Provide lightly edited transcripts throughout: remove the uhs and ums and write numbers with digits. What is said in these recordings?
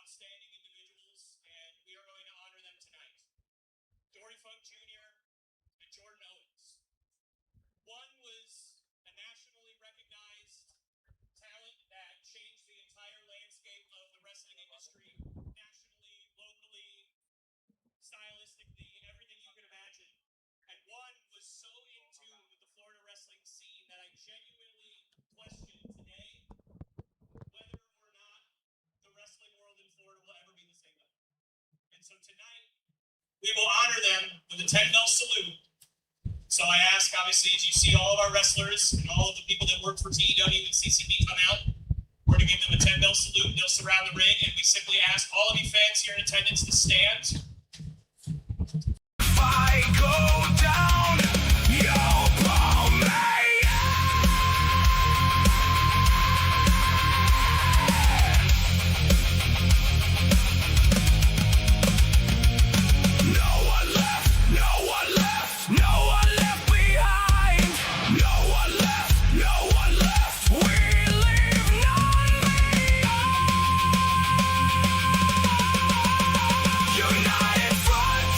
outstanding individuals, and we are going to honor them tonight. Dory Jr. and Jordan Owens. One was a nationally recognized talent that changed the entire landscape of the wrestling industry, nationally, locally, stylistically, everything you can imagine. And one was so in tune with the Florida wrestling scene that I genuinely question today whether or not the wrestling world in Florida will ever be the same way. And so tonight, we will honor them with a 10-bell salute. So I ask, obviously, as you see all of our wrestlers and all of the people that work for TEW and CCP come out, we're going to give them a 10-bell salute. They'll surround the ring, and we simply ask all of you fans here in attendance to stand. If I go down, you'll pull me. No one left, no one left, no one left behind. No one left, no one left. We leave none behind. United front,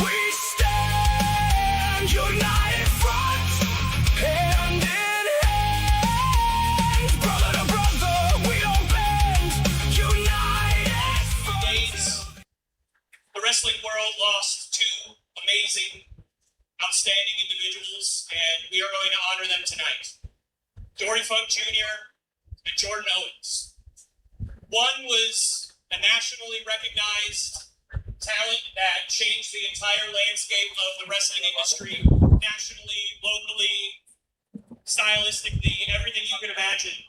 we stand. United front, hand in hand. Brother to brother, we don't bend. United front. Spades. The wrestling world lost two amazing, outstanding individuals, and we are going to honor them tonight. Dory Jr. and Jordan Owens. One was a nationally recognized talent that changed the entire landscape of the wrestling industry, nationally, locally, stylistically, everything you can imagine.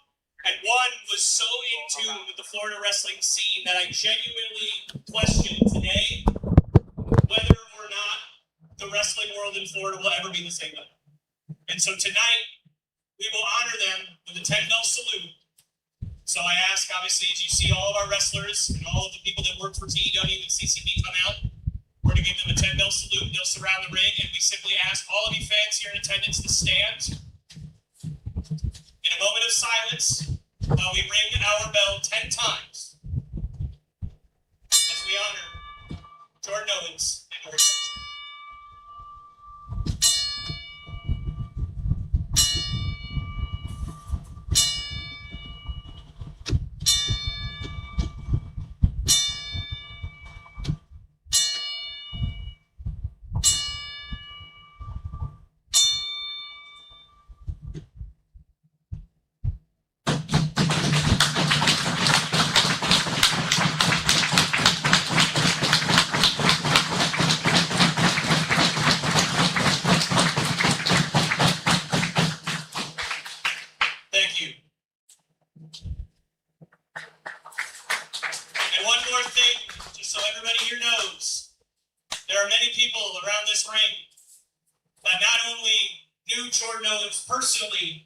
And one was so in tune with the Florida wrestling scene that I genuinely question today whether or not the wrestling world in Florida will ever be the same way. And so tonight, we will honor them with a 10-bell salute. So I ask, obviously, as you see all of our wrestlers and all of the people that work for TEW and CCP come out, we're going to give them a 10-bell salute. They'll surround the ring, and we simply ask all of you fans here in attendance to stand. In a moment of silence, while we ring our bell 10 times, as we honor Jordan Owens and Orion. Thank you. And one more thing, just so everybody here knows, there are many people around this ring that not only knew Jordan Owens personally,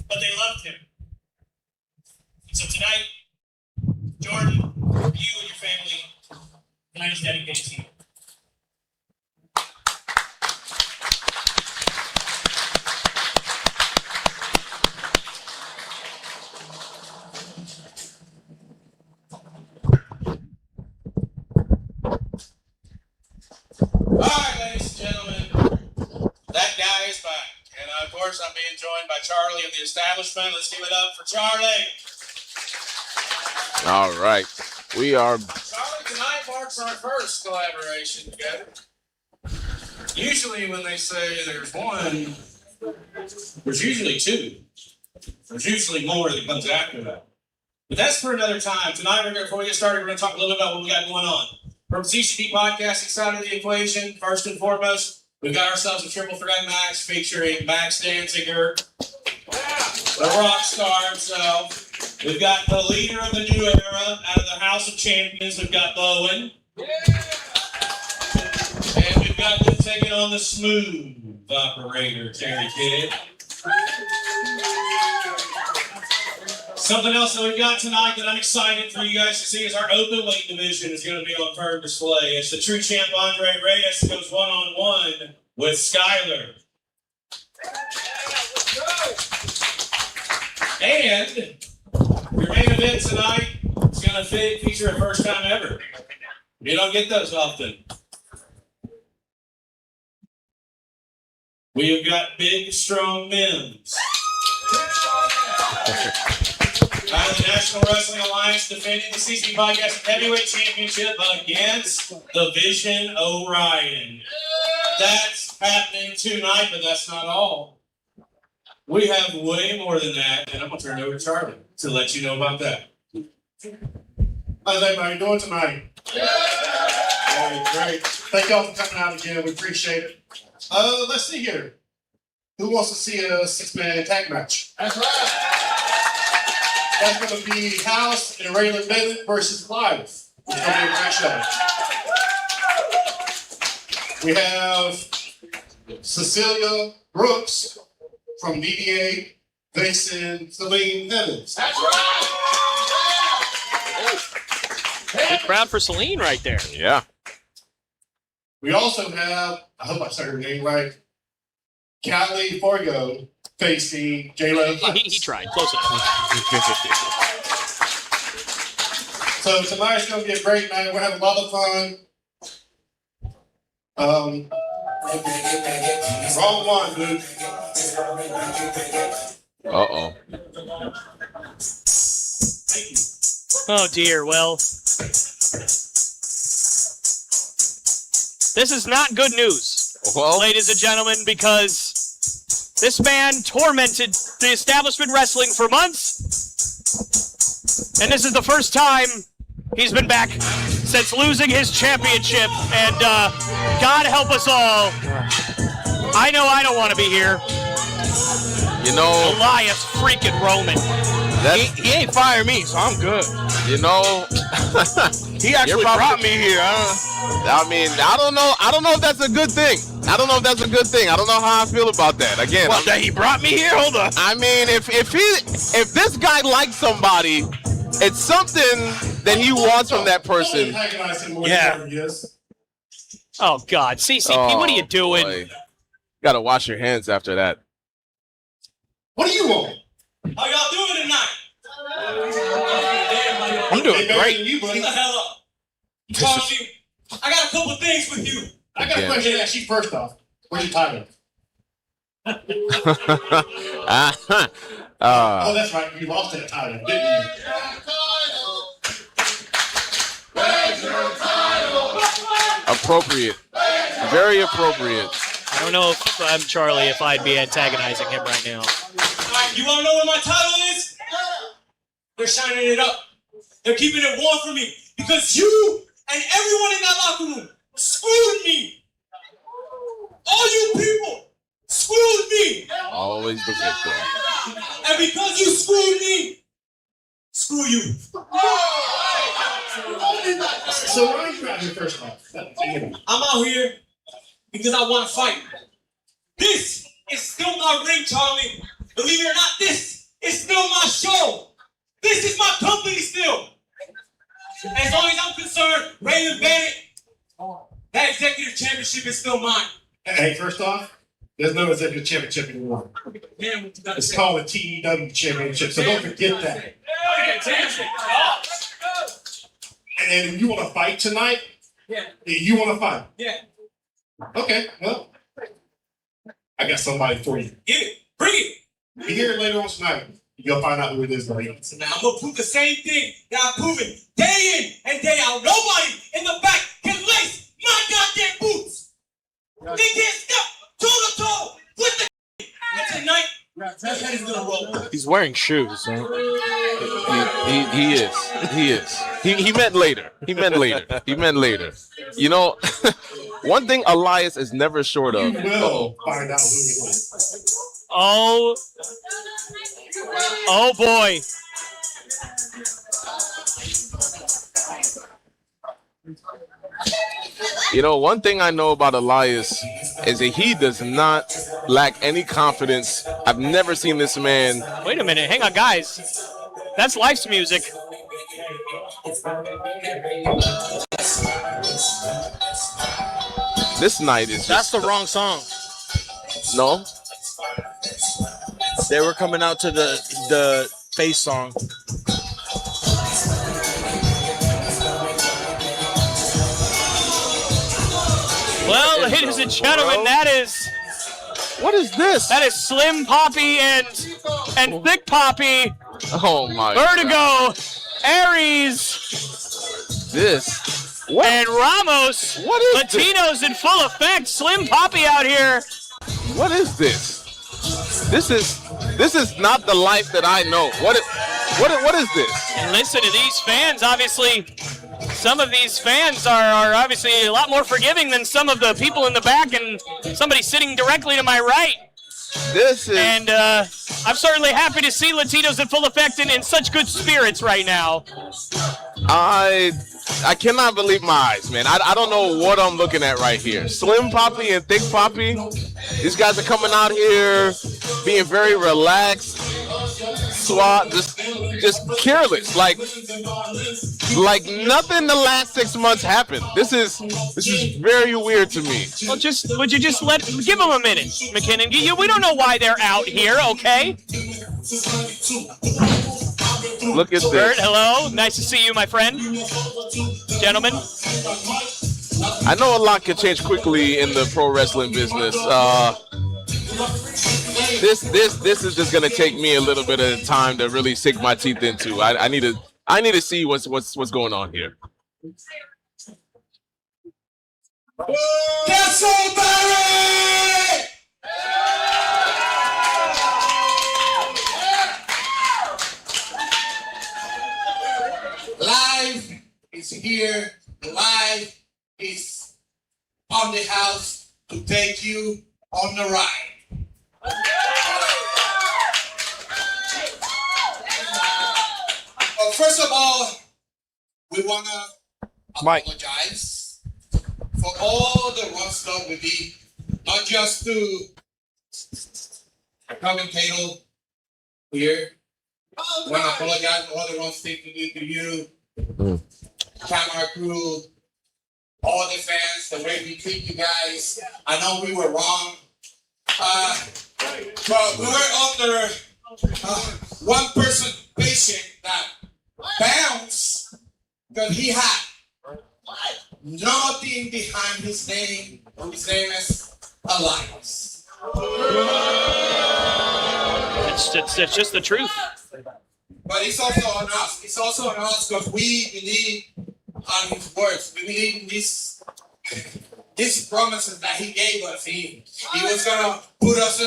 but they loved him. And so tonight, Jordan, you and your family, tonight is dedicated to you. All right, ladies and gentlemen, that guy is back. And of course, I'm being joined by Charlie of the establishment. Let's give it up for Charlie. All right. We are. Charlie, tonight marks our first collaboration together. Usually when they say there's one, there's usually two. There's usually more that comes after that. But that's for another time. Tonight, before we get started, we're going to talk a little bit about what we got going on. From CCP podcasting side of the equation, first and foremost, we've got ourselves a triple threat match featuring Maxx Danziger, the rock star himself. We've got the leader of the new era out of the House of Champions. We've got Bowen. And we've got them taking on the smooth operator, Terry Kidd. Something else that we've got tonight that I'm excited for you guys to see is our Openweight division is going to be on firm display. It's the true champ Reyes goes one-on-one with Skyler. And Your main event tonight is going to feature a first time ever. You don't get those often. We have got big, strong Mims. Out of the National Wrestling Alliance, defending the CCP Heavyweight Championship against the Vision Orion. That's happening tonight, but that's not all. We have way more than that, and I'm going to turn it over to Charlie to let you know about that. How's everybody doing tonight? Yeah, great. Thank y'all for coming out again. We appreciate it. Let's see here. Who wants to see a 6-man tag match? That's right. That's going to be House and Raylan Bennett versus Elias. It's going to be a great show. We have Cecila Brooks from DDA facing Selene Owens. That's right. Good crowd for Selene right there. Yeah. We also have, I hope I said her name right, Caeli Fuego facing Jaylah. He tried. Close enough. So tonight's going to be a great night. We're having a lot of fun. Wrong one, dude. Uh-oh. Oh, dear. Well, this is not good news, Well, ladies and gentlemen, because this man tormented the establishment wrestling for months, and this is the first time he's been back since losing his championship, and God help us all. I know I don't want to be here. you know, Elias freaking Roman. He ain't fired me, so I'm good. you know, He actually brought me here. I mean, I don't know if that's a good thing. I don't know how I feel about that. Again, What, that he brought me here? Hold on. I mean, if this guy likes somebody, it's something that he wants from that person. Yeah. Oh, God. CCP, what are you doing? Boy. Gotta wash your hands after that. What do you want? How y'all doing tonight? I'm doing They better great. than you, Get buddy. the hell up. You calling me? I got a couple things with you. I got a question to ask you first off. Where's your title? Oh, that's right. You lost that title, didn't you? Appropriate. Very appropriate. I don't know if I'm Charlie, if I'd be antagonizing him right now. You want to know what my title is? They're shining it up. They're keeping it warm for me because you and everyone in that locker room screwed me. All you people screwed me. Always the victim. And because you screwed me, screw you. So why are you out here first off? I'm out here because I want to fight. This is still my ring, Charlie. Believe it or not, this is still my show. This is my company still. As long as I'm concerned, Raylan Bennett, that executive championship is still mine. Hey, first off, there's no executive championship anymore. Man, what you got to It's say? called the TEW championship, so don't forget that. And you want to fight tonight? Yeah. You want to fight? Yeah. Okay, well, I got somebody for you. Get it. Bring it. Be here later on tonight. You'll find out who it is, buddy. So now I'm going to prove the same thing that I've proven day in and day out. Nobody in the back can lace my goddamn boots. They can't step toe-to-toe with the and tonight, that's how he's going to roll. He's wearing shoes. Huh? He is. He meant later. You know, one thing Elias is never short You of. will find out who it is. Oh boy. You know, one thing I know about Elias is that he does not lack any confidence. I've never seen this man. Wait a minute. Hang on, guys. That's Life's music. This night is That's just the wrong song. no. They were coming out to the face song. Well, ladies and gentlemen, that is Slim Poppy and Thick Poppy. Oh my Vertigo, Aries, and Ramos. What is Latinos in full effect. Slim Poppy out here. What is this? This is not the life that I know. What is this? And listen to these fans. Obviously, some of these fans are obviously a lot more forgiving than some of the people in the back and somebody sitting directly to my right. And I'm certainly happy to see Latinos in full effect and in such good spirits right now. I cannot believe my eyes, man. I don't know what I'm looking at right here. Slim Poppy and Thick Poppy, these guys are coming out here being very relaxed, suave, just careless, like nothing the last 6 months happened. This is very weird to me. Well, would you just give them a minute, McKinnon? We don't know why they're out here, okay? Look at this. Bert, hello. Nice to see you, my friend. Gentlemen. I know a lot can change quickly in the pro wrestling business. This is just gonna take me a little bit of time to really sink my teeth into. I need to see what's going on here. Casselberry! Live is here. Live is on the house to take you on the ride. Well, first of all, we want to apologize for all the wrong stuff we did, not just to commentator here. I want to apologize for all the wrong things we did to you, camera crew, all the fans, the way we treat you guys. I know we were wrong. But we were under one person patient that bounced because he had nothing behind his name. His name is Elias. It's just the truth. But it's also on us. It's also on us because we believe on his words. We believe in these promises that he gave us. He was going to put us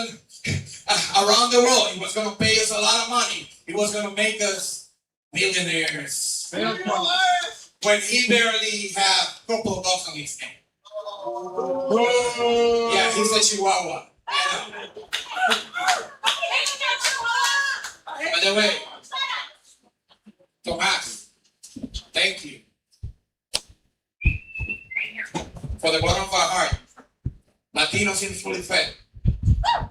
around the world. He was going to pay us a lot of money. He was going to make us millionaires. When he barely had a couple of bucks on his hand. Yeah, he's a chihuahua. By the way, Tomas, thank you. For the bottom of our heart, Latinos in fully fed.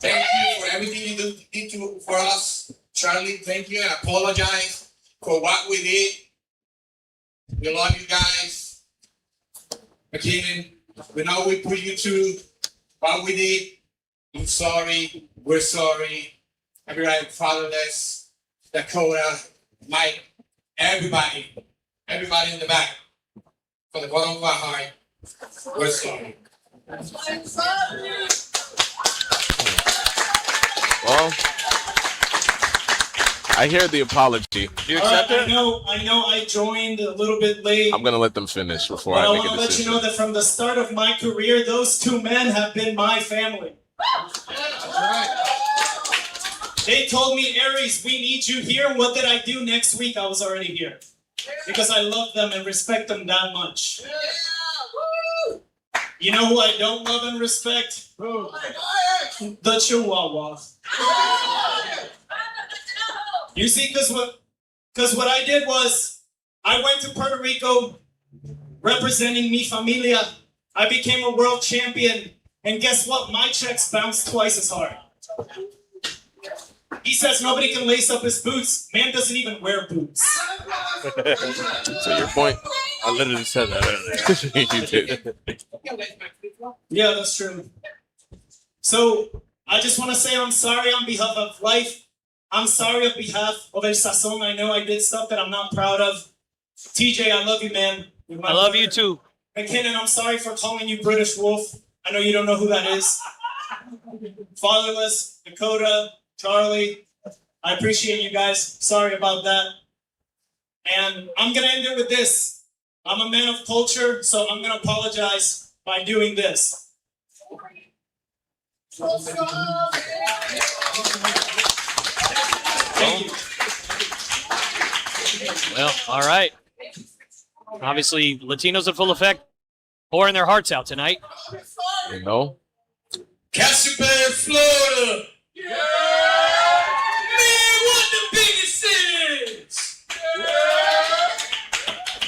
Thank you for everything you did for us. Charlie, thank you and apologize for what we did. We love you guys. McKinnon, we know we put you through what we did. I'm sorry. We're sorry. Everybody, Fatherless, Dakota, Mike, everybody in the back. For the bottom of our heart, we're sorry. Well, I hear the apology. You accept it? I know I joined a little bit late. I'm gonna let them finish before But I I make want a to let you decision. know that from the start of my career, those two men have been my family. They told me, Aries, we need you here. And what did I do next week? I was already here. Because I love them and respect them that much. You know who I don't love and respect? Who? The Chihuahua. You see, because what I did was, I went to Puerto Rico representing mi familia. I became a world champion. And guess what? My checks bounced twice as hard. He says nobody can lace up his boots. Man doesn't even wear boots. So your point. I literally said that earlier. You did. Yeah, that's true. So I just want to say I'm sorry on behalf of Life. I'm sorry on behalf of El Sazon. I know I did stuff that I'm not proud of. TJ, I love you, man. I love you too. McKinnon, I'm sorry for calling you British Wolf. I know you don't know who that is. Fatherless, Dakota, Charlie. I appreciate you guys. Sorry about that. And I'm going to end it with this. I'm a man of culture, so I'm going to apologize by doing this. Thank you. Well, all right. Obviously, Latinos in full effect, pouring their hearts out tonight. You know? Casselberry, Florida. Yeah! Man, what the biggest is? Yeah!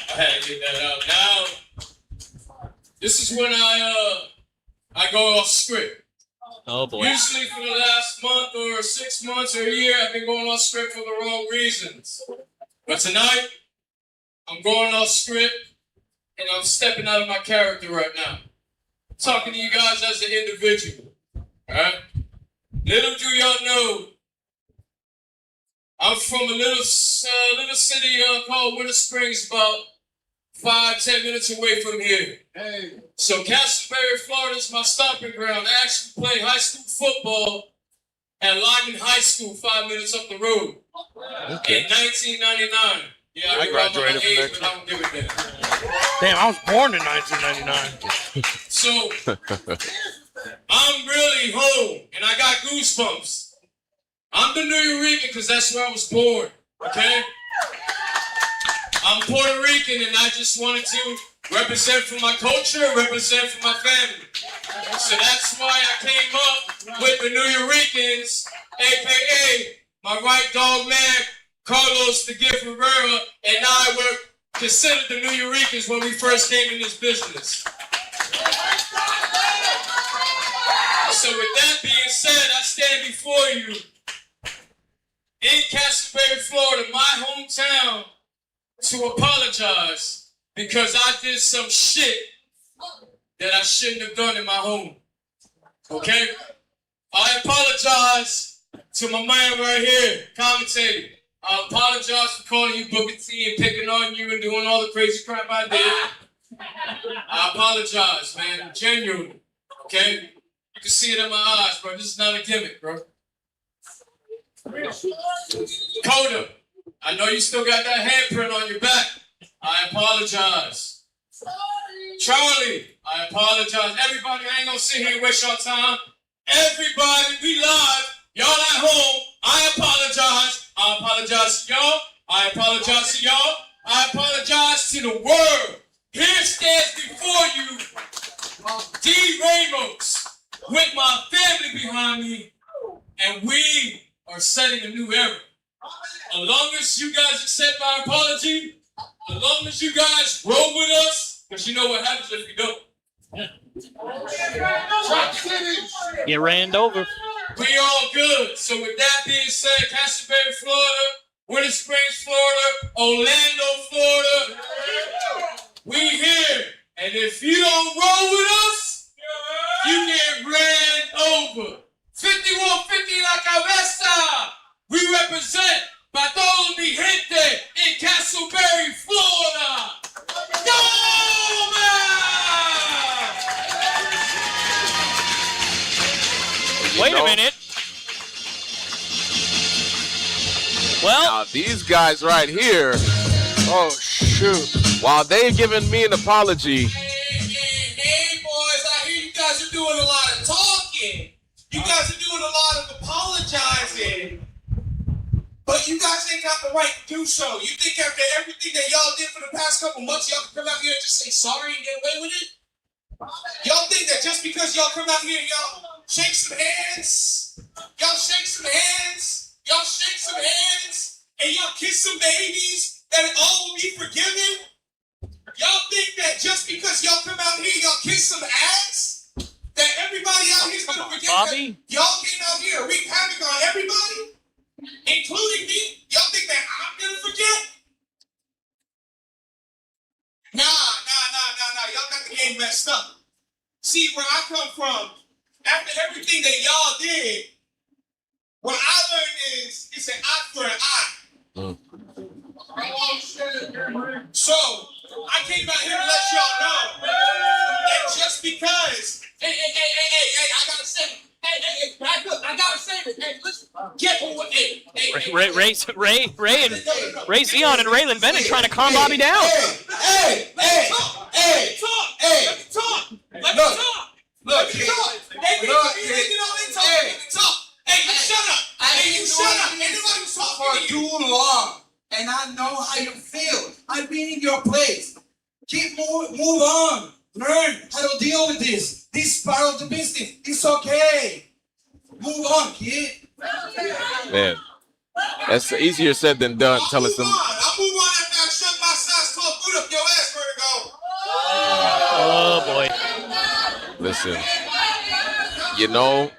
I had to get that out. Now, this is when I go off script. Oh, boy. Usually for the last month or 6 months or a year, I've been going off script for the wrong reasons. But tonight, I'm going off script, and I'm stepping out of my character right now. I'm talking to you guys as an individual, all right? Little do y'all know, I'm from a little city called Winter Springs, about 5-10 minutes away from here. Hey. So Casselberry, Florida is my stomping ground. I actually played high school football at Lyman High School 5 minutes up the road. Okay. In 1999. Yeah, I graduated from there. But I don't give a damn. Damn, I was born in 1999. So, I'm really home, and I got goosebumps. I'm the New Rican because that's where I was born, okay? I'm Puerto Rican, and I just wanted to represent for my culture, represent for my family. So that's why I came up with the New Ricans, a.k.a. my right dog man, Carlos the Gift Rivera, and I were considered the New Ricans when we first came in this business. So with that being said, I stand before you in Casselberry, Florida, my hometown, to apologize because I did some shit that I shouldn't have done in my home. Okay? I apologize to my man right here, commentator. I apologize for calling you Booker T and picking on you and doing all the crazy crap I did. I apologize, man. Genuinely. Okay? You can see it in my eyes, bro. This is not a gimmick, bro. Coda, I know you still got that handprint on your back. I apologize. Charlie, I apologize. Everybody, I ain't gonna sit here and waste your time. Everybody, we live. Y'all at home, I apologize. I apologize to y'all. I apologize to y'all. I apologize to the world. Here stands before you D. Ramos with my family behind me, and we are setting a new era. As long as you guys accept my apology, as long as you guys roll with us, because you know what happens if you don't. Get ran over. We all good. So with that being said, Casselberry, Florida, Winter Springs, Florida, Orlando, Florida, we here. And if you don't roll with us, you get ran over. 5150 La Cabeza. We represent para todo mi gente in Casselberry, Florida. Go, man! Wait a minute. Well, now these guys right here, oh shoot, while they're giving me an apology. Hey, boys, I hear you guys are doing a lot of talking. You guys are doing a lot of apologizing. But you guys ain't got the right to do so. You think after everything that y'all did for the past couple months, y'all can come out here and just say sorry and get away with it? Y'all think that just because y'all come out here, y'all shake some hands, y'all shake some hands, y'all shake some hands, and y'all kiss some babies, that it all will be forgiven? Y'all think that just because y'all come out here, y'all kiss some ass, that everybody out here's gonna forget Bobby? that y'all came out here and wreaked havoc on everybody? Including me? Y'all think that I'm gonna forget? Nah. Y'all got the game messed up. See, where I come from, after everything that y'all did, what I learned is it's an eye for an eye. So, I came out here to let y'all know that just because. Hey, I gotta say it. Hey, back up. I gotta say it. Hey, listen. Get over it. Ray Zion and Raylan Bennett trying to calm Bobby down. Hey. Let me talk. Look. Hey, you shut up. Hey, you shut up. Anybody's talking for too long, and I know how you feel. I've been in your place. Move on. Learn how to deal with this. This is part of the business. It's okay. Move on, kid. Man, that's easier said than done. Telling some. I'll move on after I shove my size 12 foot up your ass for to go. Oh boy. Listen, you know,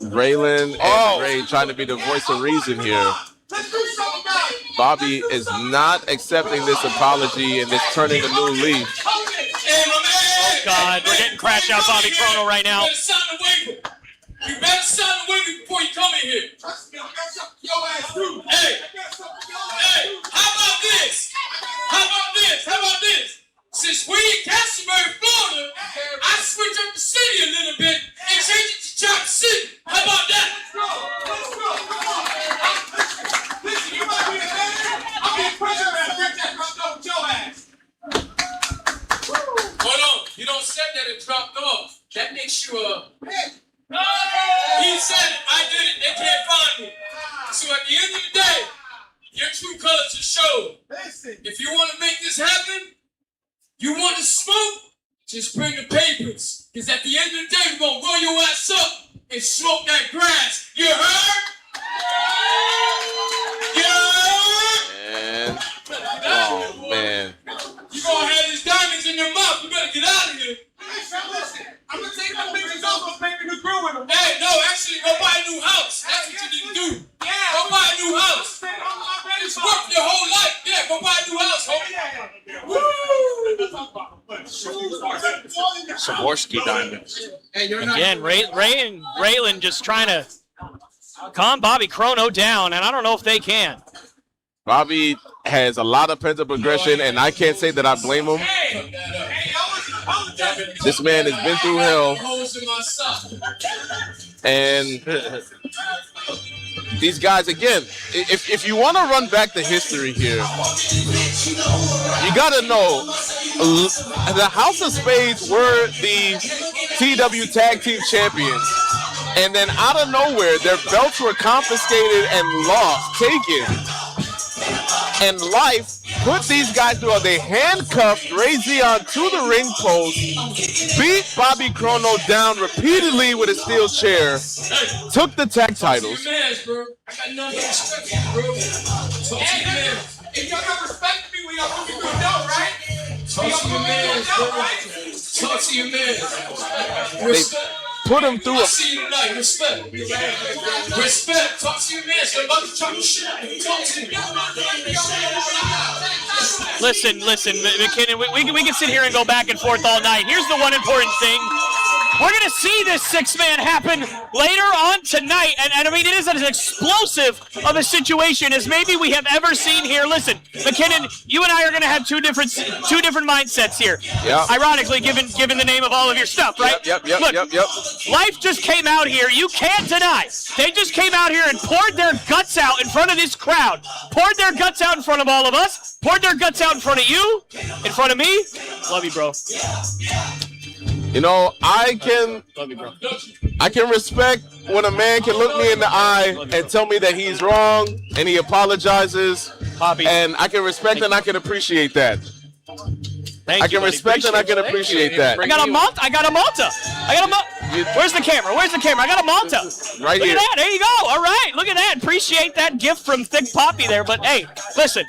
Raylan and Ray trying to be the voice of reason here. Bobby is not accepting this apology and this turning a new leaf. Oh God, we're getting crashed out Bobby Chrono right now. You better sign the waiver before you come in here. Hey, how about this? Since we in Casselberry, Florida, I switch up the city a little bit and change it to Job City. How about that? Let's go. Listen, you might be the man. I'll be the president and break that dropped off with your ass. Hold on. You don't say that it dropped off. That makes you He said it. I did it. They can't find me. So at the end of the day, your true colors are shown. If you want to make this happen, you want to smoke, just bring the papers. Because at the end of the day, we're going to roll your ass up and smoke that grass. You heard? And, oh, man. You're going to have these diamonds in your mouth. You better get out of here. Listen, I'm going to take my pictures off and make a new grill with them. Hey, no, actually, go buy a new house. That's what you need to do. Yeah. Go buy a new house. It's worked your whole life. Yeah, go buy a new house, homie. Woo! Saborski diamonds. Again, Ray and Raylan just trying to calm Bobby Chrono down, and I don't know if they can. Bobby has a lot of pent-up aggression, and I can't say that I blame him. This man has been through hell. And these guys, again, if you want to run back the history here, you got to know the House of Spades were the TEW Tag Team Champions. And then out of nowhere, their belts were confiscated and lost, taken. And Life put these guys through. They handcuffed Ray Zion to the ring post, beat Bobby Chrono down repeatedly with a steel chair, took the tag titles. If y'all don't respect me, we all be good though, right? Talk to your man, Talk to your man. Respect. Put him through I see you tonight. Respect. Respect. Talk to your man. So about to talk shit. Talk to me. Listen, McKinnon, we can sit here and go back and forth all night. Here's the one important thing. We're going to see this six-man happen later on tonight. And I mean, it is as explosive of a situation as maybe we have ever seen here. Listen, McKinnon, you and I are going to have two different mindsets here. Yeah. Ironically, given the name of all of your stuff, right? Yep. Look, Life just came out here. You can't deny. They just came out here and poured their guts out in front of this crowd. Poured their guts out in front of all of us. Poured their guts out in front of you. In front of me. Love you, bro. You know, I can respect when a man can look me in the eye and tell me that he's wrong and he apologizes. Bobby. And I can respect and I can appreciate that. I can respect and I can appreciate that. I got a Malta. Where's the camera? I got a Malta. Right Look here. at that. There you go. All right. Look at that. Appreciate that gift from Thick Poppy there. But hey, listen.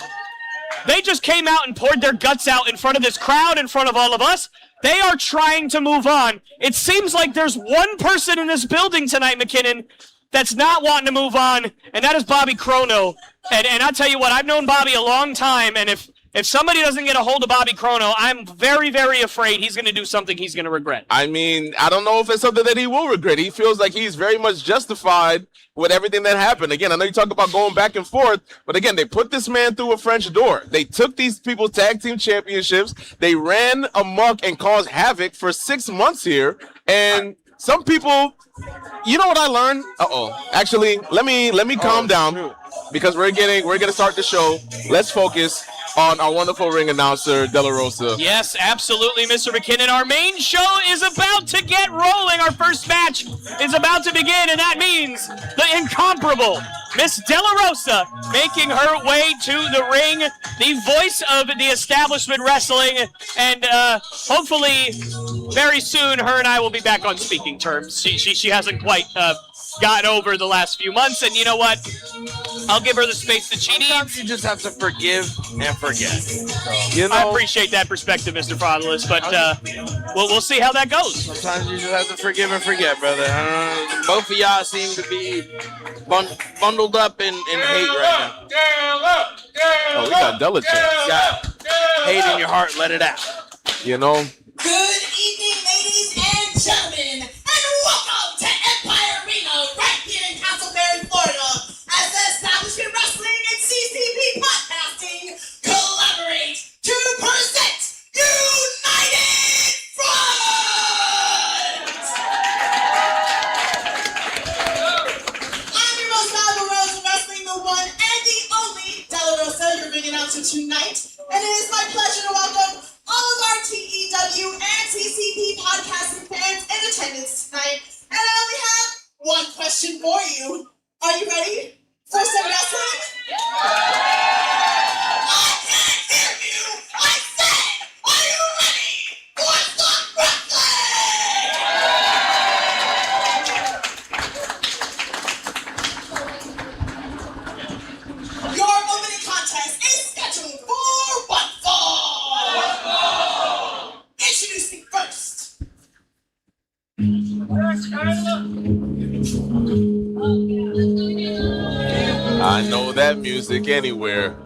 They just came out and poured their guts out in front of this crowd, in front of all of us. They are trying to move on. It seems like there's one person in this building tonight, McKinnon, that's not wanting to move on, and that is Bobby Chrono. And I'll tell you what, I've known Bobby a long time, and if If somebody doesn't get a hold of Bobby Chrono, I'm very, very afraid he's going to do something he's going to regret. I mean, I don't know if it's something that he will regret. He feels like he's very much justified with everything that happened. Again, I know you talk about going back and forth, but again, they put this man through a French door. They took these people's tag team championships. They ran amok and caused havoc for 6 months here. And some people, you know what I learned? Actually, let me calm down because we're gonna start the show. Let's focus on our wonderful ring announcer, De La Rosa. Yes, absolutely, Mr. McKinnon. Our main show is about to get rolling. Our first match is about to begin, and that means the incomparable Miss De La Rosa making her way to the ring, the voice of the establishment wrestling, and hopefully very soon her and I will be back on speaking terms. She hasn't quite gotten over the last few months, and you know what? I'll give her the space that she needs. You just have to forgive and forget. You know, I appreciate that perspective, Mr. Fatherless, but we'll see how that goes. Sometimes you just have to forgive and forget, brother. Both of y'all seem to be bundled up in hate right now. we got Della chance. Got hate in your heart, let it out. You know, Good evening, ladies and gentlemen, and welcome to Empire Arena right here in Casselberry, Florida, as the Establishment Wrestling and CCP Podcasting collaborate to present United Front! I'm your most valuable rose in wrestling, the one and the only De La Rosa, your ring announcer tonight, and it is my pleasure to welcome all of our TEW and CCP podcasting fans in attendance tonight. And I only have one question for you. Are you ready for some wrestling? I can't hear you! I said, are you ready for some wrestling? Your opening contest is scheduled for one fall! Introducing first. I know that music anywhere.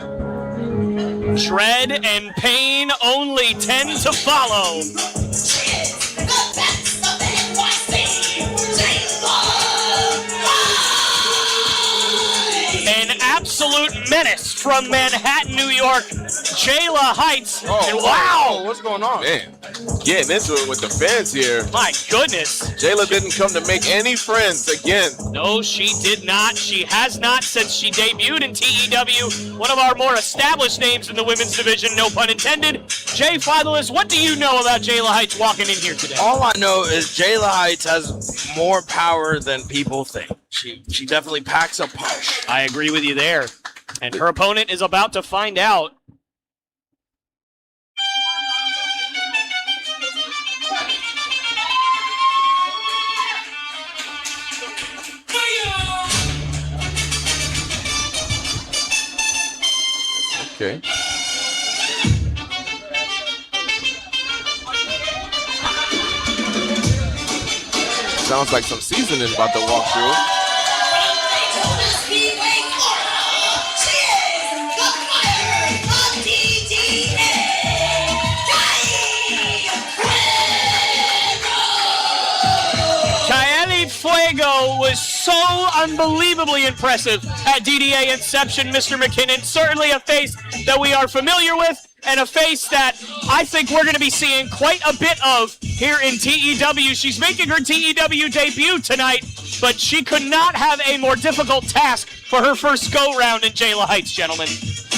Dread and pain only tend to follow. She is the best of the NYC, Jaylah! An absolute menace from Manhattan, New York, Jaylah Heights. And wow! What's going on? Man, getting into it with the fans here. My goodness. Jaylah didn't come to make any friends again. No, she did not. She has not since she debuted in TEW, one of our more established names in the women's division, no pun intended. Jay Fatherless, what do you know about Jaylah Heights walking in here today? All I know is Jaylah Heights has more power than people think. She definitely packs a punch. I agree with you there. And her opponent is about to find out. Okay. Sounds like some seasoning about to walk through. Caeli Fuego was so unbelievably impressive at DDA Inception, Mr. McKinnon. Certainly a face that we are familiar with, and a face that I think we're going to be seeing quite a bit of here in TEW. She's making her TEW debut tonight, but she could not have a more difficult task for her first go-round in Jaylah Heights, gentlemen.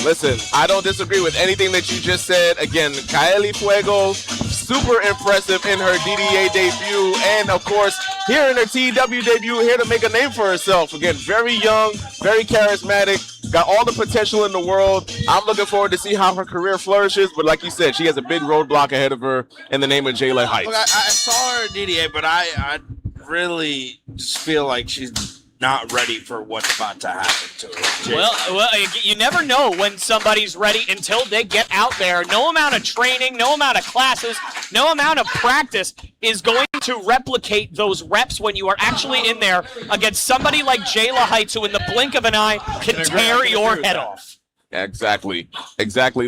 Listen, I don't disagree with anything that you just said. Again, Caeli Fuego, super impressive in her DDA debut, and of course, here in her TEW debut, here to make a name for herself. Again, very young, very charismatic, got all the potential in the world. I'm looking forward to see how her career flourishes, but like you said, she has a big roadblock ahead of her in the name of Jaylah Heights. Look, I saw her at DDA, but I really just feel like she's not ready for what's about to happen to her. Well, you never know when somebody's ready until they get out there. No amount of training, no amount of classes, no amount of practice is going to replicate those reps when you are actually in there against somebody like Jaylah Heights, who in the blink of an eye can tear your head off. Exactly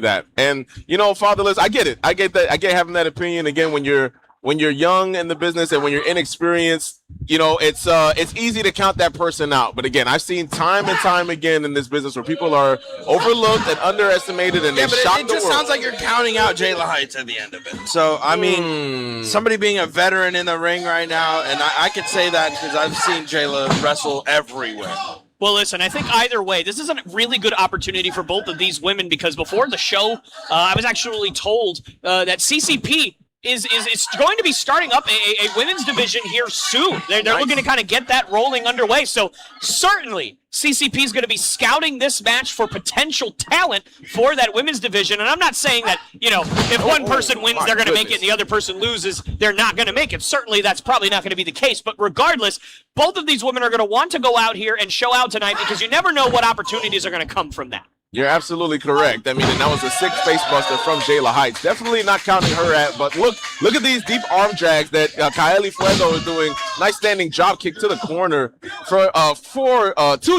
that. And you know, fatherless, I get it. I get that. I get having that opinion. Again, when you're young in the business and when you're inexperienced, you know, it's easy to count that person out. But again, I've seen time and time again in this business where people are overlooked and underestimated, and they shock the world. It just sounds like you're counting out Jaylah Heights at the end of it. So I mean, somebody being a veteran in the ring right now, and I could say that because I've seen Jaylah wrestle everywhere. Well, listen, I think either way, this is a really good opportunity for both of these women because before the show, I was actually told that CCP is going to be starting up a women's division here soon. They're looking to kind of get that rolling underway. So certainly CCP is going to be scouting this match for potential talent for that women's division. And I'm not saying that, you know, if one person wins, they're going to make it and the other person loses, they're not going to make it. Certainly that's probably not going to be the case. But regardless, both of these women are going to want to go out here and show out tonight because you never know what opportunities are going to come from that. You're absolutely correct. I mean, and that was a sick face buster from Jaylah Heights. Definitely not counting her at, but look at these deep arm drags that Caeli Fuego is doing. Nice standing drop kick to the corner to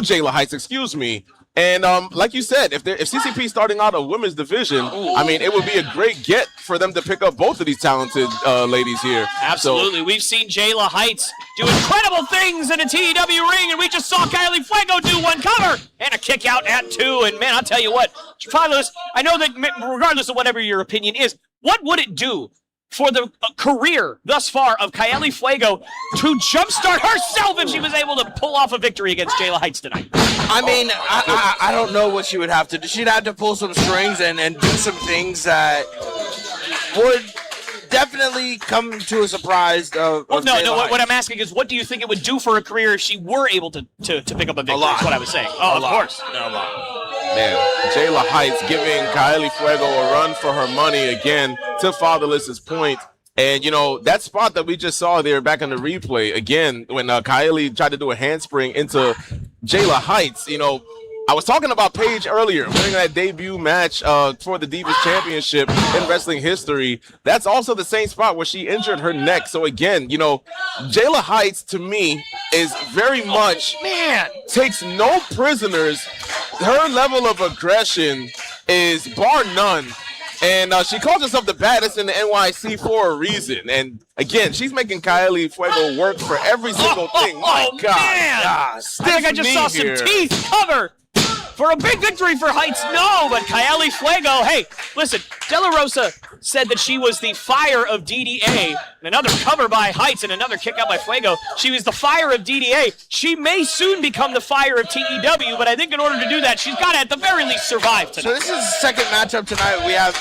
Jaylah Heights, excuse me. And like you said, if CCP is starting out a women's division, I mean, it would be a great get for them to pick up both of these talented ladies here. Absolutely. So, we've seen Jaylah Heights do incredible things in a TEW ring, and we just saw Caeli Fuego do one cover and a kick out at 2. And, man, I'll tell you what, fatherless, I know that regardless of whatever your opinion is, what would it do for the career thus far of Caeli Fuego to jumpstart herself if she was able to pull off a victory against Jaylah Heights tonight? I mean, I don't know what she would have to do. She'd have to pull some strings and do some things that would definitely come to a surprise of what I'm asking is, what do you think it would do for her career if she were able to pick up a victory? That's what I was saying. Oh, of course. A lot. Man, Jaylah Heights giving Caeli Fuego a run for her money again, to Fatherless's point. And, you know, that spot that we just saw there back in the replay, again, when Caeli tried to do a handspring into Jaylah Heights, you know, I was talking about Paige earlier, winning that debut match for the Divas Championship in wrestling history. That's also the same spot where she injured her neck. So again, you know, Jaylah Heights to me is very much, takes no prisoners. Her level of aggression is bar none. And she calls herself the baddest in the NYC for a reason. And again, she's making Caeli Fuego work for every single thing. My God. Man. I think I just saw some teeth cover for a big victory for Heights. No, but Caeli Fuego, hey, listen, De La Rosa said that she was the fire of DDA. And another cover by Heights and another kick out by Fuego. She was the fire of DDA. She may soon become the fire of TEW, but I think in order to do that, she's got to at the very least survive tonight. So this is the second matchup tonight. We have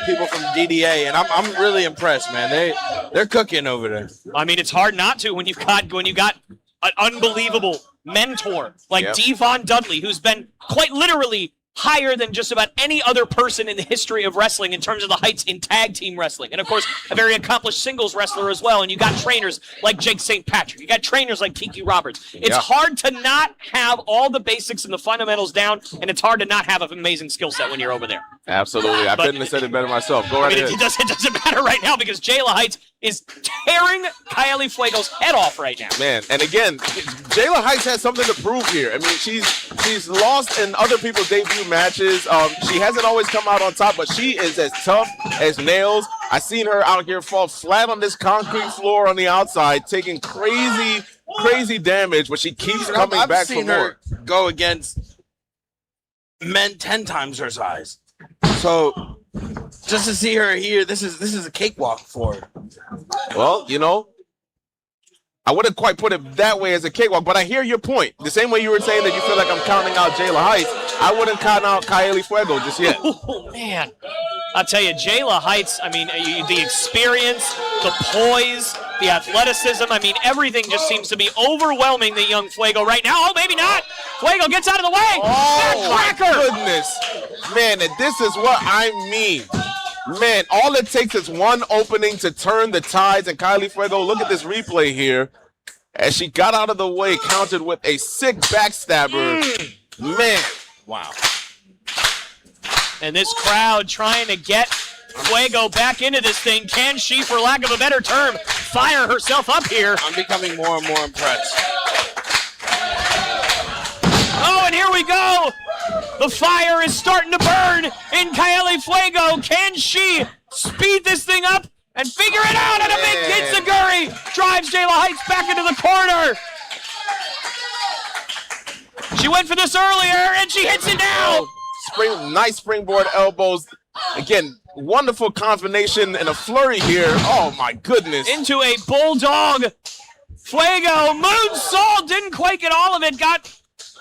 people from DDA, and I'm really impressed, man. They're cooking over there. I mean, it's hard not to when you got an unbelievable mentor like Devon Dudley, who's been quite literally higher than just about any other person in the history of wrestling in terms of the heights in tag team wrestling. And, of course, a very accomplished singles wrestler as well. And you got trainers like Jake St. Patrick. You got trainers like Kiki Roberts. It's hard to not have all the basics and the fundamentals down, and it's hard to not have an amazing skill set when you're over there. Absolutely. I couldn't have said it better myself. Go right ahead. It doesn't matter right now because Jaylah Heights is tearing Caeli Fuego's head off right now. Man, and again, Jaylah Heights has something to prove here. I mean, she's lost in other people's debut matches. She hasn't always come out on top, but she is as tough as nails. I seen her out here fall flat on this concrete floor on the outside, taking crazy damage, but she keeps coming back for more. I've seen her go against men 10 times her size. So just to see her here, this is a cakewalk for her. Well, you know, I wouldn't quite put it that way as a cakewalk, but I hear your point. The same way you were saying that you feel like I'm counting out Jaylah Heights, I wouldn't count out Caeli Fuego just yet. Oh, man. I'll tell you, Jaylah Heights, I mean, the experience, the poise, the athleticism, I mean, everything just seems to be overwhelming the young Fuego right now. Oh, maybe not. Fuego gets out of the way. Oh, my goodness. Man, and this is what I mean. Man, all it takes is one opening to turn the tides. And Caeli Fuego, look at this replay here. As she got out of the way, countered with a sick backstabber. Man, wow. And this crowd trying to get Fuego back into this thing. Can she, for lack of a better term, fire herself up here? I'm becoming more and more impressed. Oh, and here we go. The fire is starting to burn in Caeli Fuego. Can she speed this thing up and figure it out? And a big Danziger drives Jaylah Heights back into the corner. She went for this earlier, and she hits it now. Nice springboard elbows. Again, wonderful combination and a flurry here. Oh, my goodness. Into a bulldog. Fuego, moonsault, didn't quite get all of it. Got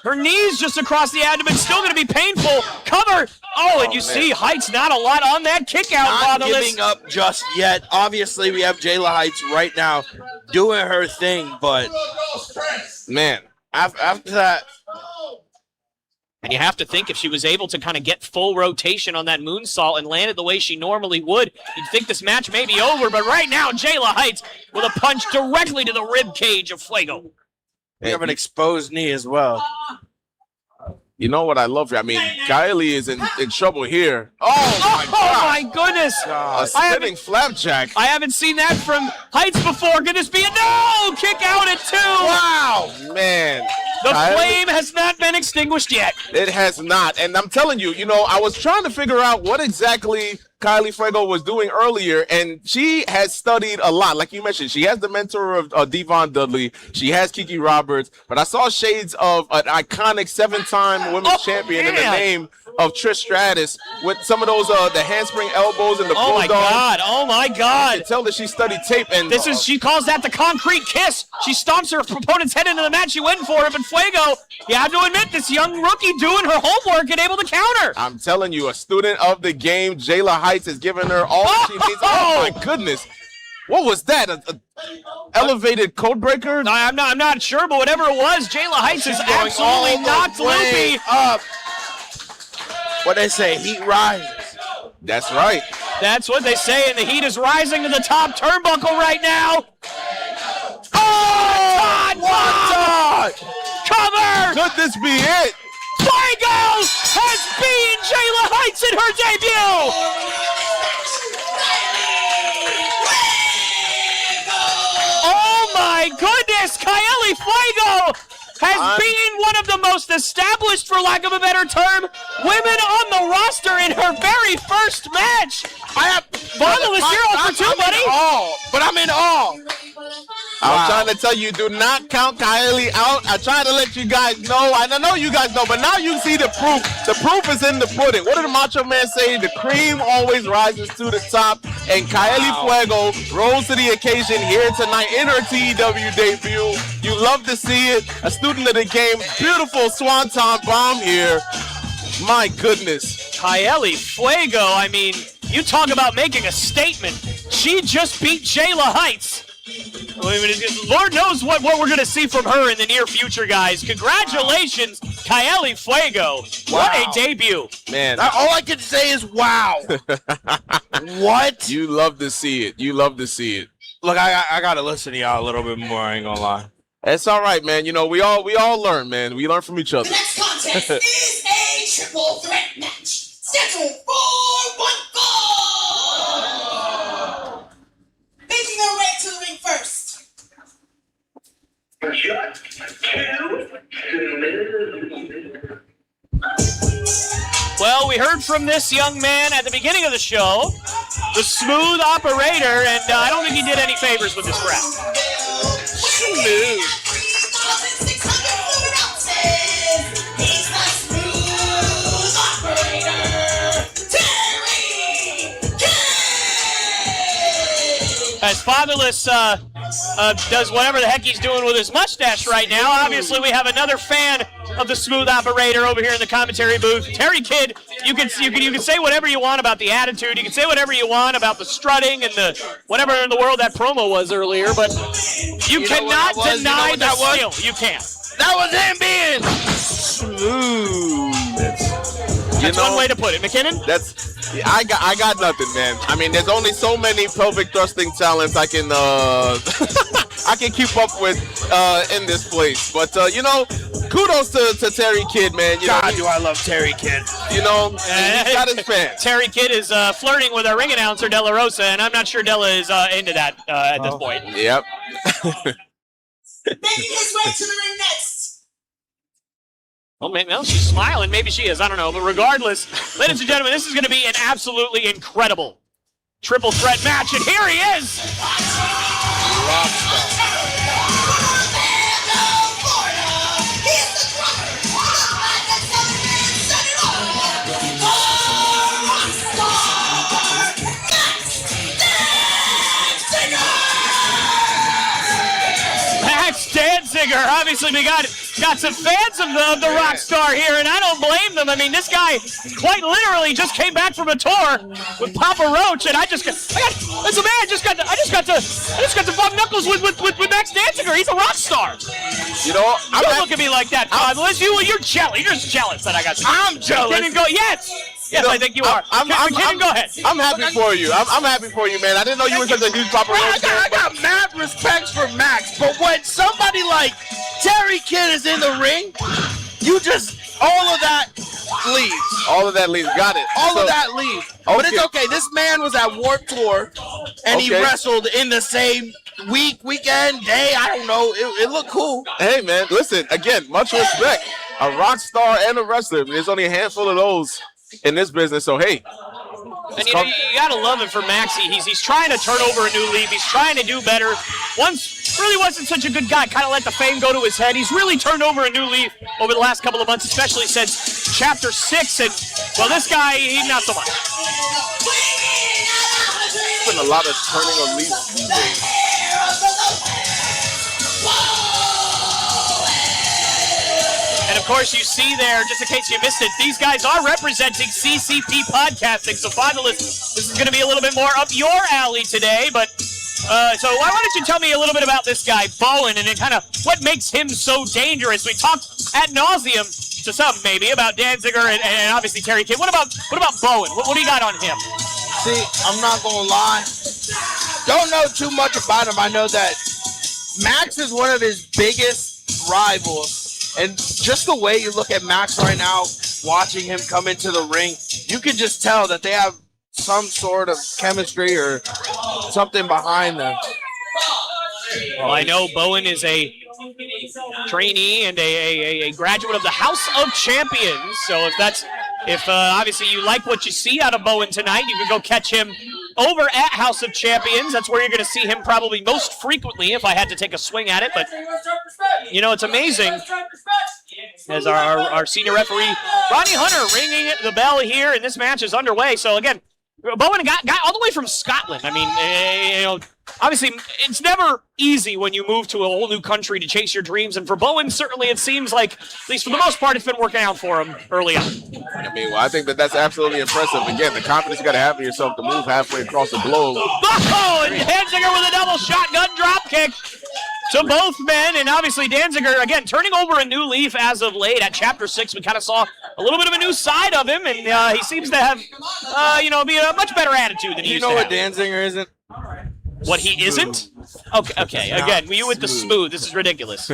her knees just across the abdomen. Still going to be painful. Cover. Oh, and you see Heights not a lot on that kick out. Not giving up just yet. Obviously, we have Jaylah Heights right now doing her thing, but man, after that. And you have to think if she was able to kind of get full rotation on that moonsault and land it the way she normally would, you'd think this match may be over. But right now, Jaylah Heights with a punch directly to the rib cage of Fuego. They have an exposed knee as well. You know what I love here? I mean, Caeli is in trouble here. Oh, my goodness. A spinning flapjack. I haven't seen that from Heights before. Could this be a no? Kick out at 2. Wow, man. The flame has not been extinguished yet. It has not. And I'm telling you, I was trying to figure out what exactly Caeli Fuego was doing earlier, and she has studied a lot. Like you mentioned, she has the mentor of Devon Dudley. She has Kiki Roberts, but I saw shades of an iconic 7-time women's champion in the name of Trish Stratus with some of those the handspring elbows and the bulldog. Oh my God! You can tell that she studied tape, and she calls that the concrete kiss. She stomps her opponent's head into the match. She went for it, but Fuego, you have to admit, this young rookie doing her homework and able to counter. I'm telling you, a student of the game, Jaylah Heights is giving her all she needs. Oh my goodness. What was that? A elevated code breaker? I'm not sure, but whatever it was, Jaylah Heights is absolutely knocked Loupes up. What they say, heat rises. That's right. That's what they say, and the heat is rising to the top turnbuckle right now. Oh, Todd! Cover! Could this be it? Fuego has beaten Jaylah Heights in her debut! Oh my goodness! Caeli Fuego has beaten one of the most established, for lack of a better term, women on the roster in her very first match. Marvelous, you're all for 2, buddy. I'm in awe. I'm trying to tell you, do not count Caeli out. I try to let you guys know. I know you guys know, but now you see the proof. The proof is in the pudding. What did Macho Man say? The cream always rises to the top. And Caeli Fuego rose to the occasion here tonight in her TEW debut. You love to see it. A student of the game. Beautiful swanton bomb here. My goodness. Caeli Fuego, I mean, you talk about making a statement. She just beat Jaylah Heights. Lord knows what we're going to see from her in the near future, guys. Congratulations, Caeli Fuego. What a debut. Man. All I can say is wow. What? You love to see it. You love to see it. Look, I got to listen to y'all a little bit more, I ain't going to lie. It's all right, man. We all learn, man. We learn from each other. The next contest is a triple threat match. Scheduled for 1 fall. Making her way to the ring first. Well, we heard from this young man at the beginning of the show, the smooth operator, and I don't think he did any favors with this crowd. Smooth. 3,600 ounces. He's the smooth operator, Terry K. As Fatherless does whatever the heck he's doing with his mustache right now, obviously we have another fan of the smooth operator over here in the commentary booth. Terry Kidd, you can say whatever you want about the attitude. You can say whatever you want about the strutting and the whatever in the world that promo was earlier, but you cannot deny the skill. You can't. That was him being smooth. That's one way to put it. McKinnon? I got nothing, man. I mean, there's only so many pelvic thrusting talents I can I can keep up with in this place. But kudos to Terry Kidd, man. God, do I love Terry Kidd. He's got his fans. Terry Kidd is flirting with our ring announcer Della Rosa, and I'm not sure Della is into that at this point. Yep. Making his way to the ring next. Well, maybe, well, she's smiling. Maybe she is. I don't know. But regardless, ladies and gentlemen, this is going to be an absolutely incredible triple threat match. And here he is. Maxx Danziger. Obviously, we got some fans of the rock star here, and I don't blame them. I mean, this guy quite literally just came back from a tour with Papa Roach, and I just got to bump knuckles with Maxx Danziger. He's a rock star. You know, Don't look at me like that, Fatherless. You're jealous. You're just jealous that I got. I'm jealous. Yes, I think you are. Go ahead. I'm happy for you. I'm happy for you, man. I didn't know you were such a huge Papa Roach fan. I got mad respect for Maxx, but when somebody like Terry Kidd is in the ring, all of that leaves. All of that leaves. Got it. All of that leaves. Okay. But it's okay. This man was at Warped Tour, and he wrestled in the same weekend, day. I don't know. It looked cool. Hey, man. Listen, again, much respect. A rock star and a wrestler. There's only a handful of those in this business, so hey. And you gotta love him for Maxie. He's trying to turn over a new leaf. He's trying to do better. Once really wasn't such a good guy. Kind of let the fame go to his head. He's really turned over a new leaf over the last couple of months, especially since Chapter 6. And well, this guy, not so much. There's been a lot of turning of leaves these days. And of course, you see there, just in case you missed it, these guys are representing CCP Podcasting. So, Fatherless, this is going to be a little bit more up your alley today. But, so why don't you tell me a little bit about this guy, Bowen, and kind of what makes him so dangerous? We talked ad nauseum to some, maybe, about Danziger and obviously Terry Kidd. What about Bowen? What do you got on him? See, I'm not going to lie. Don't know too much about him. I know that Maxx is one of his biggest rivals. And just the way you look at Maxx right now, watching him come into the ring, you can just tell that they have some sort of chemistry or something behind them. Well, I know Bowen is a trainee and a graduate of the House of Champions. So if obviously you like what you see out of Bowen tonight, you can go catch him over at House of Champions. That's where you're going to see him probably most frequently if I had to take a swing at it. But, you know, it's amazing as our senior referee, Ronnie Hunter, ringing the bell here, and this match is underway. So, again, Bowen got all the way from Scotland. I mean, you know, obviously it's never easy when you move to a whole new country to chase your dreams. And for Bowen, certainly it seems like, at least for the most part, it's been working out for him early on. I mean, well, I think that's absolutely impressive. Again, the confidence you got to have in yourself to move halfway across the globe. Oh, and Danziger with a double shotgun drop kick to both men. And obviously Danziger, again, turning over a new leaf as of late. At Chapter 6, we kind of saw a little bit of a new side of him, and he seems to have, be a much better attitude than he used to have. You know what Danziger isn't? What he isn't? Okay. Again, you with the smooth. This is ridiculous.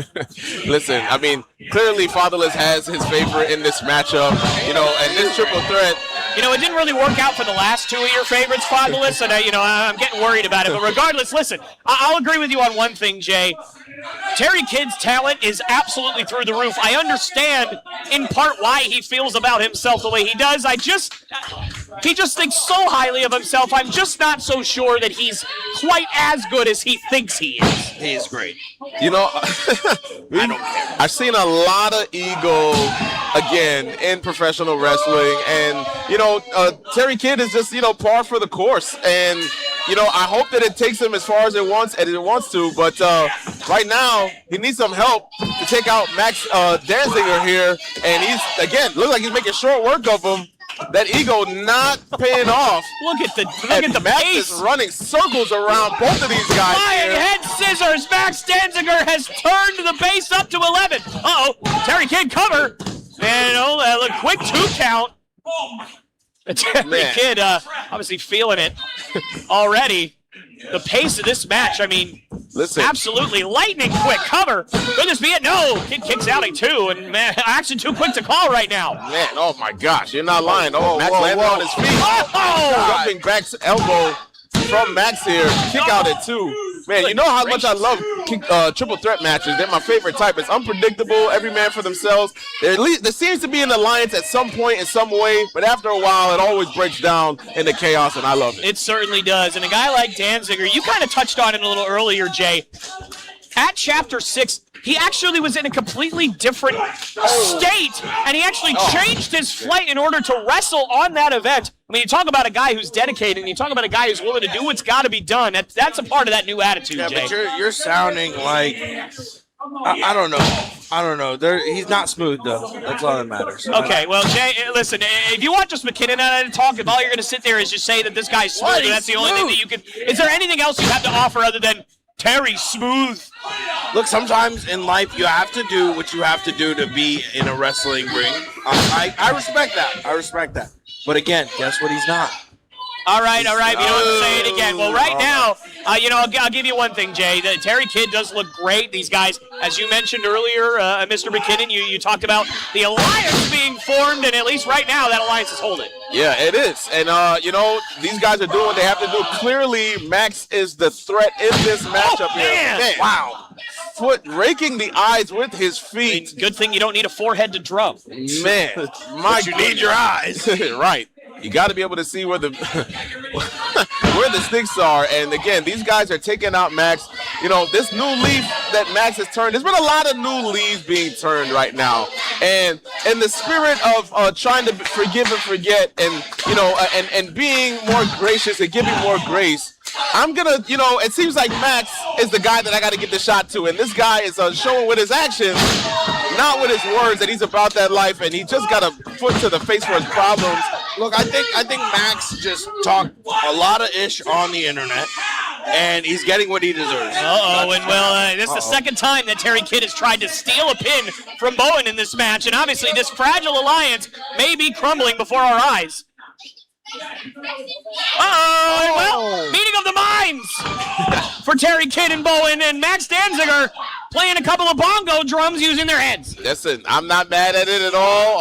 Listen, I mean, clearly Fatherless has his favorite in this matchup, and this triple threat. It didn't really work out for the last two of your favorites, Fatherless, and, I'm getting worried about it. But regardless, listen, I'll agree with you on one thing, Jay. Terry Kidd's talent is absolutely through the roof. I understand, in part, why he feels about himself the way he does. He just thinks so highly of himself. I'm just not so sure that he's quite as good as he thinks he is. He is great. I don't care. I've seen a lot of ego, again, in professional wrestling. And, Terry Kidd is just, par for the course. And, I hope that it takes him as far as it wants to. But right now, he needs some help to take out Maxx Danziger here. And he's, again, looks like he's making short work of him. That ego not paying off. Look at the Maxx pace. is running circles around both of these guys. Flying head scissors. Maxx Danziger has turned the base up to 11. Uh-oh. Terry Kidd cover. And a quick 2 count. Terry Kidd obviously feeling it already. The pace of this match, listen, absolutely lightning quick cover. Could this be it? No. Kidd kicks out at 2, and man, action too quick to call right now. Man, oh my gosh, you're not lying. Maxx landed on his feet. Oh! Jumping back elbow from Maxx here. Kick out at 2. Man, you know how much I love triple threat matches. They're my favorite type. It's unpredictable, every man for themselves. There seems to be an alliance at some point in some way, but after a while, it always breaks down into chaos, and I love it. It certainly does. And a guy like Danziger, you kind of touched on it a little earlier, Jay. At Chapter 6, he actually was in a completely different state, and he actually changed his flight in order to wrestle on that event. I mean, you talk about a guy who's dedicated, and you talk about a guy who's willing to do what's got to be done. That's a part of that new attitude, Jay. But you're sounding like I don't know. He's not smooth though. That's all that matters. Okay, well, Jay, listen. If you want just McKinnon and I to talk, if all you're going to sit there is just say that this guy's smooth, and that's the only thing that you can. Is there anything else you have to offer other than Terry smooth? Look, sometimes in life you have to do what you have to do to be in a wrestling ring. I respect that. But again, guess what? He's not. All right. You don't have to say it again. Well, right now, I'll give you one thing, Jay. The Terry Kid does look great. These guys, as you mentioned earlier, Mr. McKinnon, you talked about the alliance being formed, and at least right now, that alliance is holding. Yeah, it is. And, these guys are doing what they have to do. Clearly, Maxx is the threat in this matchup here. Man. Wow. Raking the eyes with his feet. I mean, good thing you don't need a forehead to drum. Man, you need your eyes. Right. You got to be able to see where the where the sticks are. And again, these guys are taking out Maxx. You know, this new leaf that Maxx has turned, there's been a lot of new leaves being turned right now. And in the spirit of trying to forgive and forget and, and being more gracious and giving more grace, I'm going to, it seems like Maxx is the guy that I got to get the shot to. And this guy is showing with his actions, not with his words, that he's about that life. And he just got a foot to the face for his problems. Look, I think Maxx just talked a lot of ish on the internet, and he's getting what he deserves. This is the second time that Terry Kidd has tried to steal a pin from Bowen in this match, and obviously this fragile alliance may be crumbling before our eyes. Meeting of the minds for Terry Kidd and Bowen, and Maxx Danziger playing a couple of bongo drums using their heads. Listen, I'm not mad at it at all.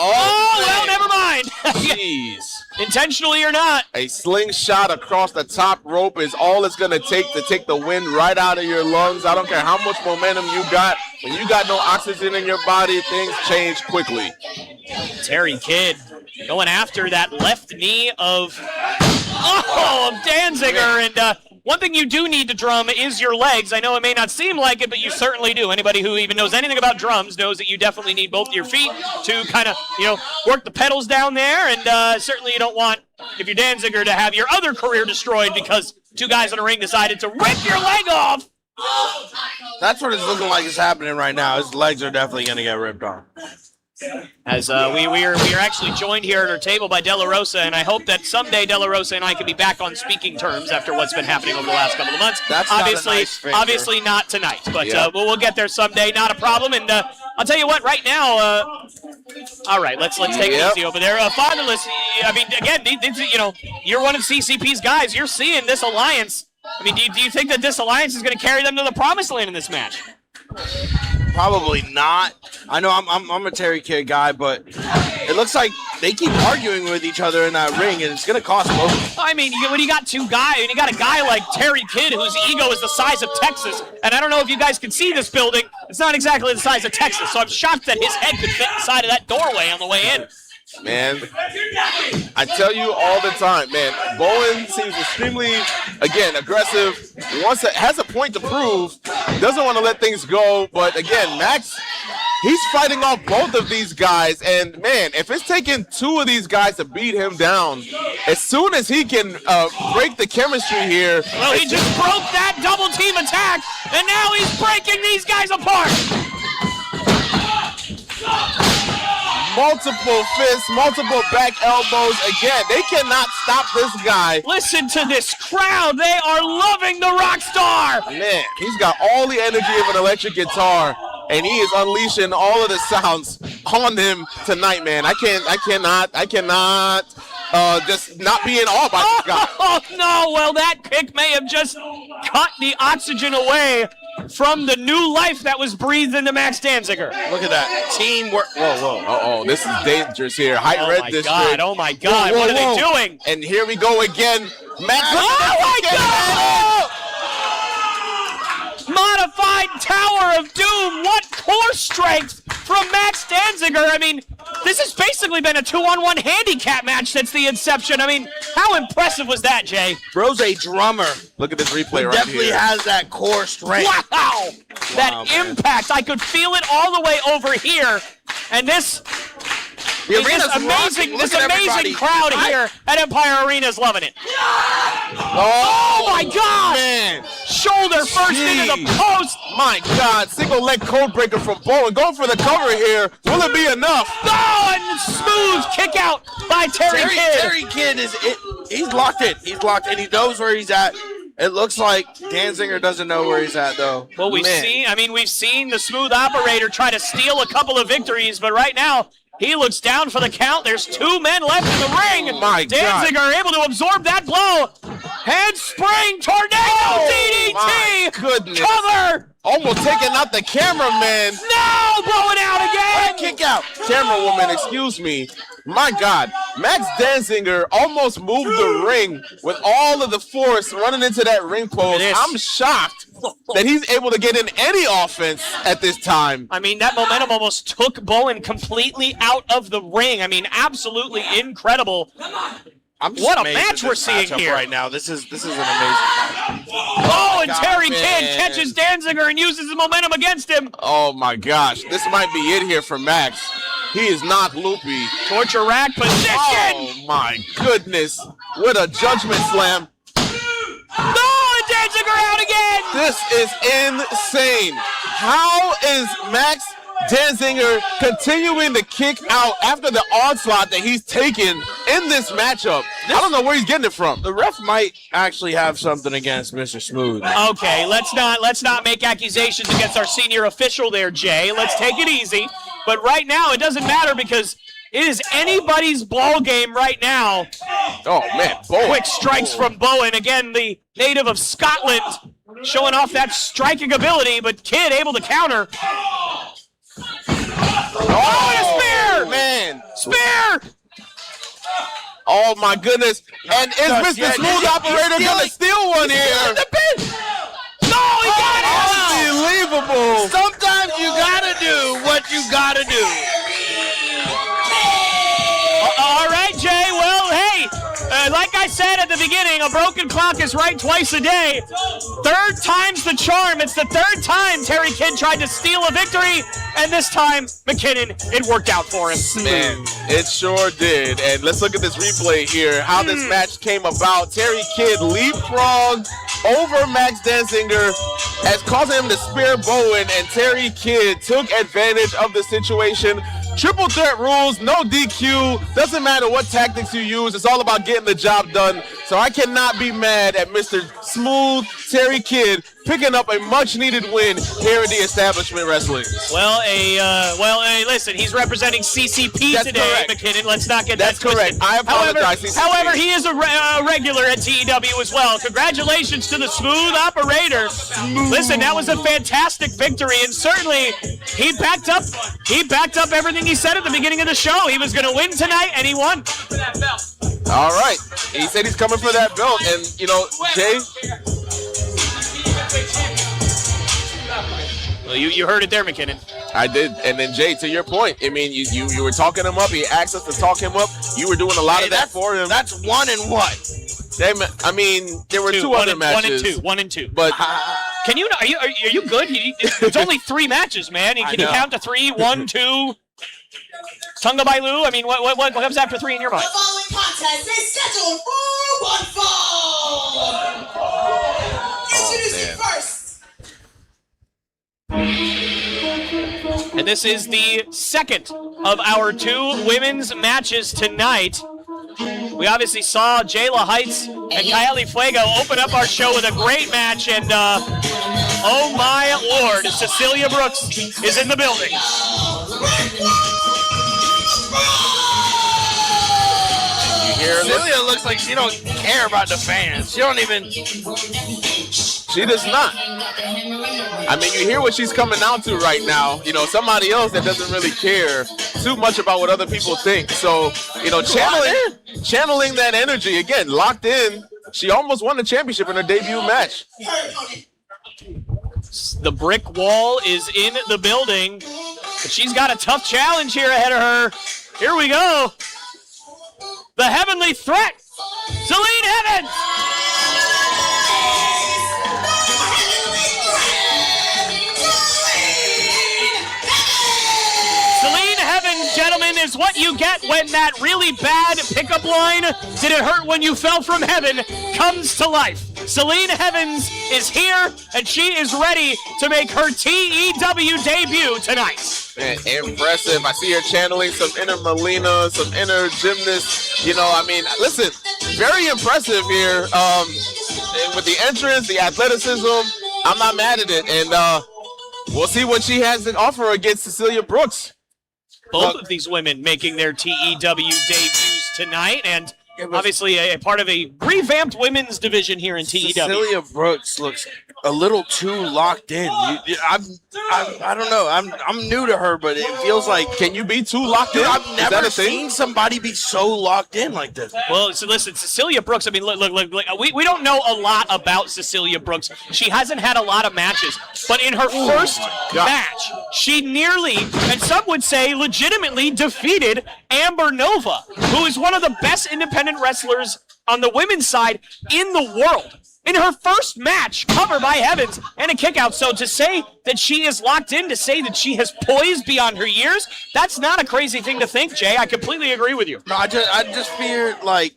Never mind. Jeez. Intentionally or not. A slingshot across the top rope is all it's going to take the wind right out of your lungs. I don't care how much momentum you got. When you got no oxygen in your body, things change quickly. Terry Kidd going after that left knee of Danziger. And one thing you do need to drum is your legs. I know it may not seem like it, but you certainly do. Anybody who even knows anything about drums knows that you definitely need both your feet to kind of, work the pedals down there. And certainly you don't want, if you're Danziger, to have your other career destroyed because two guys in a ring decided to rip your leg off. That's what it's looking like is happening right now. His legs are definitely going to get ripped off. As we are actually joined here at our table by De La Rosa, and I hope that someday De La Rosa and I can be back on speaking terms after what's been happening over the last couple of months. That's obviously not tonight, but we'll get there someday. Not a problem. And I'll tell you what, right now. All right, let's take it easy over there. Fatherless. I mean, again, you're one of CCP's guys. You're seeing this alliance. I mean, do you think that this alliance is going to carry them to the promised land in this match? Probably not. I know I'm a Terry Kidd guy, but it looks like they keep arguing with each other in that ring, and it's going to cost both. I mean, when you got two guys, and you got a guy like Terry Kidd whose ego is the size of Texas, and I don't know if you guys can see this building. It's not exactly the size of Texas, so I'm shocked that his head could fit inside of that doorway on the way in. Man, I tell you all the time, man, Bowen seems extremely, again, aggressive, has a point to prove, doesn't want to let things go, but again, Maxx, he's fighting off both of these guys, and man, if it's taking two of these guys to beat him down, as soon as he can break the chemistry here. Well, he just broke that double team attack, and now he's breaking these guys apart. Multiple fists, multiple back elbows. Again, they cannot stop this guy. Listen to this crowd. They are loving the rock star. Man, he's got all the energy of an electric guitar, and he is unleashing all of the sounds on him tonight, man. I cannot just not be in awe by this guy. Oh, no. Well, that kick may have just cut the oxygen away from the new life that was breathed into Maxx Danziger. Look at that. Teamwork. Whoa. This is dangerous here. High red district. Oh, my God. What are they doing? And here we go again. Maxx. Oh, my God. right, Tower of Doom. What core strength from Maxx Danziger. I mean, this has basically been a 2-on-1 handicap match since the inception. I mean, how impressive was that, Jay? Bro's a drummer. Look at this replay right Definitely here. has that core strength. Wow! That man. impact, I could feel it all the way over here. And this arena's amazing, rocking. Look this at amazing everybody. crowd here at Empire Arena is loving it. Oh, my God! man. Shoulder first into the Jeez. post. My God, single leg code breaker from Bowen. Going for the cover here. Will it be enough? Oh, and smooth kick out by Terry Kidd. Terry Kidd he's locked in. He's locked in. He knows where he's at. It looks like Danziger doesn't know where he's at, though. Well, we've seen the smooth operator try to steal a couple of victories, but right now he looks down for the count. There's 2 men left in the ring. My God. Danziger able to absorb that blow. Handspring tornado DDT. My goodness. Cover. Almost taking out the cameraman. No, blowing out again. Kick out. Camera woman, excuse me. My God, Maxx Danziger almost moved the ring with all of the force running into that ring post. I'm shocked that he's able to get in any offense at this time. I mean, that momentum almost took Bowen completely out of the ring. I mean, absolutely incredible. What a match we're seeing here right now. This is an amazing match. Oh, and Terry man. Kidd catches Danziger and uses his momentum against him. Oh my gosh, this might be it here for Maxx. He is not loopy. Torture rack position. Oh my goodness, what a judgment slam. No, and Danziger out again. This is insane. How is Maxx Danziger continuing to kick out after the onslaught that he's taken in this matchup? I don't know where he's getting it from. The ref might actually have something against Mr. Smooth. Okay, let's not make accusations against our senior official there, Jay. Let's take it easy. But right now, it doesn't matter because it is anybody's ball game right now. Oh, man. Bowen. Quick strikes from Bowen. Again, the native of Scotland showing off that striking ability, but Kidd able to counter. Oh, and a spear! Man. Spear! Oh, my goodness. And is Mr. Smooth Operator going to steal one here? No, he got it! Unbelievable. Sometimes you gotta do what you gotta do. All right, Jay. Well, hey, like I said at the beginning, a broken clock is right twice a day. Third time's the charm. It's the third time Terry Kidd tried to steal a victory, and this time, McKinnon, it worked out for him. Man, it sure did. And let's look at this replay here, how this match came about. Terry Kidd leapfrogged over Maxx Danziger as causing him to spear Bowen, and Terry Kidd took advantage of the situation. Triple threat rules, no DQ. Doesn't matter what tactics you use. It's all about getting the job done. So I cannot be mad at Mr. Smooth Terry Kidd picking up a much-needed win here at the Establishment Wrestling. Well, listen, he's representing CCP That's today, correct. McKinnon. Let's not get That's that twisted. correct. I apologize, CCP. However, he is a regular at TEW as well. Congratulations to the Smooth Operator. Listen, that was a fantastic victory, and certainly he backed up everything he said at the beginning of the show. He was going to win tonight, and he won. All right. He said he's coming for that belt, and, you know, Jay... Well, you heard it there, McKinnon. I did. And then, Jay, to your point, I mean, you were talking him up. He asked us to talk him up. You were doing a lot of that for him. That's 1 and what? I mean, there were two other matches. 1 and 2. But can you? Are you good? It's only 3 matches, man. Can you count to 3? 1, 2. Tunga Bailu. I mean, what comes after 3 in your mind? The following contest is scheduled for one fall. Introducing first. And this is the second of our 2 women's matches tonight. We obviously saw Jaylah Heights and Caeli Fuego open up our show with a great match, and oh my lord, Cecilia Brooks is in the building. Cecilia looks like she don't care about the fans. She don't even... she does not. I mean, you hear what she's coming out to right now. You know, somebody else that doesn't really care too much about what other people think. So, you know, channeling that energy, again, locked in. She almost won the championship in her debut match. The brick wall is in the building, but she's got a tough challenge here ahead of her. Here we go. The Heavenly Threat, Selene Heavens. Selene Heavens, gentlemen, is what you get when that really bad pickup line, "Did it hurt when you fell from heaven?" comes to life. Selene Heavens is here, and she is ready to make her TEW debut tonight. Man, impressive. I see her channeling some inner Melina, some inner gymnast. You know, I mean, listen, very impressive here. And with the entrance, the athleticism, I'm not mad at it. And we'll see what she has to offer against Cecilia Brooks. Both of these women making their TEW debuts tonight, and obviously a part of a revamped women's division here in TEW. Cecilia Brooks looks a little too locked in. I don't know. I'm new to her, but it feels like, can you be too locked in? I've never seen somebody be so locked in like this. Well, so listen, Cecilia Brooks, I mean, look, we don't know a lot about Cecilia Brooks. She hasn't had a lot of matches, but in her first match, she nearly, and some would say legitimately, defeated Amber Nova, who is one of the best independent wrestlers on the women's side in the world. In her first match, cover by Heavens and a kick out. So to say that she is locked in, to say that she has poised beyond her years, that's not a crazy thing to think, Jay. I completely agree with you. No, I just fear, like,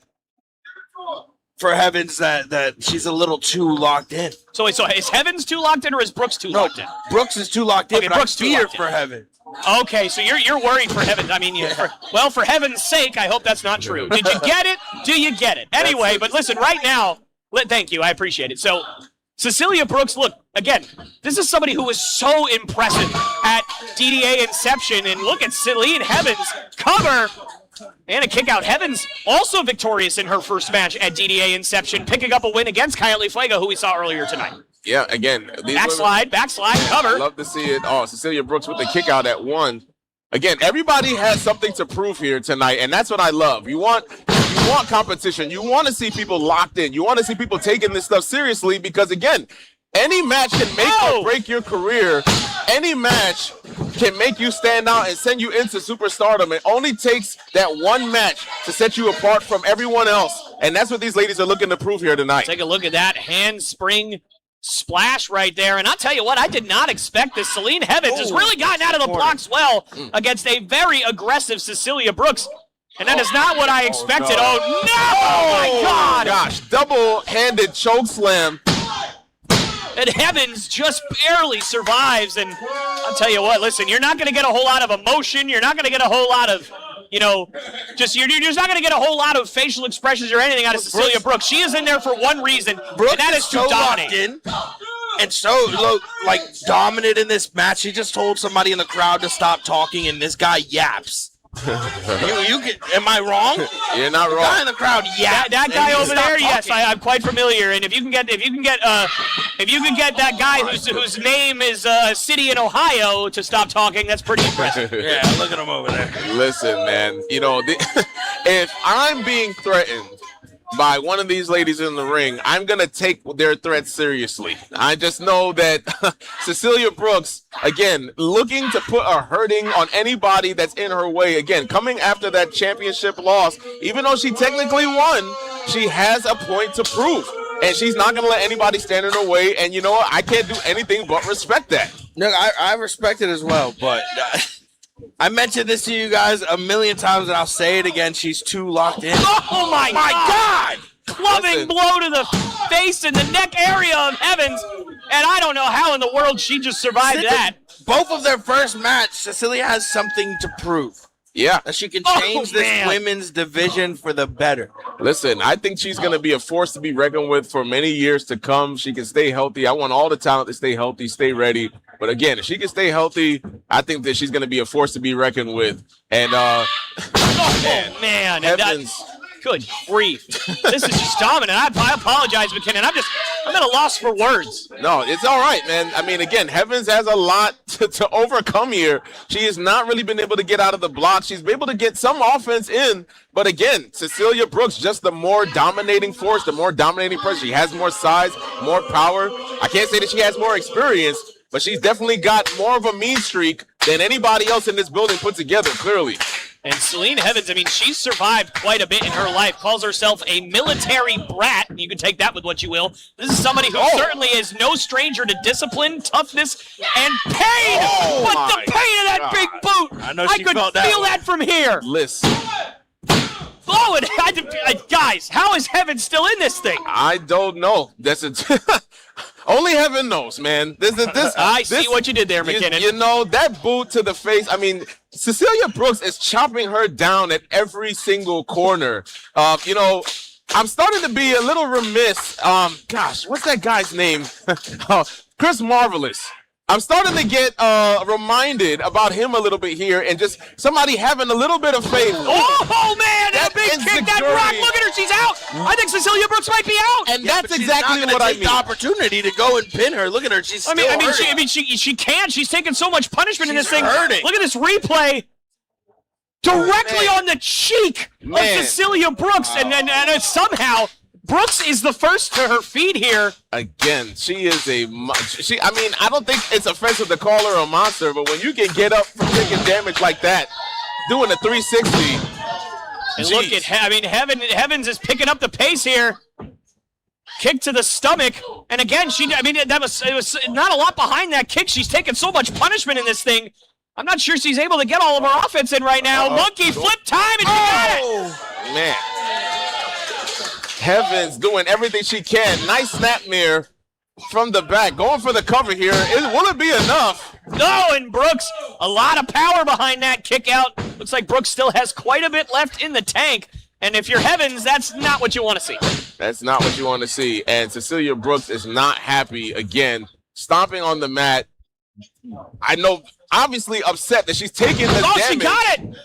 for Heavens that she's a little too locked in. So is Heavens too locked in, or is Brooks too locked in? Brooks is too locked in, Okay, but Brooks I too fear locked in. for Heavens. Okay, so you're worried for Heavens. I mean, for Heaven's sake, I hope that's not true. Did you get it? Do you get it? Anyway, but listen, right now, thank you, I appreciate it. So, Cecilia Brooks, look, again, this is somebody who was so impressive at DDA Inception, and look at Selene Heavens cover and a kick out. Heavens also victorious in her first match at DDA Inception, picking up a win against Caeli Fuego, who we saw earlier tonight. Yeah, again. Backslide, cover. Love to see it. Oh, Cecilia Brooks with the kick out at one. Again, everybody has something to prove here tonight, and that's what I love. You want competition. You want to see people locked in. You want to see people taking this stuff seriously because, again, any match can make or break your career. Any match can make you stand out and send you into superstardom. It only takes that one match to set you apart from everyone else, and that's what these ladies are looking to prove here tonight. Take a look at that handspring splash right there. And I'll tell you what, I did not expect this. Selene Heavens has really gotten out of the blocks well against a very aggressive Cecilia Brooks. And that is not what I expected. Oh, no! Oh, my God! Gosh, double-handed choke slam. And Heavens just barely survives. And I'll tell you what, listen, you're not going to get a whole lot of emotion. You're not going to get a whole lot of, you're just not going to get a whole lot of facial expressions or anything out of Cecilia Brooks. She is in there for one reason, and that is to dominate. And so, like, dominant in this match. He just told somebody in the crowd to stop talking, and this guy yaps. Am I wrong? You're not wrong. The guy in the crowd, that guy over there, yes, I'm quite familiar. And if you can get that guy whose name is a city in Ohio to stop talking, that's pretty impressive. Yeah, look at him over there. Listen, man, if I'm being threatened by one of these ladies in the ring, I'm going to take their threat seriously. I just know that Cecilia Brooks, again, looking to put a hurting on anybody that's in her way. Again, coming after that championship loss, even though she technically won, she has a point to prove. And she's not going to let anybody stand in her way. And you know what? I can't do anything but respect that. No, I respect it as well, but... I mentioned this to you guys a million times, and I'll say it again. She's too locked in. Oh, my God! Clubbing blow to the face and the neck area of Heavens, and I don't know how in the world she just survived that. Both of their first match, Cecilia has something to prove. Yeah. That she can change this women's division for the better. Listen, I think she's going to be a force to be reckoned with for many years to come. She can stay healthy. I want all the talent to stay healthy, stay ready. But again, if she can stay healthy, I think that she's going to be a force to be reckoned with. And, man. Heavens. Good grief. This is just dominant. I apologize, McKinnon. I'm at a loss for words. No, it's all right, man. I mean, again, Heavens has a lot to overcome here. She has not really been able to get out of the block. She's been able to get some offense in. But again, Cecilia Brooks, just the more dominating force, the more dominating person. She has more size, more power. I can't say that she has more experience, but she's definitely got more of a mean streak than anybody else in this building put together, clearly. And Selene Heavens, I mean, she's survived quite a bit in her life, calls herself a military brat. You can take that with what you will. This is somebody who certainly is no stranger to discipline, toughness, and pain. But the pain of that big boot, I could feel that from here. Listen. Oh, guys, how is Heaven still in this thing? I don't know. Only Heaven knows, man. I see what you did there, McKinnon. You know, that boot to the face, I mean, Cecilia Brooks is chopping her down at every single corner. You know, I'm starting to be a little remiss. Gosh, what's that guy's name? Chris Marvelous. I'm starting to get reminded about him a little bit here and just somebody having a little bit of faith. Oh man, that big kick, that rock, look at her, she's out. I think Cecilia Brooks might be out. And that's exactly what I mean. The opportunity to go and pin her. Look at her, she's still hurting. She can. She's taking so much punishment in this thing. Hurting. Look at this replay. Directly on the cheek of Cecilia Brooks, and somehow Brooks is the first to her feet here. Again, she is I mean, I don't think it's offensive to call her a monster, but when you can get up from taking damage like that, doing a 360. And look at, Heavens is picking up the pace here. Kick to the stomach, and again, it was not a lot behind that kick. She's taking so much punishment in this thing. I'm not sure she's able to get all of her offense in right now. Monkey flip time, and she got it. Man. Heavens doing everything she can. Nice snapmare from the back. Going for the cover here. Will it be enough? No, and Brooks, a lot of power behind that kick out. Looks like Brooks still has quite a bit left in the tank. And if you're Heavens, that's not what you want to see. That's not what you want to see. And Cecilia Brooks is not happy again. Stomping on the mat. I know, obviously upset that she's taking the damage. She got it.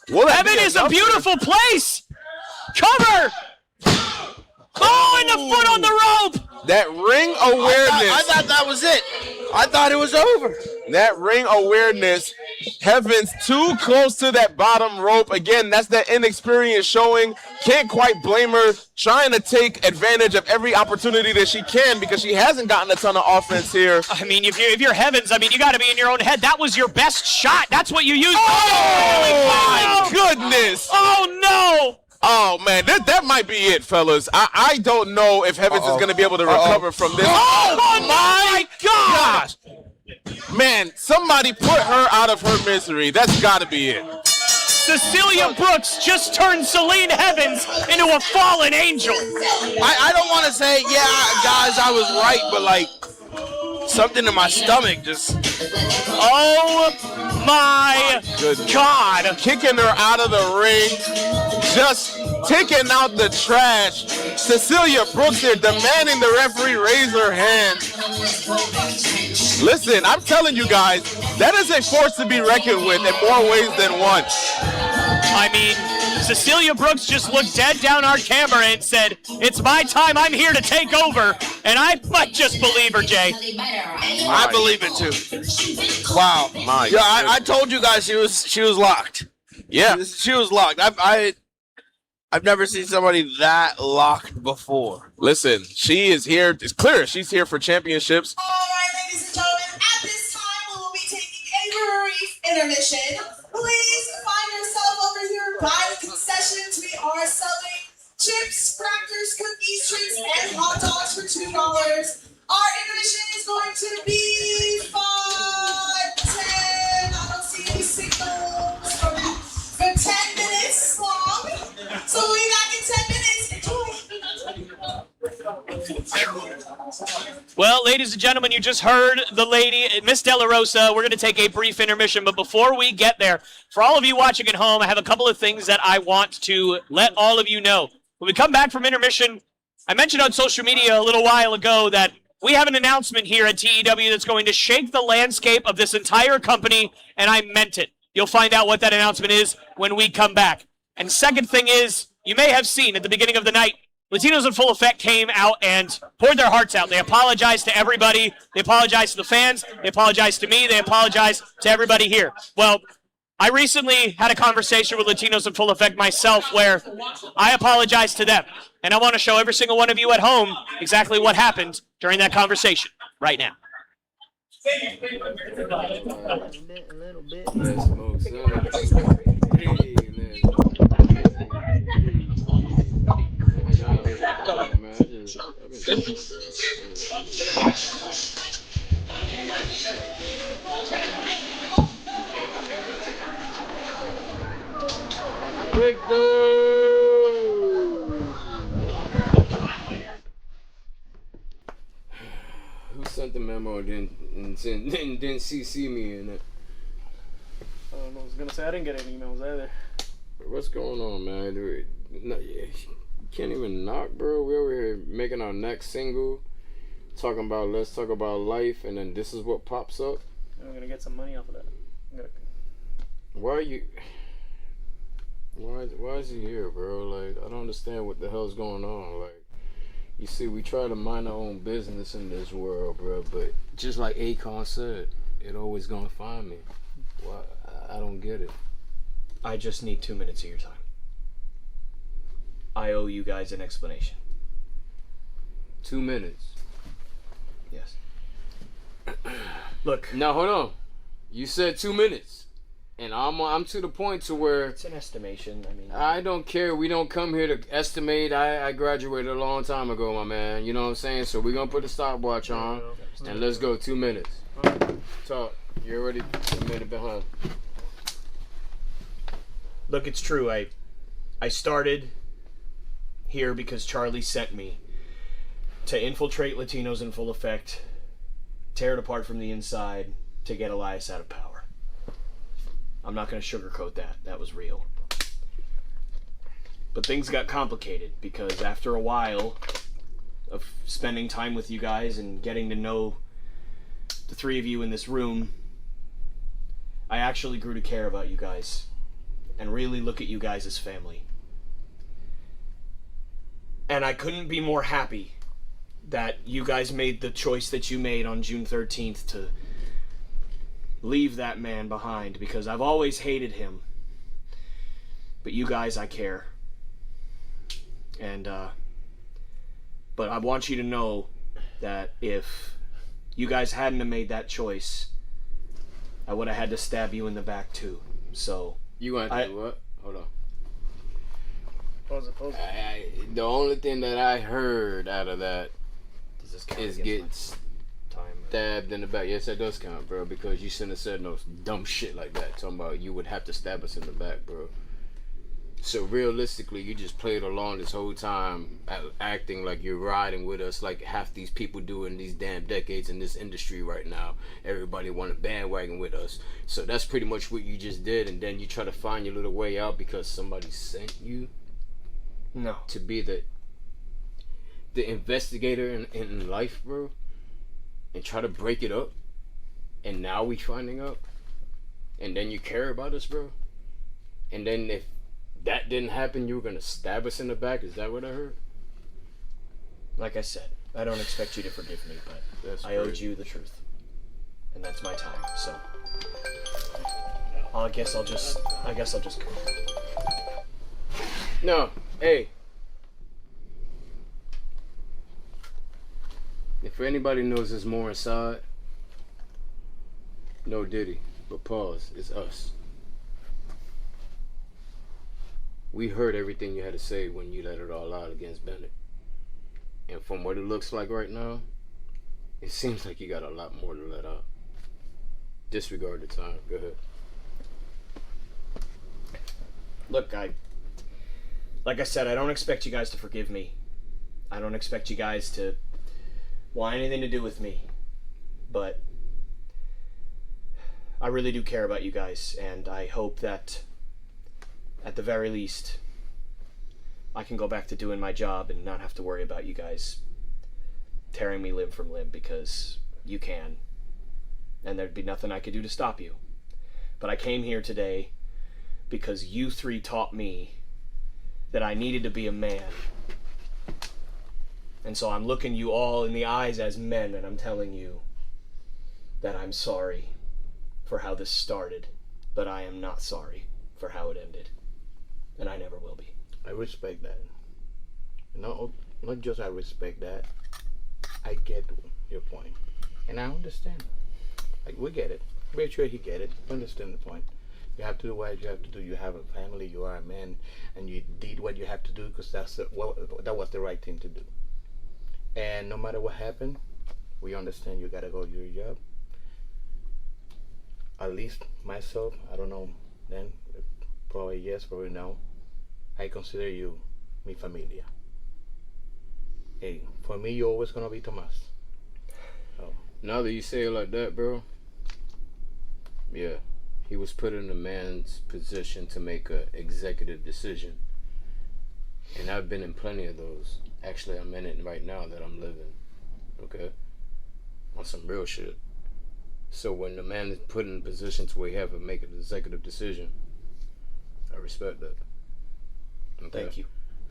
Heaven is a beautiful place. Cover. Oh, and the foot on the rope! That ring awareness. I thought that was it. I thought it was over. That ring awareness. Heavens too close to that bottom rope. Again, that's that inexperience showing. Can't quite blame her. Trying to take advantage of every opportunity that she can because she hasn't gotten a ton of offense here. I mean, if you're Heavens, I mean, you got to be in your own head. That was your best shot. That's what you used. Oh, my goodness. Oh, no. Oh, man, that might be it, fellas. I don't know if Heavens is going to be able to recover from this. Oh, my gosh. Man, somebody put her out of her misery. That's got to be it. Cecilia Brooks just turned Selene Heavens into a fallen angel. I don't want to say, yeah, guys, I was right, but, like, something in my stomach just... Oh, my God. Kicking her out of the ring. Just taking out the trash. Cecilia Brooks here demanding the referee raise her hand. Listen, I'm telling you guys, that is a force to be reckoned with in more ways than one. I mean, Cecilia Brooks just looked dead down our camera and said, "It's my time, I'm here to take over." And I might just believe her, Jay. I believe it too. Wow. Yeah, I told you guys she was locked. Yeah. She was locked. I've never seen somebody that locked before. Listen, she is here. It's clear she's here for championships. All right, ladies and gentlemen, at this time we will be taking a brief intermission. Please find yourself over here by the concessions. We are selling chips, crackers, cookies, treats, and hot dogs for $2. Our intermission is going to be 5, 10. I don't see any signals for that. For 10 minutes long. So we'll be back in 10 minutes. Enjoy. Well, ladies and gentlemen, you just heard the lady, Miss De La Rosa. We're going to take a brief intermission, but before we get there, for all of you watching at home, I have a couple of things that I want to let all of you know. When we come back from intermission, I mentioned on social media a little while ago that we have an announcement here at TEW that's going to shake the landscape of this entire company, and I meant it. You'll find out what that announcement is when we come back. And second thing is, you may have seen at the beginning of the night, Latinos in Full Effect came out and poured their hearts out. They apologized to everybody. They apologized to the fans. They apologized to me. They apologized to everybody here. Well, I recently had a conversation with Latinos in Full Effect myself where I apologized to them. And I want to show every single one of you at home exactly what happened during that conversation right now. A little bit. Let's smoke some. Hey, who sent the memo and didn't CC me in it? I was gonna say I didn't get any emails either. What's going on, man? You can't even knock, bro. We're over here making our next single, talking about let's talk about life, and then this is what pops up. I'm gonna get some money off of that. Why are you? Why is he here, bro? Like, I don't understand what the hell's going on. Like, you see, we try to mind our own business in this world, bro. But just like Akon said, it always gonna find me. Why? I don't get it. I just need 2 minutes of your time. I owe you guys an explanation. 2 minutes. Yes. Look. Now hold on. You said 2 minutes, and I'm to the point to where it's an estimation. I mean, I don't care. We don't come here to estimate. I graduated a long time ago, my man. You know what I'm saying? So we're gonna put a stopwatch on, and let's go. 2 minutes. Talk. You're already a minute behind. Look, it's true. I started here because Charlie sent me to infiltrate Latinos in full effect, tear it apart from the inside, to get Elias out of power. I'm not going to sugarcoat that. That was real. But things got complicated because after a while of spending time with you guys and getting to know the three of you in this room, I actually grew to care about you guys and really look at you guys as family. And I couldn't be more happy that you guys made the choice that you made on June 13th to leave that man behind, because I've always hated him. But you guys, I care. And, but I want you to know that if you guys hadn't have made that choice, I would have had to stab you in the back too. So you want to do what? Hold on. Pause it. The only thing that I heard out of that is getting stabbed in the back. Yes, that does count, bro, because you shouldn't have said no dumb shit like that. Talking about you would have to stab us in the back, bro. So realistically, you just played along this whole time, acting like you're riding with us, like half these people do in these damn decades in this industry right now. Everybody want to bandwagon with us. So that's pretty much what you just did, and then you try to find your little way out because somebody sent you. No. To be the investigator in life, bro, and try to break it up, and now we finding out, and then you care about us, bro, and then if that didn't happen, you were gonna stab us in the back. Is that what I heard? Like I said, I don't expect you to forgive me, but I owed you the truth, and that's my time. So I guess I'll just go. No, hey. If anybody knows there's more inside, no Diddy, but pause, it's us. We heard everything you had to say when you let it all out against Bennett. And from what it looks like right now, it seems like you got a lot more to let out. Disregard the time. Go ahead. Look, like I said, I don't expect you guys to forgive me. I don't expect you guys to want anything to do with me. But I really do care about you guys, and I hope that at the very least I can go back to doing my job and not have to worry about you guys tearing me limb from limb, because you can, and there'd be nothing I could do to stop you. But I came here today because you three taught me that I needed to be a man. And so I'm looking you all in the eyes as men, and I'm telling you that I'm sorry for how this started, but I am not sorry for how it ended. And I never will be. I respect that. No, not just I respect that. I get your point. And I understand. Like, we get it. We're sure he get it. Understand the point. You have to do what you have to do. You have a family. You are a man, and you did what you have to do because that was the right thing to do. And no matter what happened, we understand you gotta go do your job. At least myself, I don't know. Then probably yes, probably no. I consider you mi familia. Hey, for me, you're always gonna be Tomas. So. Now that you say it like that, bro. Yeah, he was put in a man's position to make an executive decision. And I've been in plenty of those. Actually, I'm in it right now that I'm living. Okay? On some real shit. So when the man is put in a position to where he have to make an executive decision, I respect that. Okay? Thank you.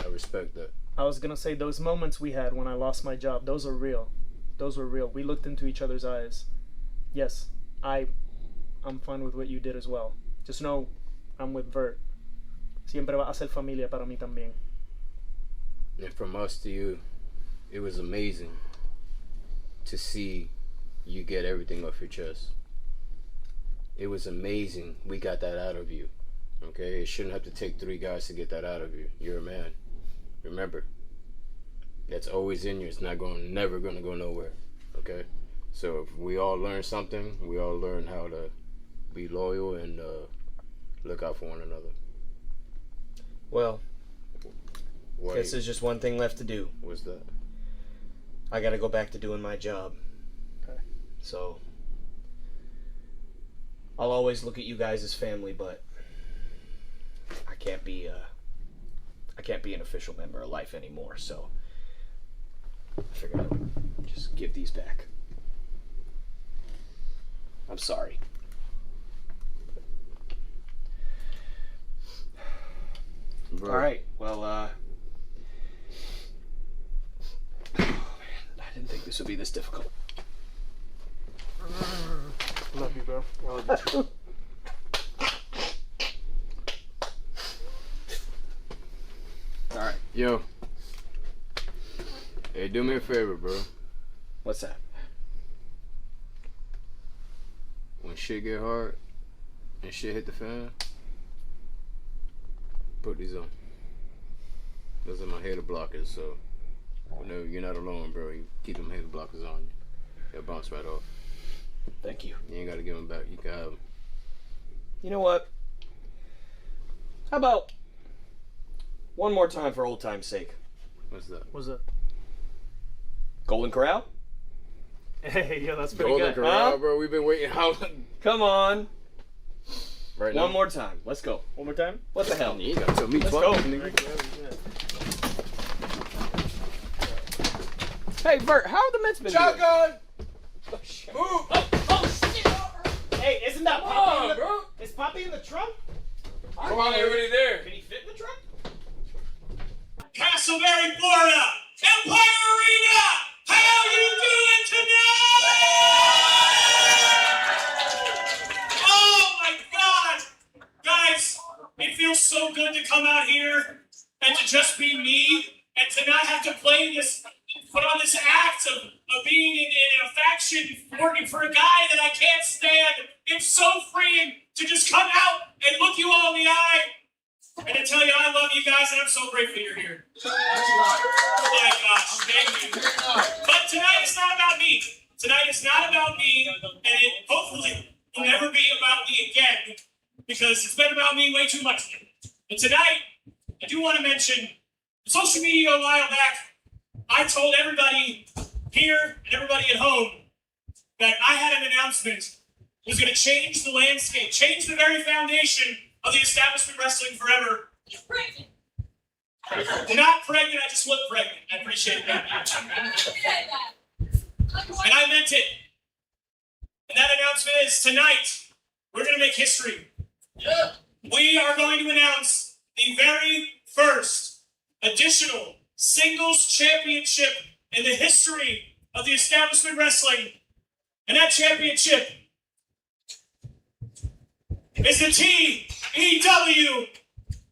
I respect that. I was gonna say those moments we had when I lost my job, those are real. Those were real. We looked into each other's eyes. Yes, I'm fine with what you did as well. Just know I'm with Vert. Siempre va a ser familia para mí también. And from us to you, it was amazing to see you get everything off your chest. It was amazing we got that out of you. Okay? It shouldn't have to take 3 guys to get that out of you. You're a man. Remember, that's always in you. It's never gonna go nowhere. Okay? So if we all learn something, we all learn how to be loyal and look out for one another. Well, What guess there's just one thing left to do. What's that? I gotta go back to doing my job. Okay. So I'll always look at you guys as family, but I can't be an official member of Life anymore, so I figured I would just give these back. I'm sorry. Bro. All right. Well, oh, man, I didn't think this would be this difficult. Love you, bro. I love you too. All right. Yo. Hey, do me a favor, bro. What's that? When shit get hard and shit hit the fan, put these on. Those are my hater blockers, so no, you're not alone, bro. You keep them hater blockers on you. They'll bounce right off. Thank you. You ain't gotta give them back. You can have them. You know what? How about one more time for old time's sake? What's that? What's that? Golden Corral? Hey, yo, that's pretty Golden good. Corral, Huh? bro. We've been waiting how Come on. right now. One more time. Let's go. One more time? What the hell? You ain't gotta tell me Let's twice, go. nigga. Hey, Bert, how are the Mets been doing? Shotgun! Oh, shit. Move! Oh shit! Hey, isn't that Poppy? on, bro. Is Poppy in the trunk? Come on, everybody there. Can he fit in the trunk? Casselberry, Florida, Empire Arena. How you doing tonight? Oh my God, guys! It feels so good to come out here and to just be me and to not have to play this, put on this act of being in a faction working for a guy that I can't stand. It's so freeing to just come out and look you all in the eye and to tell you I love you guys and I'm so grateful you're here. Oh my gosh, thank you. But tonight is not about me. Tonight is not about me, and it hopefully will never be about me again because it's been about me way too much. And tonight, I do want to mention social media a while back. I told everybody here and everybody at home that I had an announcement that was going to change the landscape, change the very foundation of the establishment wrestling forever. Not pregnant, I just look pregnant. I appreciate that. And I meant it. And that announcement is tonight, we're going to make history. We are going to announce the very first additional singles championship in the history of the establishment wrestling. And that championship is the TEW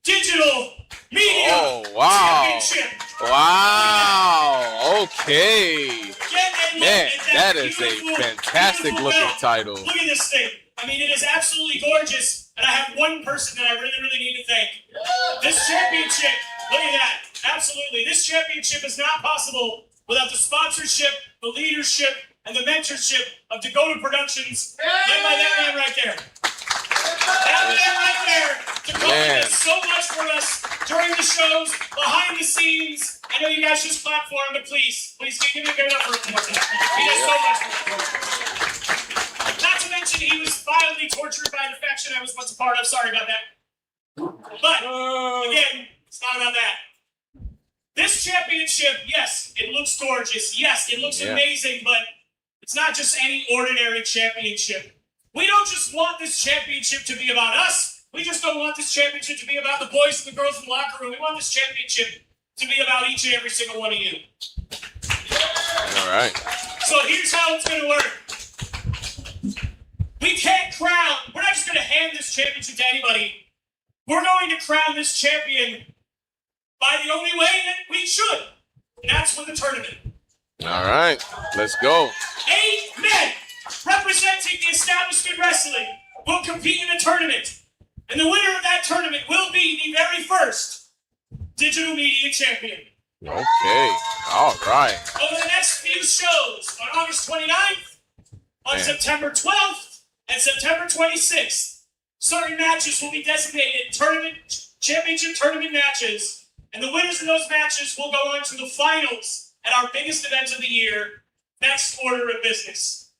Digital Media Oh, wow. Championship. Wow. Okay. Get in Man, at that is a beautiful, fantastic beautiful looking belt. title. Look at this thing. I mean, it is absolutely gorgeous. And I have one person that I really, really need to thank. This championship, look at that. Absolutely. This championship is not possible without the sponsorship, the leadership, and the mentorship of Dakota Productions, led by that man right there. That man right there, Dakota does so much for us during the shows, behind the scenes. I know you guys just clap for him, but please give me a good up for him. He does so much for us. Not to mention, he was violently tortured by the faction I was once a part of. Sorry about that. But, again, it's not about that. This championship, yes, it looks gorgeous. Yes, it looks amazing, but it's not just any ordinary championship. We don't just want this championship to be about us. We just don't want this championship to be about the boys and the girls in the locker room. We want this championship to be about each and every single one of you. All right. So here's how it's going to work. We can't crown. We're not just going to hand this championship to anybody. We're going to crown this champion by the only way that we should. And that's with the tournament. All right. Let's go. 8 men representing the Establishment Wrestling will compete in the tournament. And the winner of that tournament will be the very first Digital Media Champion. Okay. All right. Over the next few shows on August 29th, on September 12th, and September 26th, certain matches will be designated championship tournament matches, and the winners of those matches will go on to the finals at our biggest event of the year, next order of business.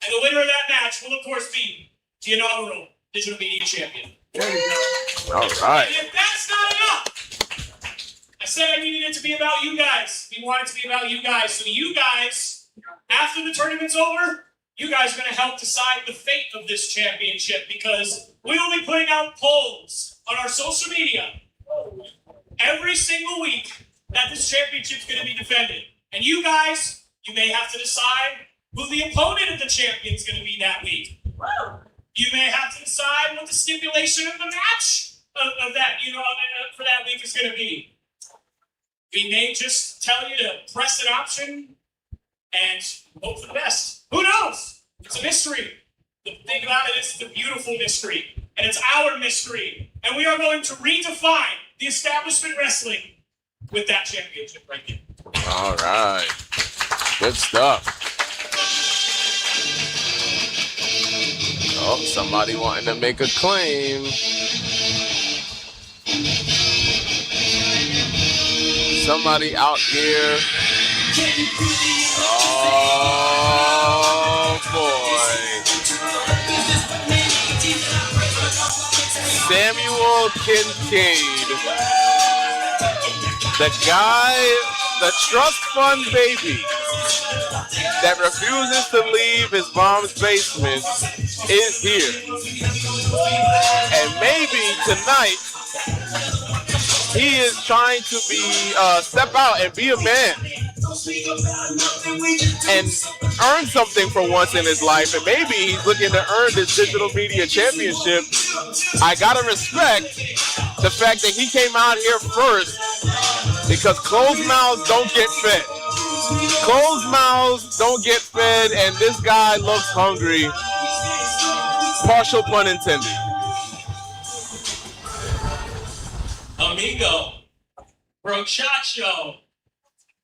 And the winner of that match will, of course, be the inaugural Digital Media Champion. All right. And if that's not enough, I said I needed it to be about you guys. We want it to be about you guys. So you guys, after the tournament's over, you guys are going to help decide the fate of this championship, because we will be putting out polls on our social media every single week that this championship's going to be defended. And you guys, you may have to decide who the opponent of the champion's going to be that week. You may have to decide what the stipulation of the match of that, for that week is going to be. We may just tell you to press an option and hope for the best. Who knows? It's a mystery. The thing about it is it's a beautiful mystery. And it's our mystery. And we are going to redefine the Establishment Wrestling with that championship right here. All right. Good stuff. Oh, somebody wanting to make a claim. Somebody out here. Oh, boy. Samuel Kincaid. The guy, the trust fund baby that refuses to leave his mom's basement is here. And maybe tonight, he is trying to be step out and be a man and earn something for once in his life. And maybe he's looking to earn this Digital Media Championship. I gotta respect the fact that he came out here first, because closed mouths don't get fed. Closed mouths don't get fed, and this guy looks hungry. Partial pun intended. Amigo, Brochacho,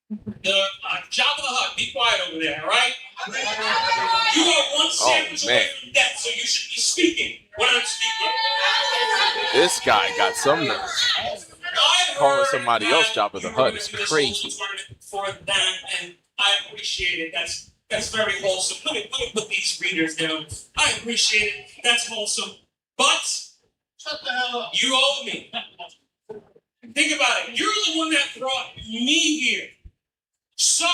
the Job of the Hut, be quiet over there, all right? You are one sandwich away from death, so you should be speaking when I'm speaking. This guy got some nerve. Calling somebody else Job of the Hut is crazy. For that, and I appreciate it. That's very wholesome. Let me put these readers down. I appreciate it. That's wholesome. But shut the hell up. You owe me. Think about it. You're the one that brought me here. So,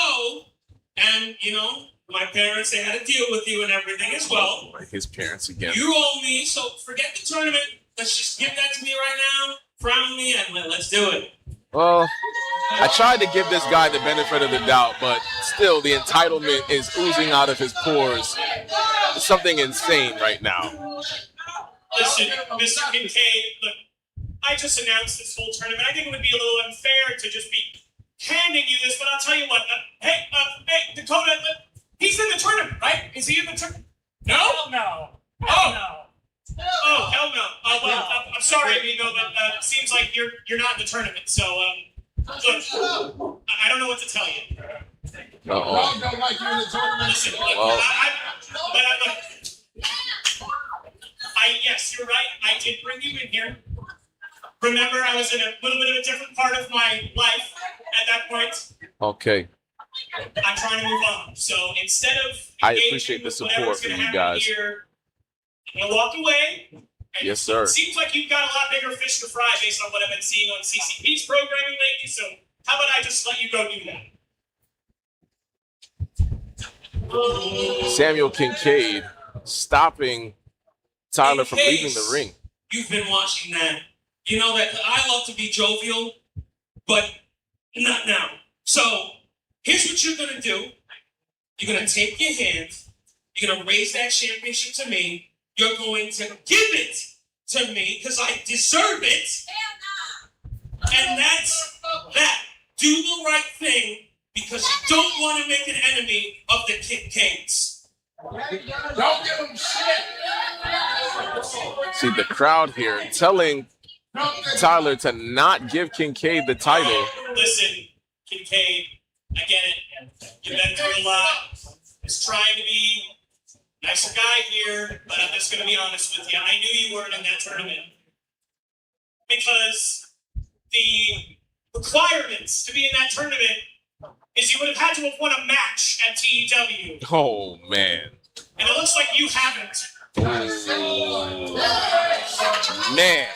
and my parents, they had to deal with you and everything as well. His parents again. You owe me, so forget the tournament. Let's just give that to me right now. Crown me and let's do it. Well, I tried to give this guy the benefit of the doubt, but still the entitlement is oozing out of his pores. It's something insane right now. Listen, Mr. Kincaid, look, I just announced this whole tournament. I think it would be a little unfair to just be handing you this, but I'll tell you what. Hey, Dakota, he's in the tournament, right? Is he in the tournament? No? Hell no. Oh, hell no. Oh, well, I'm sorry, Amigo, but it seems like you're not in the tournament. So, look, I don't know what to tell you. Uh-oh. Don't like you in the tournament. Listen, look, Well. Yes, you're right. I did bring you in here. Remember, I was in a little bit of a different part of my life at that point. Okay. I'm trying to move on. So instead of I engaging appreciate the with support whatever's from gonna you happen guys. Here, I'm gonna walk away. And Yes, sir. It seems like you've got a lot bigger fish to fry based on what I've been seeing on CCP's programming lately. So how about I just let you go do that? Samuel Kincaid stopping Tyler from Hey, leaving the ring. You've been watching that. You know that I love to be jovial, but not now. So here's what you're gonna do. You're gonna take your hand. You're gonna raise that championship to me. You're going to give it to me because I deserve it. And that's that. Do the right thing because you don't want to make an enemy of the Kincaids. Don't give him shit. See the crowd here telling Tyler to not give Kincaid the title. Listen, Kincaid, I get it. You've been through a lot. Just trying to be a nicer guy here, but I'm just going to be honest with you. I knew you weren't in that tournament because the requirements to be in that tournament is you would have had to have won a match at TEW. Oh man. And it looks like you haven't. Man.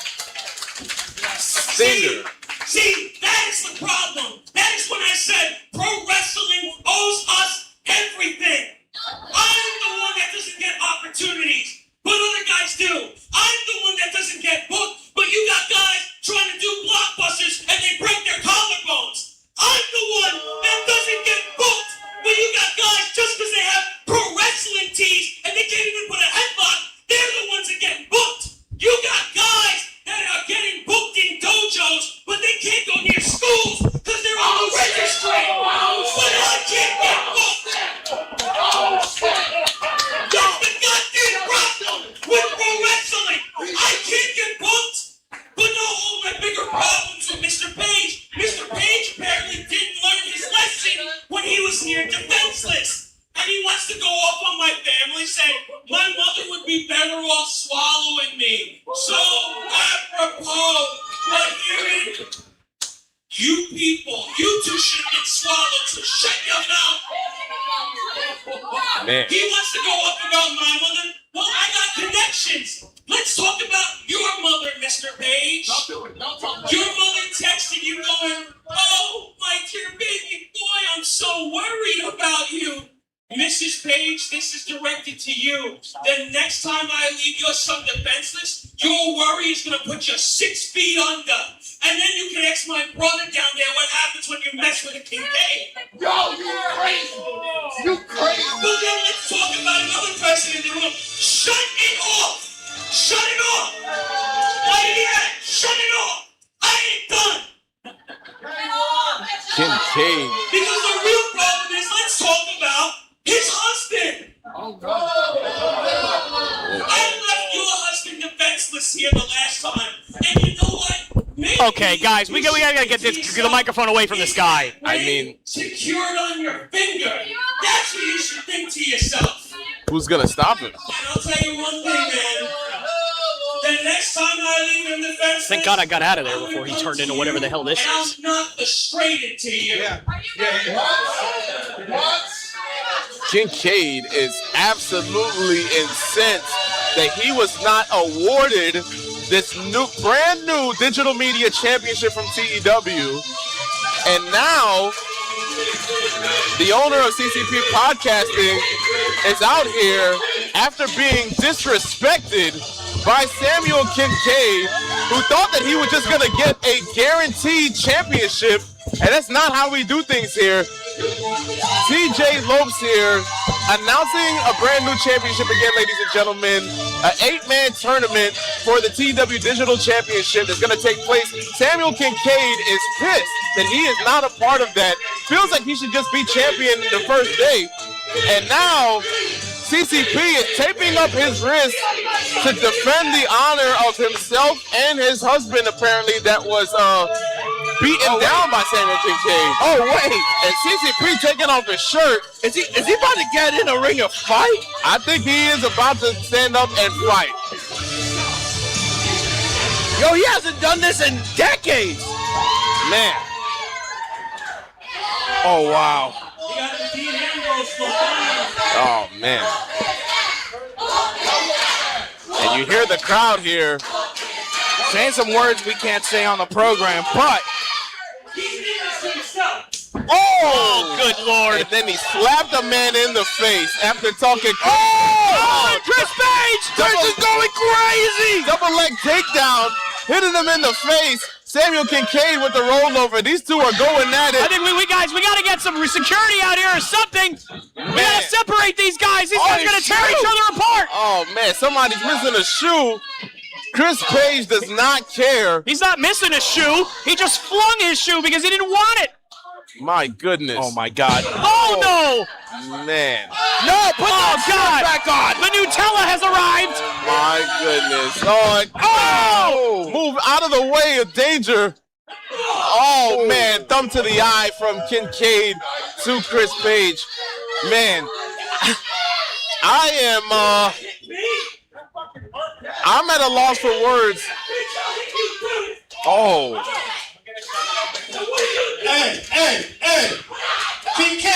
Stinger. See, that is the problem. That is when I said pro wrestling owes us everything. I'm the one that doesn't get opportunities, but other guys do. I'm the one that doesn't get booked, but you got guys trying to do blockbusters and they break their collarbones. I'm the one that doesn't get booked, but you got guys just because they have pro wrestling tees and they can't even put a headlock, they're the ones that get booked. You got guys that are getting booked in dojos, but they can't go near schools because they're on the registry. But I can't get booked. That's the goddamn problem with pro wrestling. I can't get booked. But no, all my bigger problems with Mr. Page. Mr. Page apparently didn't learn his lesson when he was here defenseless. And he wants to go off on my family saying my mother would be better off swallowing me. So apropos, but hear it. You people, you two should get swallowed, so shut your mouth. Man. He wants to go up about my mother. Well, I got connections. Let's talk about your mother, Mr. Page. Your mother texted you going, oh, my dear baby boy, I'm so worried about you. Mrs. Page, this is directed to you. The next time I leave your son defenseless, your worry is going to put you 6 feet under. And then you can ask my brother down there what happens when you mess with a Kincaid. Yo, you crazy. You crazy. Well, then let's talk about another person in the room. Shut it off. Shut it off. Shut it off. I ain't done. Kincaid. Because the real problem is, let's talk about his husband. Oh, God. I left your husband defenseless here the last time. And you know what? Maybe Okay, guys, we gotta get the microphone away from this guy. I mean, secured on your finger. That's what you should think to yourself. who's gonna stop him? And I'll tell you one thing, man. The next time I leave him defenseless, Thank God I got out of there before he turned into whatever the hell this and I'll is. knock the straight into you. What? Kincaid is absolutely incensed that he was not awarded this brand new digital media championship from TEW. And now the owner of CCP Podcasting is out here after being disrespected by Samuel Kincaid, who thought that he was just going to get a guaranteed championship. And that's not how we do things here. TJ Loupes here announcing a brand new championship again, ladies and gentlemen. An 8-man tournament for the TEW Digital Championship is going to take place. Samuel Kincaid is pissed that he is not a part of that. Feels like he should just be champion the first day. And now CCP is taping up his wrist to defend the honor of himself and his husband, apparently, that was beaten down by Samuel Kincaid. Oh, wait. And CCP taking off his shirt. Is he about to get in a ring of fight? I think he is about to stand up and fight. Yo, he hasn't done this in decades. Man. Oh, wow. Oh, man. And you hear the crowd here saying some words we can't say on the program, but... Oh, good Lord. And then he slapped a man in the face after talking. Oh, Chris Page! Chris is going crazy! Double leg takedown, hitting him in the face. Samuel Kincaid with the rollover. These two are going at it. I think we got to get some security out here or something. We got to separate these guys. These guys are going to tear each other apart. Oh, man, somebody's missing a shoe. Chris Page does not care. He's not missing a shoe. He just flung his shoe because he didn't want it. My goodness. Oh, my God. Oh, no. Man. No, put that God back on. The Nutella has arrived. My goodness. Oh, move out of the way of danger. Oh, man. Thumb to the eye from Kincaid to Chris Page. Man, I'm at a loss for words. Oh. Hey, PK!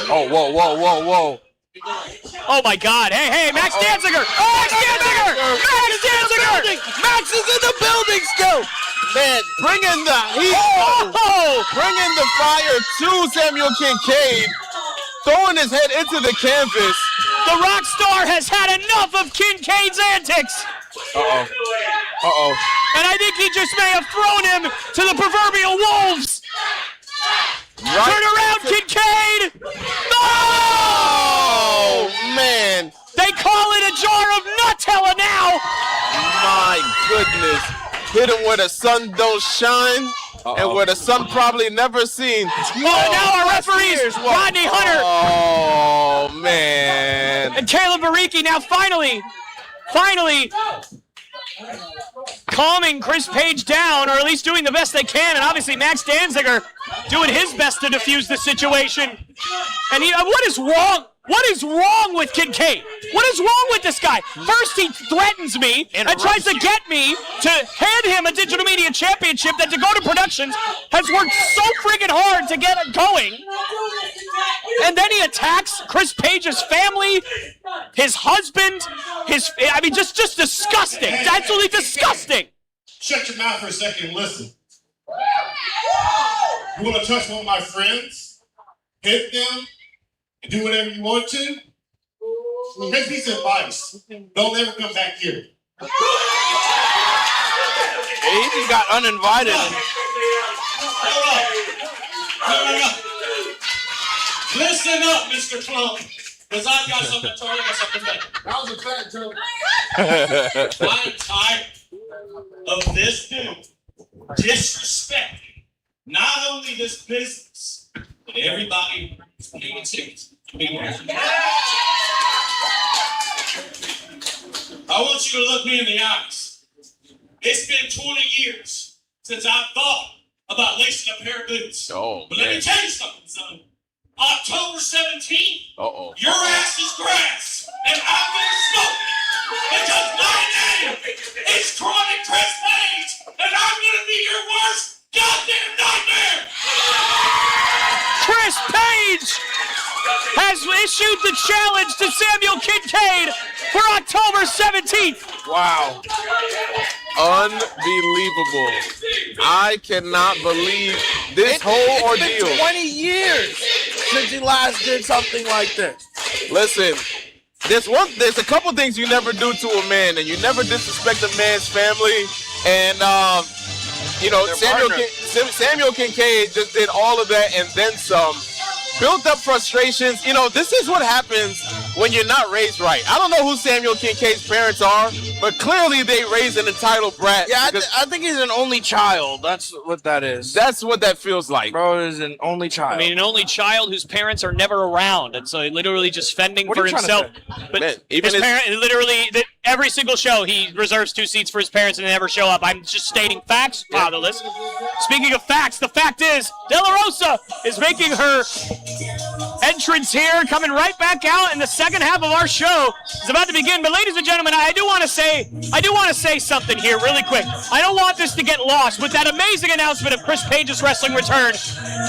Oh, whoa. Oh, my God. Hey, Maxx Danziger! Maxx Danziger! Maxx is in the building still! Man, bringing the heat, bringing the fire to Samuel Kincaid, throwing his head into the canvas. The rock star has had enough of Kincaid's antics. Uh-oh. And I think he just may have thrown him to the proverbial wolves. Right. Turn around, Kincaid! No! Oh, man. They call it a jar of Nutella now. My goodness. Hit him where the sun don't shine and where the sun probably never seen. Now our referees, Rodney Hunter. Oh, man. And Casselberry now finally calming Chris Page down, or at least doing the best they can, and obviously Maxx Danziger doing his best to defuse the situation. And what is wrong? What is wrong with Kincaid? What is wrong with this guy? First he threatens me and tries to get me to hand him a digital media championship that Dakota Productions has worked so friggin' hard to get it going. And then he attacks Chris Page's family, his husband, just disgusting. It's absolutely disgusting. Shut your mouth for a second and listen. You want to touch one of my friends? Hit them? And do whatever you want to? Here's piece of advice. Don't ever come back here. He even got uninvited. No. Listen up, Mr. Plump, because I've got something to tell you about something better. That was a fat joke. I'm tired of this dude disrespecting not only this business, but everybody paying tickets. I want you to look me in the eyes. It's been 20 years since I thought about lacing a pair of boots. Oh, but let me tell you something, son. October 17th, your ass is grass, and I'm going to smoke it. Because my name is Chronic Chris Page, and I'm going to be your worst goddamn nightmare. Chris Page has issued the challenge to Samuel Kincaid for October 17th. Wow. Unbelievable. I cannot believe this whole ordeal. It's been 20 years since he last did something like this. Listen, there's a couple things you never do to a man, and you never disrespect a man's family. And Samuel Kincaid just did all of that and then some. built up frustrations. You know, this is what happens when you're not raised right. I don't know who Samuel Kincaid's parents are, but clearly they raised an entitled brat. Yeah, I think he's an only child. That's what that is. That's what that feels like. Bro is an only child. I mean, an only child whose parents are never around, and so literally just fending for himself. But Man, even his parent, literally, every single show, he reserves 2 seats for his parents and they never show up. I'm just stating facts, fatherless. Speaking of facts, the fact is, De La Rosa is making her entrance here, coming right back out, and the second half of our show is about to begin. But ladies and gentlemen, I do want to say something here really quick. I don't want this to get lost with that amazing announcement of Chris Page's wrestling return.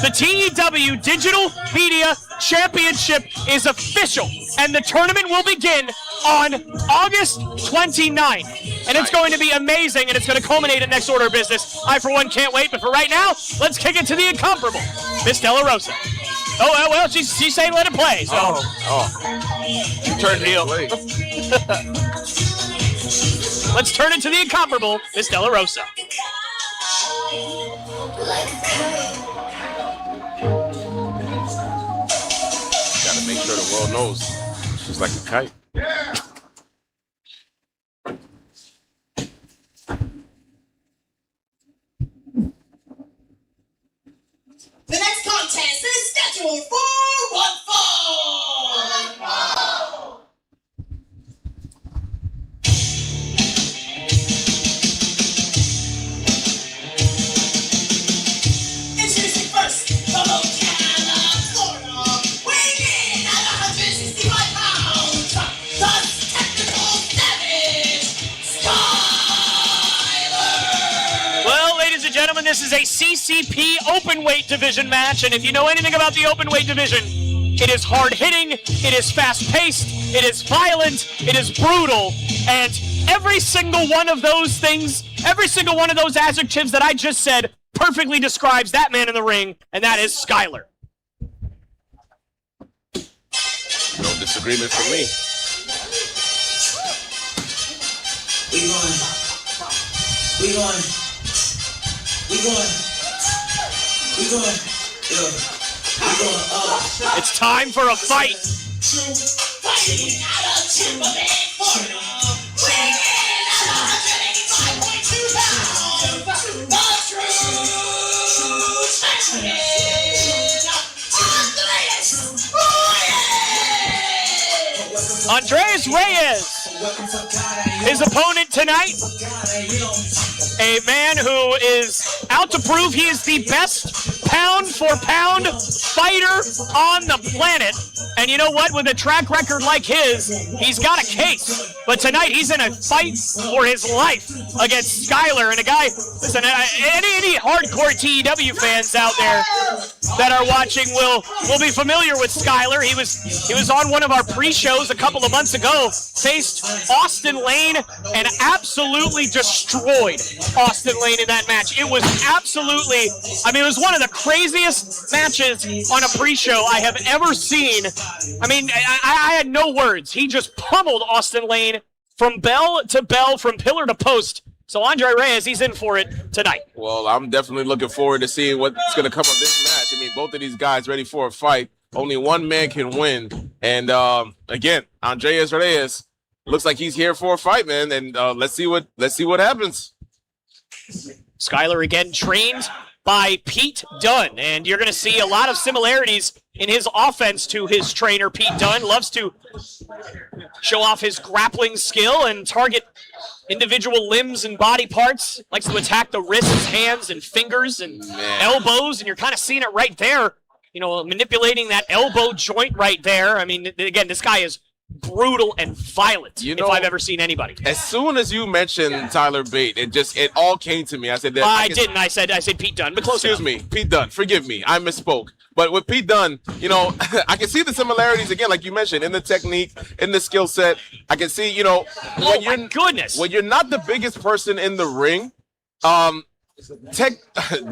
The TEW Digital Media Championship is official, and the tournament will begin on August 29th. And it's going to be amazing, and it's going to culminate in next order of business. I, for one, can't wait. But for right now, let's kick it to the incomparable Miss De La Rosa. Oh, well, she's saying let it play. So. She turned heel. Let's turn it to the incomparable Miss De La Rosa. Gotta make sure the world knows she's like a kite. The next contest is scheduled for one fall. Introducing first, from Ocala, Florida, weighing in at 165 pounds, the technical savage, Skyler. Well, ladies and gentlemen, this is a CCP Openweight division match, and if you know anything about the Openweight division, it is hard-hitting, it is fast-paced, it is violent, it is brutal, and every single one of those things, every single one of those adjectives that I just said perfectly describes that man in the ring, and that is Skyler. No disagreement from me. It's time for a fight. Fighting out of Timberlake, Florida, weighing in at 185.2 pounds, the true specimen, Andreas Reyes, his opponent tonight, a man who is out to prove he is the best pound-for-pound fighter on the planet. And you know what? With a track record like his, he's got a case. But tonight, he's in a fight for his life against Skyler. And a guy, listen, any hardcore TEW fans out there that are watching will be familiar with Skyler. He was on one of our pre-shows a couple of months ago, faced Austin Lane and absolutely destroyed Austin Lane in that match. It was absolutely, I mean, it was one of the craziest matches on a pre-show I have ever seen. I mean, I had no words. He just pummeled Austin Lane from bell to bell, from pillar to post. So Andre Reyes, he's in for it tonight. Well, I'm definitely looking forward to seeing what's going to come of this match. I mean, both of these guys ready for a fight. Only one man can win. And again, Andreas Reyes looks like he's here for a fight, man. And let's see what happens. Skyler again trained by Pete Dunne, and you're going to see a lot of similarities in his offense to his trainer, Pete Dunne. Loves to show off his grappling skill and target individual limbs and body parts. Likes to attack the wrists, hands, and fingers and elbows, and you're kind of seeing it right there. You know, manipulating that elbow joint right there. I mean, again, this guy is brutal and violent, if I've ever seen anybody. As soon as you mentioned Tyler Bate, it all came to me. I said that. I didn't. I said Pete Dunne, but close Excuse me, Pete Dunne. Forgive me. I misspoke. But with Pete Dunne, you know, I can see the similarities again, like you mentioned, in the technique, in the skill set. I can see, you know, when you're not the biggest person in the ring,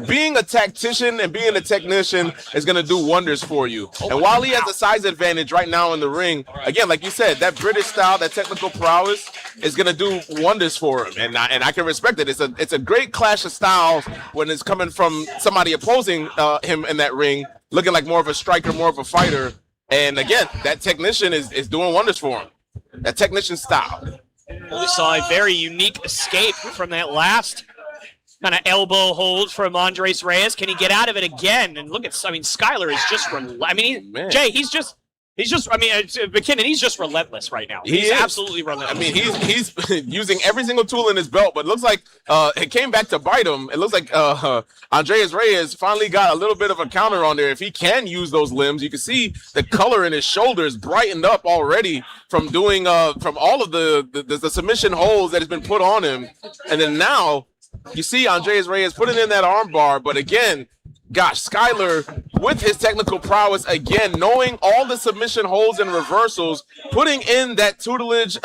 being a tactician and being a technician is going to do wonders for you. And while he has a size advantage right now in the ring, again, like you said, that British style, that technical prowess is going to do wonders for him. And I can respect it. It's a great clash of styles when it's coming from somebody opposing him in that ring looking like more of a striker, more of a fighter. And again, that technician is doing wonders for him. That technician style. We saw a very unique escape from that last kind of elbow hold from Andres Reyes. Can he get out of it again? And look at, Skyler is just, Jay, he's just, McKinnon, he's just relentless right now. He's absolutely relentless. He's using every single tool in his belt, but it looks like it came back to bite him. It looks like Andres Reyes finally got a little bit of a counter on there. If he can use those limbs, you can see the color in his shoulders brightened up already from doing from all of the submission holds that has been put on him. And then now you see Andres Reyes putting in that arm bar, but again, gosh, Skyler with his technical prowess again, knowing all the submission holds and reversals, putting in that tutelage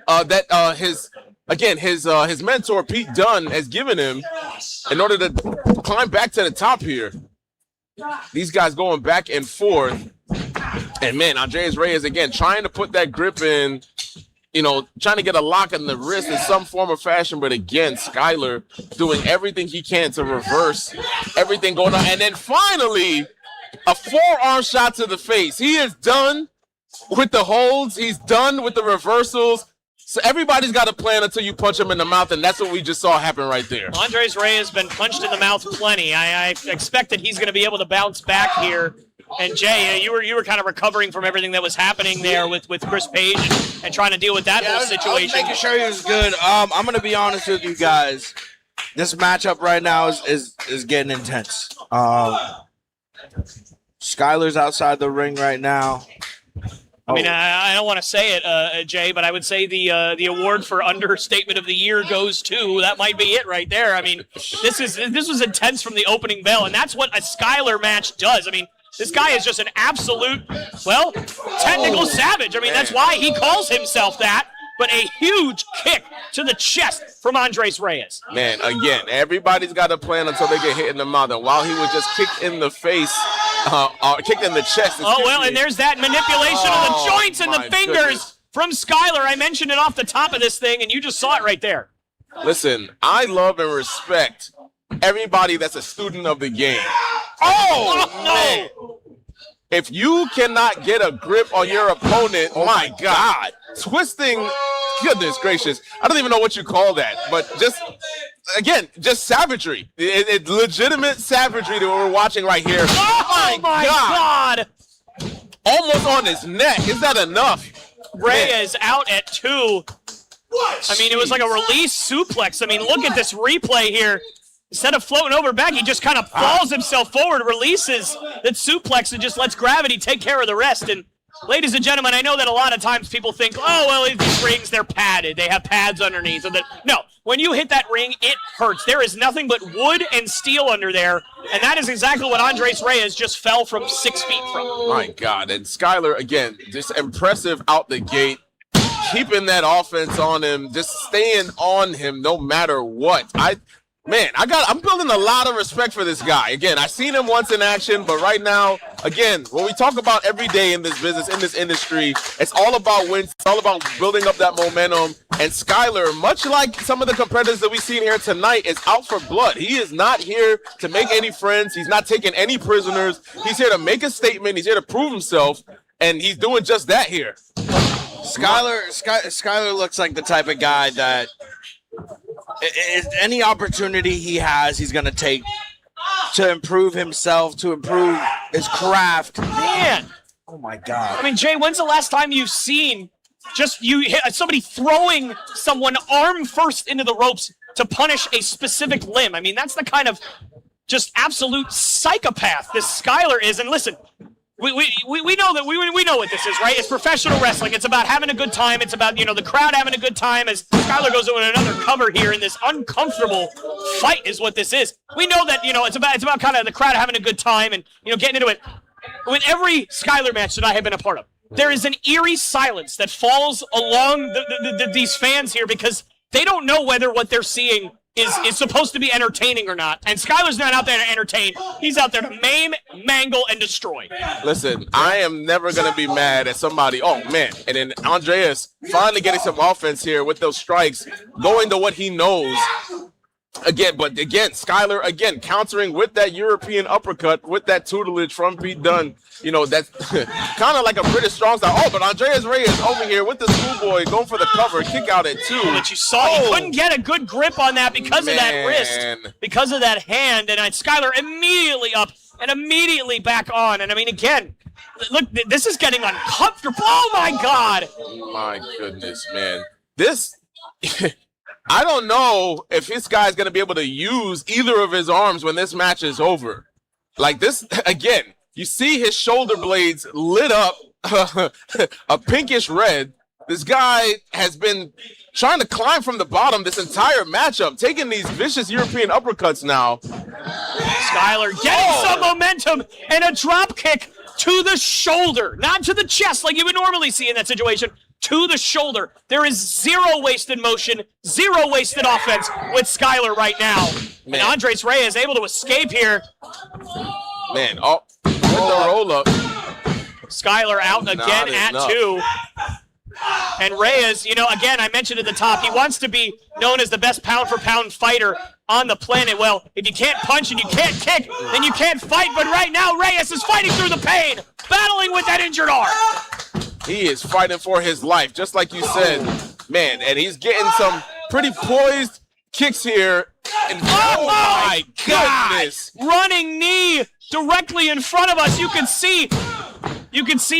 that his mentor Pete Dunne has given him in order to climb back to the top here. These guys going back and forth, and man, Andres Reyes again trying to put that grip in. Trying to get a lock in the wrist in some form or fashion, but again, Skyler doing everything he can to reverse everything going on. And then finally, a forearm shot to the face. He is done with the holds. He's done with the reversals. So everybody's got a plan until you punch him in the mouth, and that's what we just saw happen right there. Andres Reyes has been punched in the mouth plenty. I expect that he's going to be able to bounce back here. And Jay, you were kind of recovering from everything that was happening there with Chris Page and trying to deal with that whole situation. I was making sure he was good. I'm going to be honest with you guys. This matchup right now is getting intense. Skyler's outside the ring right now. I don't want to say it, Jay, but I would say the award for understatement of the year goes to, that might be it right there. This was intense from the opening bell, and that's what a Skyler match does. This guy is just an absolute, technical savage. That's why he calls himself that. But a huge kick to the chest from Andres Reyes. Man, again, everybody's got a plan until they get hit in the mouth. And while he was just kicked in the face, kicked in the chest. And there's that manipulation of the joints and the fingers from Skyler. I mentioned it off the top of this thing, and you just saw it right there. Listen, I love and respect everybody that's a student of the game. Man. If you cannot get a grip on your opponent, my God, twisting, goodness gracious, I don't even know what you call that, but just savagery. It's legitimate savagery that we're watching right here. Oh my God. Almost on his neck. Is that enough? Reyes out at 2. What? It was like a release suplex. Look at this replay here. Instead of floating over back, he just kind of falls himself forward, releases that suplex, and just lets gravity take care of the rest. And ladies and gentlemen, I know that a lot of times people think, these rings, they're padded. They have pads underneath. No, when you hit that ring, it hurts. There is nothing but wood and steel under there, and that is exactly what Andres Reyes just fell from 6 feet from. My God, and Skyler, again, just impressive out the gate. Keeping that offense on him, just staying on him no matter what. I'm building a lot of respect for this guy. Again, I've seen him once in action, but right now, again, when we talk about every day in this business, in this industry, it's all about wins. It's all about building up that momentum. And Skyler, much like some of the competitors that we've seen here tonight, is out for blood. He is not here to make any friends. He's not taking any prisoners. He's here to make a statement. He's here to prove himself, and he's doing just that here. Skyler looks like the type of guy that any opportunity he has, he's going to take to improve himself, to improve his craft. Man. Oh, my God. Jay, when's the last time you've seen somebody throwing someone arm first into the ropes to punish a specific limb? That's the kind of just absolute psychopath this Skyler is. And listen, we know that we know what this is, right? It's professional wrestling. It's about having a good time. It's about, the crowd having a good time as Skyler goes into another cover here in this uncomfortable fight is what this is. We know that, it's about kind of the crowd having a good time and, getting into it. With every Skyler match that I have been a part of, there is an eerie silence that falls along these fans here because they don't know whether what they're seeing is supposed to be entertaining or not. And Skyler's not out there to entertain. He's out there to maim, mangle, and destroy. Listen, I am never going to be mad at somebody. Oh, man. And then Andreas finally getting some offense here with those strikes, going to what he knows. Again, Skyler, again, countering with that European uppercut, with that tutelage from Pete Dunne. You know, that's kind of like a British strong style. Oh, but Andreas Reyes over here with the schoolboy going for the cover, kick out at 2. But you saw he couldn't get a good grip on that because of that wrist, because of that hand. And Skyler immediately up and immediately back on. And I mean, again, look, this is getting uncomfortable. Oh, my God. My goodness, man. This... I don't know if this guy's going to be able to use either of his arms when this match is over. Like this, again, you see his shoulder blades lit up a pinkish red. This guy has been trying to climb from the bottom this entire matchup, taking these vicious European uppercuts now. Skyler getting some momentum and a drop kick to the shoulder, not to the chest like you would normally see in that situation. To the shoulder. There is zero wasted motion, zero wasted offense with Skyler right now. Man. And Andres Reyes able to escape here. Man, with the roll up. Skyler out again at 2. And Reyes, you know, again, I mentioned at the top, he wants to be known as the best pound-for-pound fighter on the planet. Well, if you can't punch and you can't kick, then you can't fight. But right now, Reyes is fighting through the pain, battling with that injured arm. He is fighting for his life, just like you said, man. And he's getting some pretty poised kicks here. And oh my goodness! Running knee directly in front of us. You can see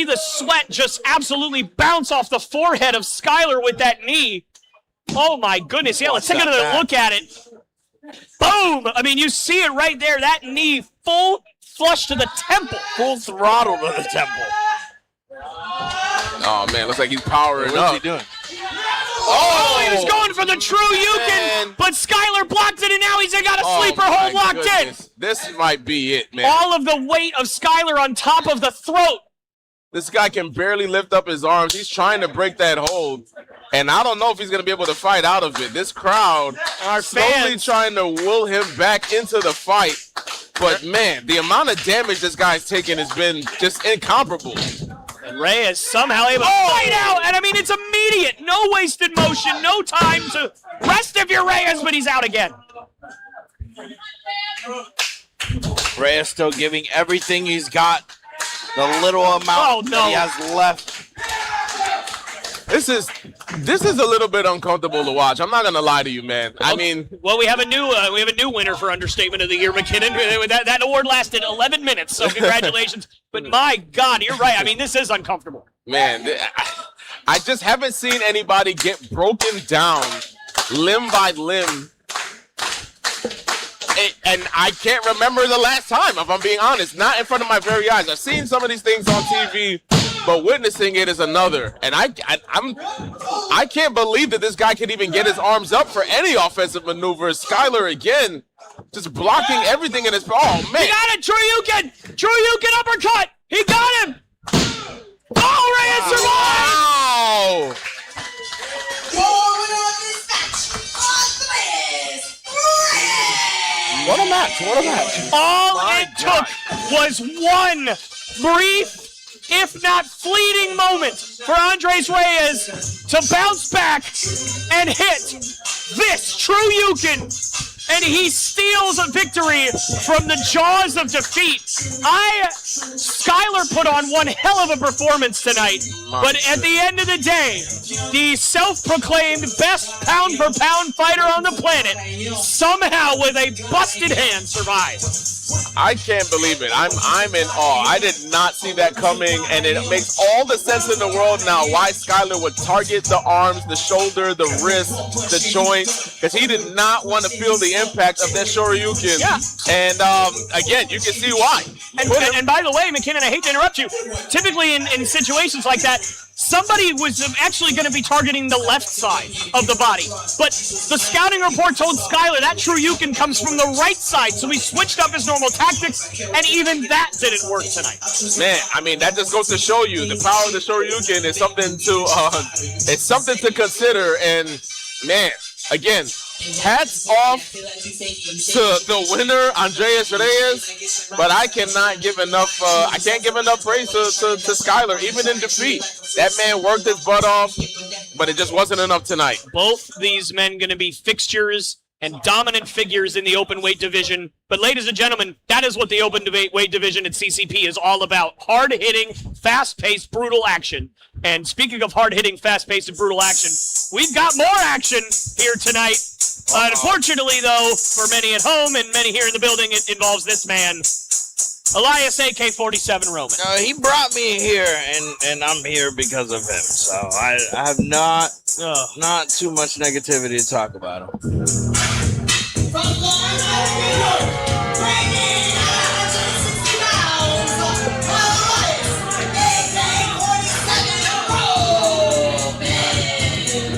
the sweat just absolutely bounce off the forehead of Skyler with that knee. Oh my goodness! Yeah, let's take another look at it. Boom! I mean, you see it right there. That knee full flush to the temple, full throttle to the temple. Oh, man, looks like he's powering up. What's he doing? Oh, he was going for the true Yukin, but Skyler blocked it, and now he's got a sleeper hold locked in. This might be it, man. All of the weight of Skyler on top of the throat. This guy can barely lift up his arms. He's trying to break that hold, and I don't know if he's going to be able to fight out of it. This crowd are slowly trying to will him back into the fight, but, man, the amount of damage this guy's taken has been just incomparable. And Reyes somehow able to fight out, and I mean, it's immediate. No wasted motion, no time to rest if you're Reyes, but he's out again. Reyes still giving everything he's got, the little amount that he has left. This is a little bit uncomfortable to watch. I'm not gonna lie to you, man. I mean, well, we have a new winner for Understatement of the Year, McKinnon. That award lasted 11 minutes, so congratulations. But my God, you're right. I mean, this is uncomfortable. Man, I just haven't seen anybody get broken down limb by limb. And I can't remember the last time, if I'm being honest. Not in front of my very eyes. I've seen some of these things on TV, but witnessing it is another. And I can't believe that this guy can even get his arms up for any offensive maneuvers. Skyler again, just blocking everything in his. Oh man! He got it, Choryukin uppercut. He got him. Oh, Reyes survived. Wow! What a match. All it took was one brief, if not fleeting moment for Andres Reyes to bounce back and hit this true Yukin. And he steals a victory from the jaws of defeat. Skyler put on one hell of a performance tonight. But at the end of the day, the self-proclaimed best pound-for-pound fighter on the planet somehow with a busted hand survived. I can't believe it. I'm in awe. I did not see that coming, and it makes all the sense in the world now why Skyler would target the arms, the shoulder, the wrist, the joints, because he did not want to feel the impact of that Shoryuken. Yeah. And again, you can see why. And by the way, McKinnon, I hate to interrupt you. Typically in situations like that, somebody was actually going to be targeting the left side of the body. But the scouting report told Skyler that Shoryuken comes from the right side, so he switched up his normal tactics, and even that didn't work tonight. Man, I mean, that just goes to show you the power of the Shoryuken is something to consider. And man, again, hats off to the winner, Andreas Reyes, but I cannot give enough. I can't give enough praise to Skyler, even in defeat. That man worked his butt off, but it just wasn't enough tonight. Both these men going to be fixtures and dominant figures in the open weight division. But ladies and gentlemen, that is what the open weight division at CCP is all about. Hard-hitting, fast-paced, brutal action. And speaking of hard-hitting, fast-paced, and brutal action, we've got more action here tonight. Unfortunately, though, for many at home and many here in the building, it involves this man, Elias AK-47 Roman. He brought me here, and I'm here because of him. So I have not too much negativity to talk about him.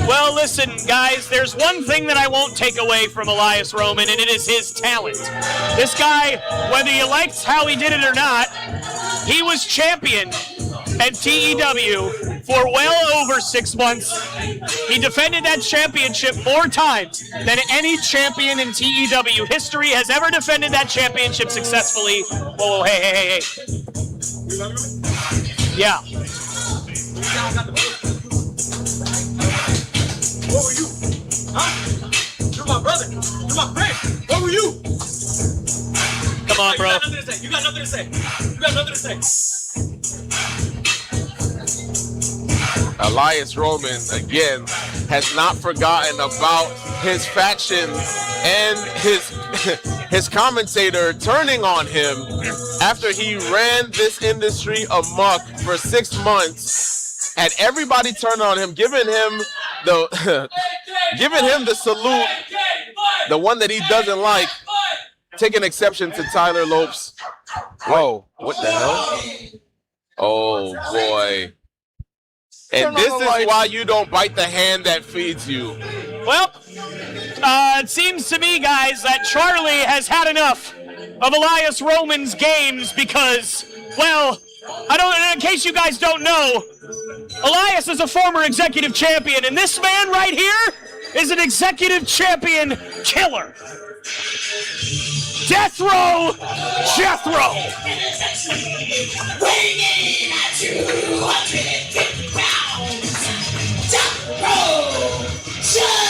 Well, listen, guys, there's one thing that I won't take away from Elias Roman, and it is his talent. This guy, whether you liked how he did it or not, he was champion at TEW for well over 6 months. He defended that championship more times than any champion in TEW history has ever defended that championship successfully. Oh, hey. Yeah. What were you? Huh? You're my brother. You're my friend. What were you? Come on, bro. You got nothing to say. You got nothing to say. Elias Roman, again, has not forgotten about his faction and his commentator turning on him after he ran this industry amok for 6 months. Had everybody turn on him, giving him the salute, the one that he doesn't like, taking exception to Tyler Loupes. Whoa, what the hell? Oh, boy. And this is why you don't bite the hand that feeds you. Well, it seems to me, guys, that Charlie has had enough of Elias Roman's games because, well, in case you guys don't know, Elias is a former executive champion, and this man right here is an executive champion killer. Death Row Jethro. Weighing at 250 pounds, Death Row Jethro.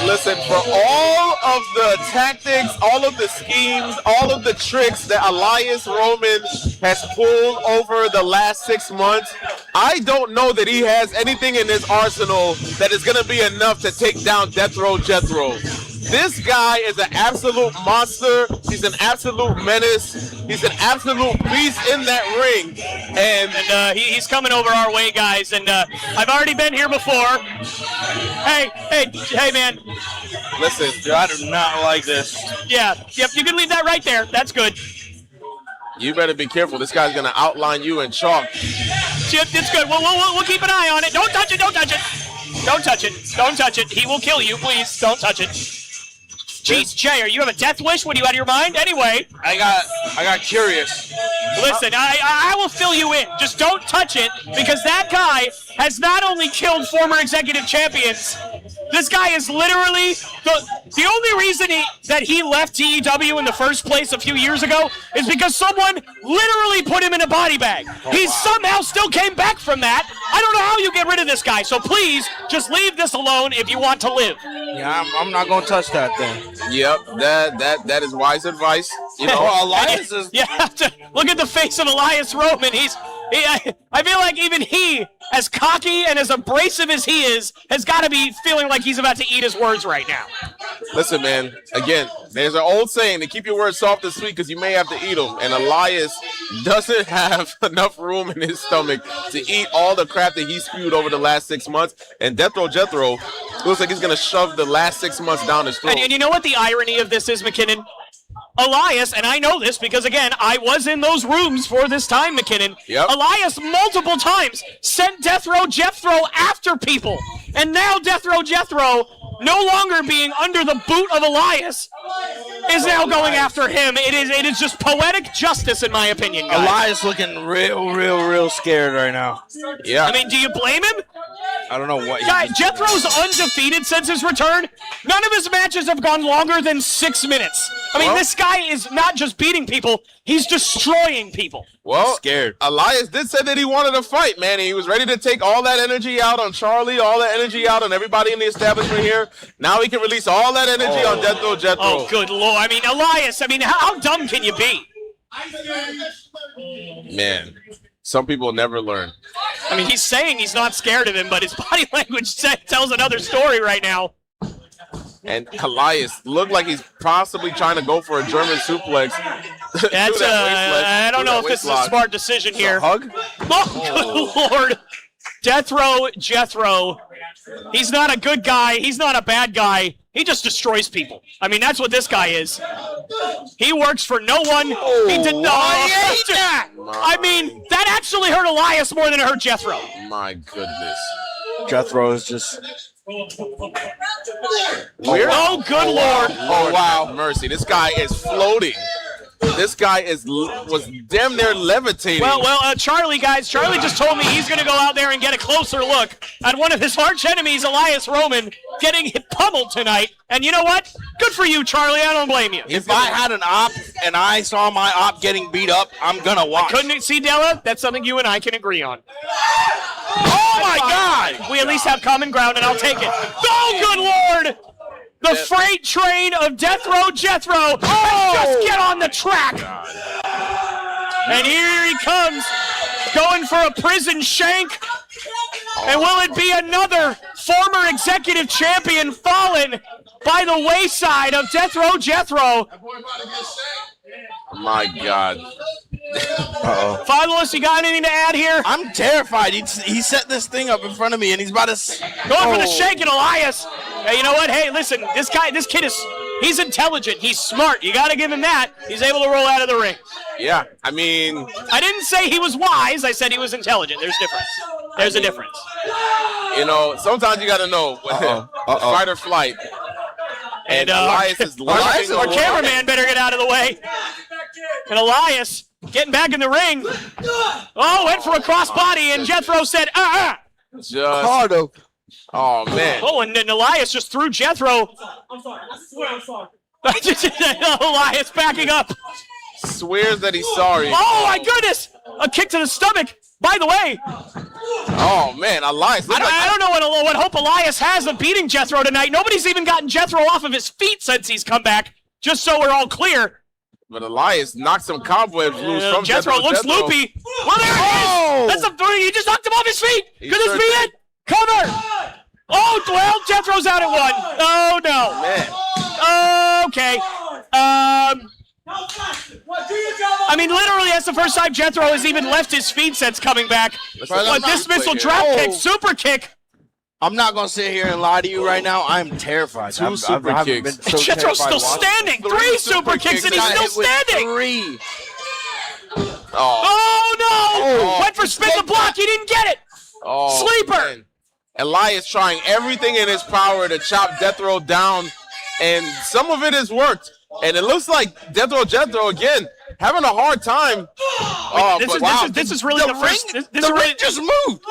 Listen, for all of the tactics, all of the schemes, all of the tricks that Elias Roman has pulled over the last 6 months, I don't know that he has anything in his arsenal that is going to be enough to take down Death Row Jethro. This guy is an absolute monster. He's an absolute menace. He's an absolute beast in that ring. And he's coming over our way, guys. And I've already been here before. Hey, man. Listen, I do not like this. Yeah, yep, you can leave that right there. That's good. You better be careful. This guy's going to outline you in chalk. Chip, it's good. We'll keep an eye on it. Don't touch it. Don't touch it. Don't touch it. Don't touch it. He will kill you. Please, don't touch it. Jeez, Jay, you have a death wish? What, are you out of your mind? Anyway. I got curious. Listen, I will fill you in. Just don't touch it, because that guy has not only killed former executive champions, this guy is literally the only reason that he left TEW in the first place a few years ago is because someone literally put him in a body bag. He somehow still came back from that. I don't know how you get rid of this guy, so please just leave this alone if you want to live. Yeah, I'm not going to touch that thing. Yep, that is wise advice. You know, Elias is... You have to look at the face of Elias Roman. I feel like even he, as cocky and as abrasive as he is, has got to be feeling like he's about to eat his words right now. Listen, man, again, there's an old saying to keep your words soft and sweet because you may have to eat them. And Elias doesn't have enough room in his stomach to eat all the crap that he spewed over the last 6 months. And Death Row Jethro looks like he's going to shove the last 6 months down his throat. And you know what the irony of this is, McKinnon? Elias, and I know this because, again, I was in those rooms for this time, McKinnon. Yep. Elias multiple times sent Death Row Jethro after people. And now Death Row Jethro, no longer being under the boot of Elias, is now going after him. It is just poetic justice, in my opinion, guys. Elias looking real scared right now. Yeah. I mean, do you blame him? I don't know what. Guys, Jethro's undefeated since his return. None of his matches have gone longer than 6 minutes. I mean, this guy is not just beating people, he's destroying people. Well, scared. Elias did say that he wanted to fight, man. He was ready to take all that energy out on Charlie, all that energy out on everybody in the establishment here. Now he can release all that energy on Jethro. Oh, good Lord. I mean, Elias, I mean, how dumb can you be? Man, some people never learn. I mean, he's saying he's not scared of him, but his body language tells another story right now. And Elias looked like he's possibly trying to go for a German suplex. That's I don't know if this is a smart decision here. Hug? Oh, good Lord. Jethro. He's not a good guy. He's not a bad guy. He just destroys people. I mean, that's what this guy is. He works for no one. He did not. I mean, that actually hurt Elias more than it hurt Jethro. My goodness. Jethro is just... Weird. Oh, good Lord. Oh, wow. Mercy. This guy is floating. This guy was damn near levitating. Well, Charlie, guys, Charlie just told me he's going to go out there and get a closer look at one of his arch enemies, Elias Roman, getting pummeled tonight. And you know what? Good for you, Charlie. I don't blame you. If I had an op and I saw my op getting beat up, I'm going to watch. Couldn't see, Della? That's something you and I can agree on. Oh, my God. We at least have common ground, and I'll take it. Oh, good Lord. The freight train of Death Row Jethro. Oh! Just get on the track. And here he comes, going for a prison shank. And will it be another former executive champion fallen by the wayside of Death Row Jethro? My God. Uh-oh. Finalists, you got anything to add here? I'm terrified. He set this thing up in front of me, and he's about to... Going for the shake and Elias. Hey, you know what? Hey, listen, this kid he's intelligent. He's smart. You got to give him that. He's able to roll out of the ring. Yeah, I mean... I didn't say he was wise. I said he was intelligent. There's a difference. There's a difference. You know, sometimes you got to know fight or flight. And Elias is laughing. Our cameraman better get out of the way. And Elias getting back in the ring. Oh, went for a crossbody, and Jethro said, Just hardo. Oh, man. Oh, and then Elias just threw Jethro. I'm sorry. I swear I'm sorry. Elias backing up. Swears that he's sorry. Oh, my goodness. A kick to the stomach. By the way. Oh, man, Elias. I don't know what hope Elias has of beating Jethro tonight. Nobody's even gotten Jethro off of his feet since he's come back, just so we're all clear. But Elias knocked some cobwebs loose from Jethro. Looks loopy. Well, there it is. That's he just knocked him off his feet. Could this be it? Cover. Oh, well, Jethro's out at one. Oh, no. Man. Okay. I mean, literally, that's the first time Jethro has even left his feet since coming back. Dismissal, drop kick, super kick. I'm not going to sit here and lie to you right now. I'm terrified. Two super kicks. Jethro's still standing. Three super kicks, and he's still standing. Three. Oh, no. Went for spin the block. He didn't get it. Oh, Sleeper. Man. Elias trying everything in his power to chop Death Row down, and some of it has worked. And it looks like Jethro again having a hard time. This is really the first. The ring just moved.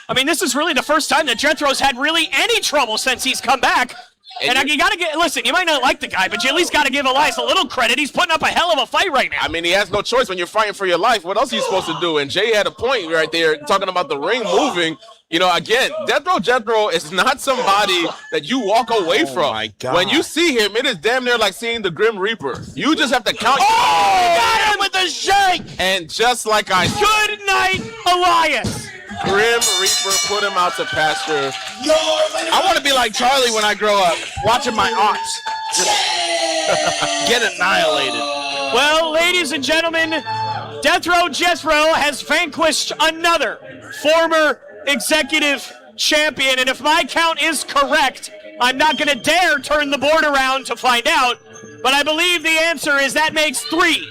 I mean, this is really the first time that Jethro's had really any trouble since he's come back. And you got to listen, you might not like the guy, but you at least got to give Elias a little credit. He's putting up a hell of a fight right now. I mean, he has no choice when you're fighting for your life. What else are you supposed to do? And Jay had a point right there talking about the ring moving. You know, again, Death Row Jethro is not somebody that you walk away from. My God. When you see him, it is damn near like seeing the Grim Reaper. You just have to count. Oh, got him with a shake. And just like I said, good night, Elias. Grim Reaper put him out to pasture. I want to be like Charlie when I grow up, watching my aunts just get annihilated. Well, ladies and gentlemen, Death Row Jethro has vanquished another former executive champion, and if my count is correct, I'm not going to dare turn the board around to find out, but I believe the answer is that makes 3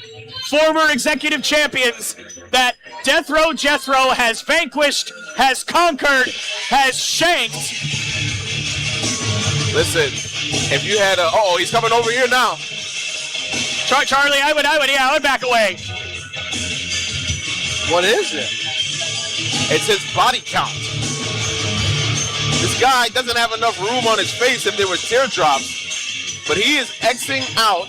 former executive champions that Death Row Jethro has vanquished, has conquered, has shanked. Listen, if you had he's coming over here now. Charlie, I would back away. What is it? It's his body count. This guy doesn't have enough room on his face if there was teardrops, but he is Xing out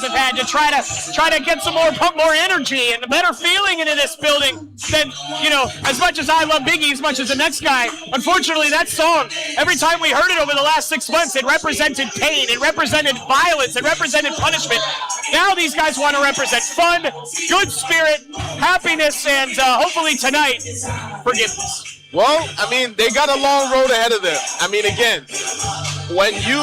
guys have had to try to get some more, pump more energy and a better feeling into this building. Than, you know, as much as I love Biggie, as much as the next guy, unfortunately, that song, every time we heard it over the last 6 months, it represented pain, it represented violence, it represented punishment. Now these guys want to represent fun, good spirit, happiness, and hopefully tonight, forgiveness. Well, I mean, they got a long road ahead of them. I mean, again, when you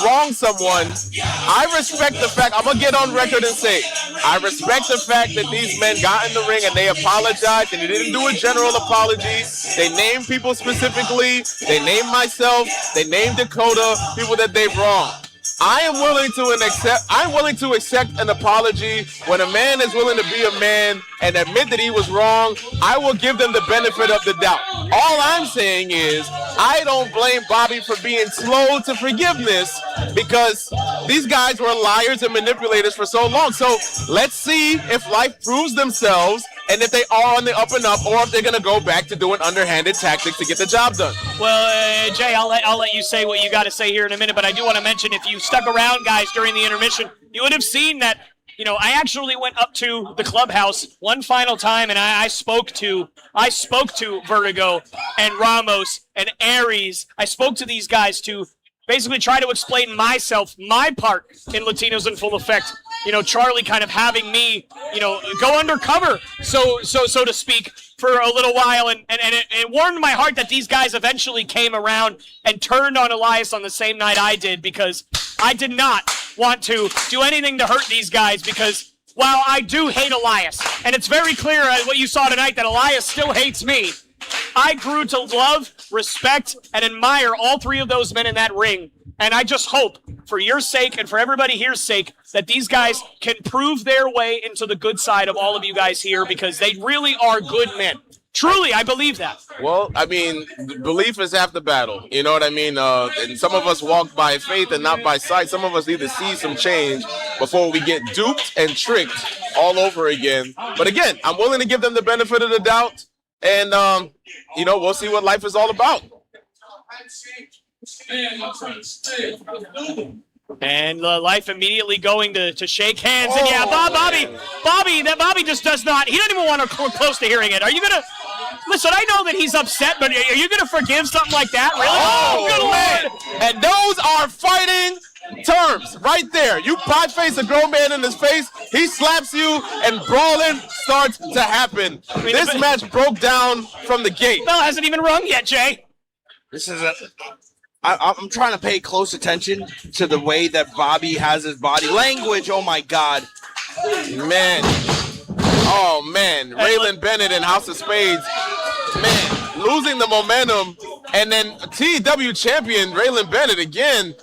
wrong someone, I respect the fact, I'm going to get on record and say, I respect the fact that these men got in the ring and they apologized, and they didn't do a general apology. They named people specifically. They named myself. They named Dakota, people that they've wronged. I am willing to accept an apology. When a man is willing to be a man and admit that he was wrong, I will give them the benefit of the doubt. All I'm saying is I don't blame Bobby for being slow to forgiveness, because these guys were liars and manipulators for so long. So let's see if life proves themselves and if they are on the up and up, or if they're going to go back to doing underhanded tactics to get the job done. Well, Jay, I'll let you say what you got to say here in a minute, but I do want to mention, if you stuck around, guys, during the intermission, you would have seen that, you know, I actually went up to the clubhouse one final time, and I spoke to Vertigo and Ramos and Aries. I spoke to these guys to basically try to explain myself, my part in Latinos in Full Effect. You know, Charlie kind of having me, you know, go undercover, so to speak, for a little while, and it warmed my heart that these guys eventually came around and turned on Elias on the same night I did, because I did not want to do anything to hurt these guys, because while I do hate Elias, and it's very clear what you saw tonight that Elias still hates me, I grew to love, respect, and admire all three of those men in that ring. And I just hope, for your sake and for everybody here's sake, that these guys can prove their way into the good side of all of you guys here, because they really are good men. Truly, I believe that. Well, I mean, belief is half the battle. You know what I mean? And some of us walk by faith and not by sight. Some of us need to see some change before we get duped and tricked all over again. But again, I'm willing to give them the benefit of the doubt. And, you know, we'll see what life is all about. And Life immediately going to shake hands. And yeah, Bobby just does not, he doesn't even want to close to hearing it. Are you going to, listen, I know that he's upset, but are you going to forgive something like that? Really? Oh, good Lord. And those are fighting terms right there. You pie face a grown man in his face, he slaps you, and brawling starts to happen. I mean, this match broke down from the gate. Bell hasn't even rung yet, Jay. This is I'm trying to pay close attention to the way that Bobby has his body language. Oh my God, man! Oh man! Raylan, Bennett, and House of Spades, man, losing the momentum, and then TEW champion Raylan Bennett again.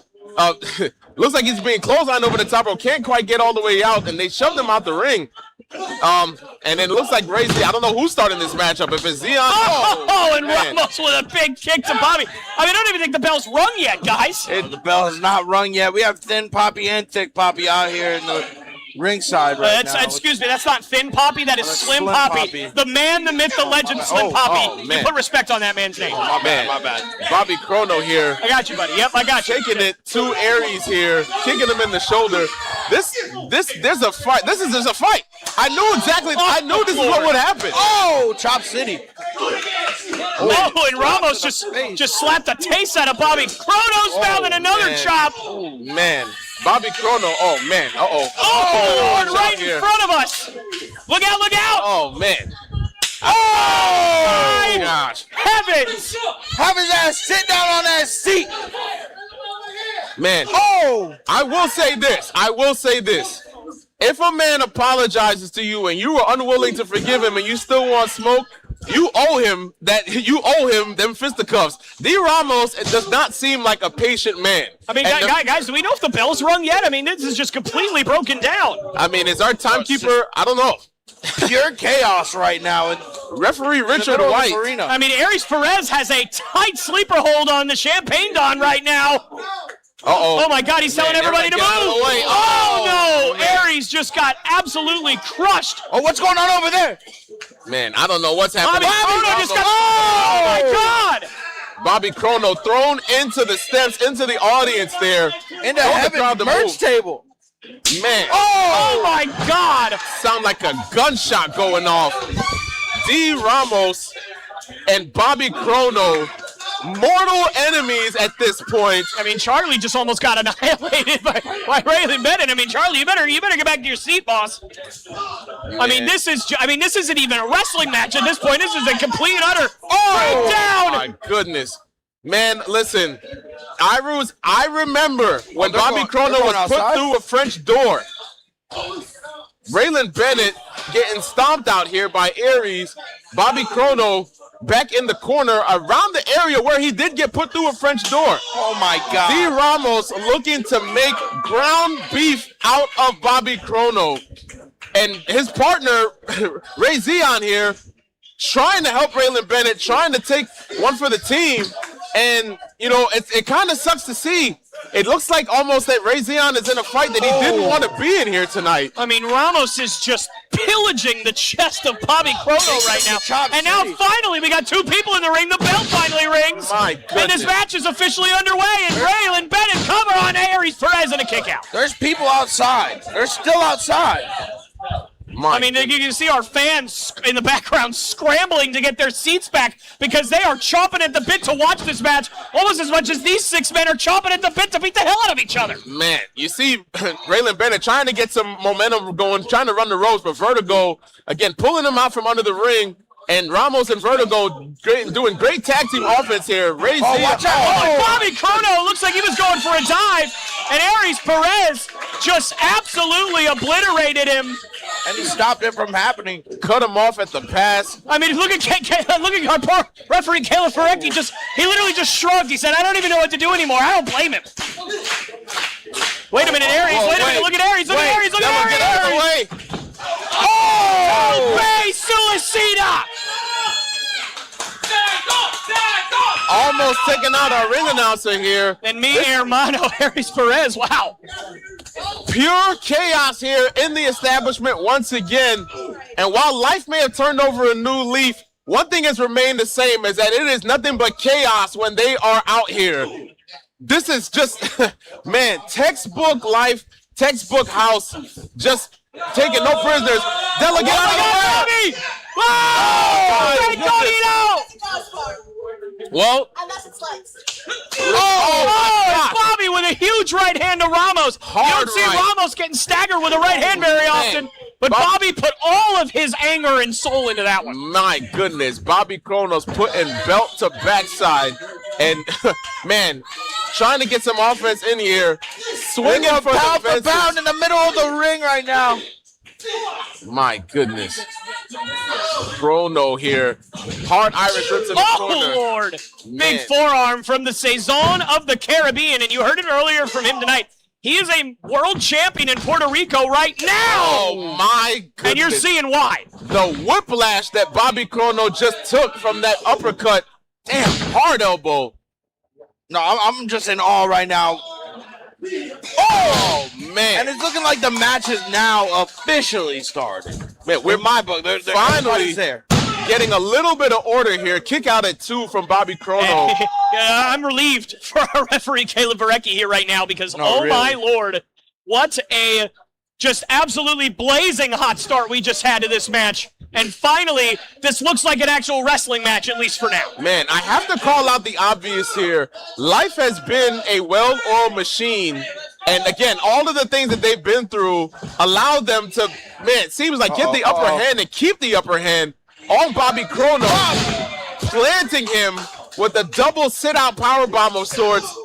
Looks like he's being clotheslined over the top rope. Can't quite get all the way out, and they shoved him out the ring. And it looks like Reyes, I don't know who's starting this matchup. If it's Zion. And Ramos with a big kick to Bobby. I mean, I don't even think the bell's rung yet, guys. The bell has not rung yet. We have Thin Poppy and Thick Poppy out here in the ringside right now. Excuse me, that's not Thin Poppy, that is Slim Poppy. The man, the myth, the legend, Slim Poppy. You put respect on that man's name. My bad. Bobby Chrono here. I got you, buddy. Yep, I got you. Taking it to Aries here, kicking him in the shoulder. There's a fight. There's a fight. I knew this is what would happen. Oh, Chop City. Oh, and Ramos just slapped the taste out of Bobby. Chrono's found in another chop. Oh, man. Bobby Chrono. Oh, man. Uh-oh. Oh, Lord, right in front of us. Look out, look out. Oh, man. Oh, my gosh. Heavens. Have his ass sit down on that seat. Man. Oh. I will say this. If a man apologizes to you and you are unwilling to forgive him and you still want smoke, you owe him them fisticuffs. D. Ramos, it does not seem like a patient man. I mean, guys, do we know if the bell's rung yet? I mean, this is just completely broken down. I mean, is our timekeeper, I don't know. Pure chaos right now. And referee Richard White. I mean, Aries Perez has a tight sleeper hold on the Champagne Don right now. Oh my God, he's telling everybody to move. Oh no, Aries just got absolutely crushed. Oh, what's going on over there? Man, I don't know what's happening. Oh my God. Bobby Chrono thrown into the steps, into the audience there. In the heaven merch table. Man. Oh my God. Sound like a gunshot going off. D. Ramos and Bobby Chrono, mortal enemies at this point. I mean, Charlie just almost got annihilated by Raylan Bennett. I mean, Charlie, you better get back to your seat, boss. I mean, this isn't even a wrestling match at this point. This is a complete and utter breakdown. My goodness. Man, listen, I remember when Bobby Chrono was put through a French door. Raylan Bennett getting stomped out here by Aries. Bobby Chrono back in the corner around the area where he did get put through a French door. Oh my God. D. Ramos looking to make ground beef out of Bobby Chrono. And his partner, Reyes here, trying to help Raylan Bennett, trying to take one for the team. And, you know, it kind of sucks to see. It looks like almost that Reyes is in a fight that he didn't want to be in here tonight. I mean, Ramos is just pillaging the chest of Bobby Chrono right now. And now finally we got two people in the ring. The bell finally rings. My goodness. And this match is officially underway. And Raylan Bennett cover on Aries Perez and a kick out. There's people outside. They're still outside. I mean, you can see our fans in the background scrambling to get their seats back because they are chomping at the bit to watch this match almost as much as these six men are chomping at the bit to beat the hell out of each other. Man, you see Raylan Bennett trying to get some momentum going, trying to run the ropes, but Vertigo, again, pulling him out from under the ring. And Ramos and Vertigo doing great tag team offense here. Watch out. Bobby Chrono looks like he was going for a dive. And Aries Perez just absolutely obliterated him. And he stopped it from happening. Cut him off at the pass. I mean, look at our poor referee, Caeli Ferrecki. He literally just shrugged. He said, I don't even know what to do anymore. I don't blame him. Wait a minute, Aries. Wait a minute. Look at Aries. Look at Aries. Look at Aries. Get out of the way. Oh! Suicida! Almost taking out our ring announcer here. And me, hermano, Aries Perez. Wow. Pure chaos here in the establishment once again. And while life may have turned over a new leaf, one thing has remained the same, is that it is nothing but chaos when they are out here. This is just, man, textbook life, textbook house, just taking no prisoners. Delegate out of the way. Well, Bobby with a huge right hand to Ramos. You don't see Ramos getting staggered with a right hand very often, but Bobby put all of his anger and soul into that one. My goodness, Bobby Chrono's putting belt to backside, and man, trying to get some offense in here, swinging for pound for pound in the middle of the ring right now. My goodness. Chrono here. Hard Irish rips in the corner. Oh, Lord. Man. Big forearm from the Saison of the Caribbean, and you heard it earlier from him tonight. He is a world champion in Puerto Rico right now. Oh, my goodness. And you're seeing why. The whiplash that Bobby Chrono just took from that uppercut. Damn, hard elbow. No, I'm just in awe right now. Oh, man. And it's looking like the match is now officially started. Man, we're in my book. They're finally there. Getting a little bit of order here. Kick out at 2 from Bobby Chrono. I'm relieved for our referee, Caeli Ferrecki, here right now because, my Lord, what a just absolutely blazing hot start we just had to this match. And finally, this looks like an actual wrestling match, at least for now. Man, I have to call out the obvious here. Life has been a well-oiled machine. And again, all of the things that they've been through allowed them to, man, it seems like get the upper hand and keep the upper hand on Bobby Chrono, planting him with a double sit-out powerbomb of sorts.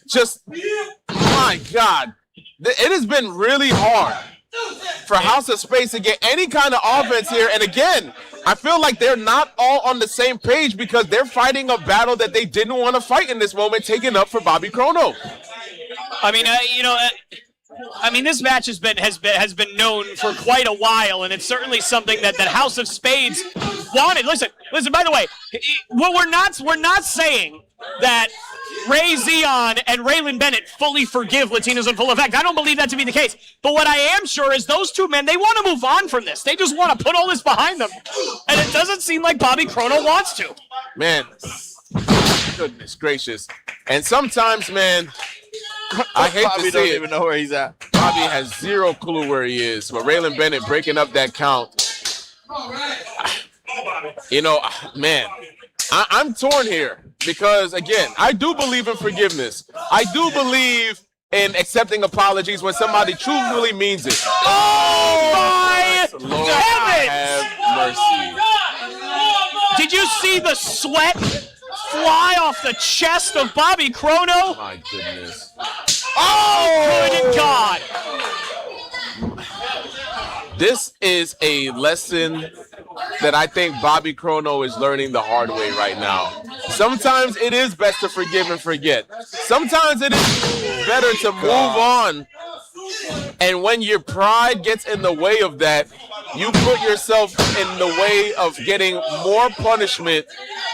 Just, my God. It has been really hard for House of Spades to get any kind of offense here. And again, I feel like they're not all on the same page because they're fighting a battle that they didn't want to fight in this moment, taken up for Bobby Chrono. I mean, this match has been known for quite a while, and it's certainly something that House of Spades wanted. Listen. By the way, we're not saying that Reyes and Raylan Bennett fully forgive Latinos in full effect. I don't believe that to be the case. But what I am sure is those two men, they want to move on from this. They just want to put all this behind them, and it doesn't seem like Bobby Chrono wants to. Man, goodness gracious. And sometimes, man, I hate Bobby to see don't it. even know where he's at. Bobby has zero clue where he is. But Raylan Bennett breaking up that count. You know, man, I'm torn here because, again, I do believe in forgiveness. I do believe in accepting apologies when somebody truly means it. Oh, my Lord heavens! have mercy. Did you see the sweat fly off the chest of Bobby Chrono? My goodness. Oh, good God. This is a lesson that I think Bobby Chrono is learning the hard way right now. Sometimes it is best to forgive and forget. Sometimes it is better to move on. And when your pride gets in the way of that, you put yourself in the way of getting more punishment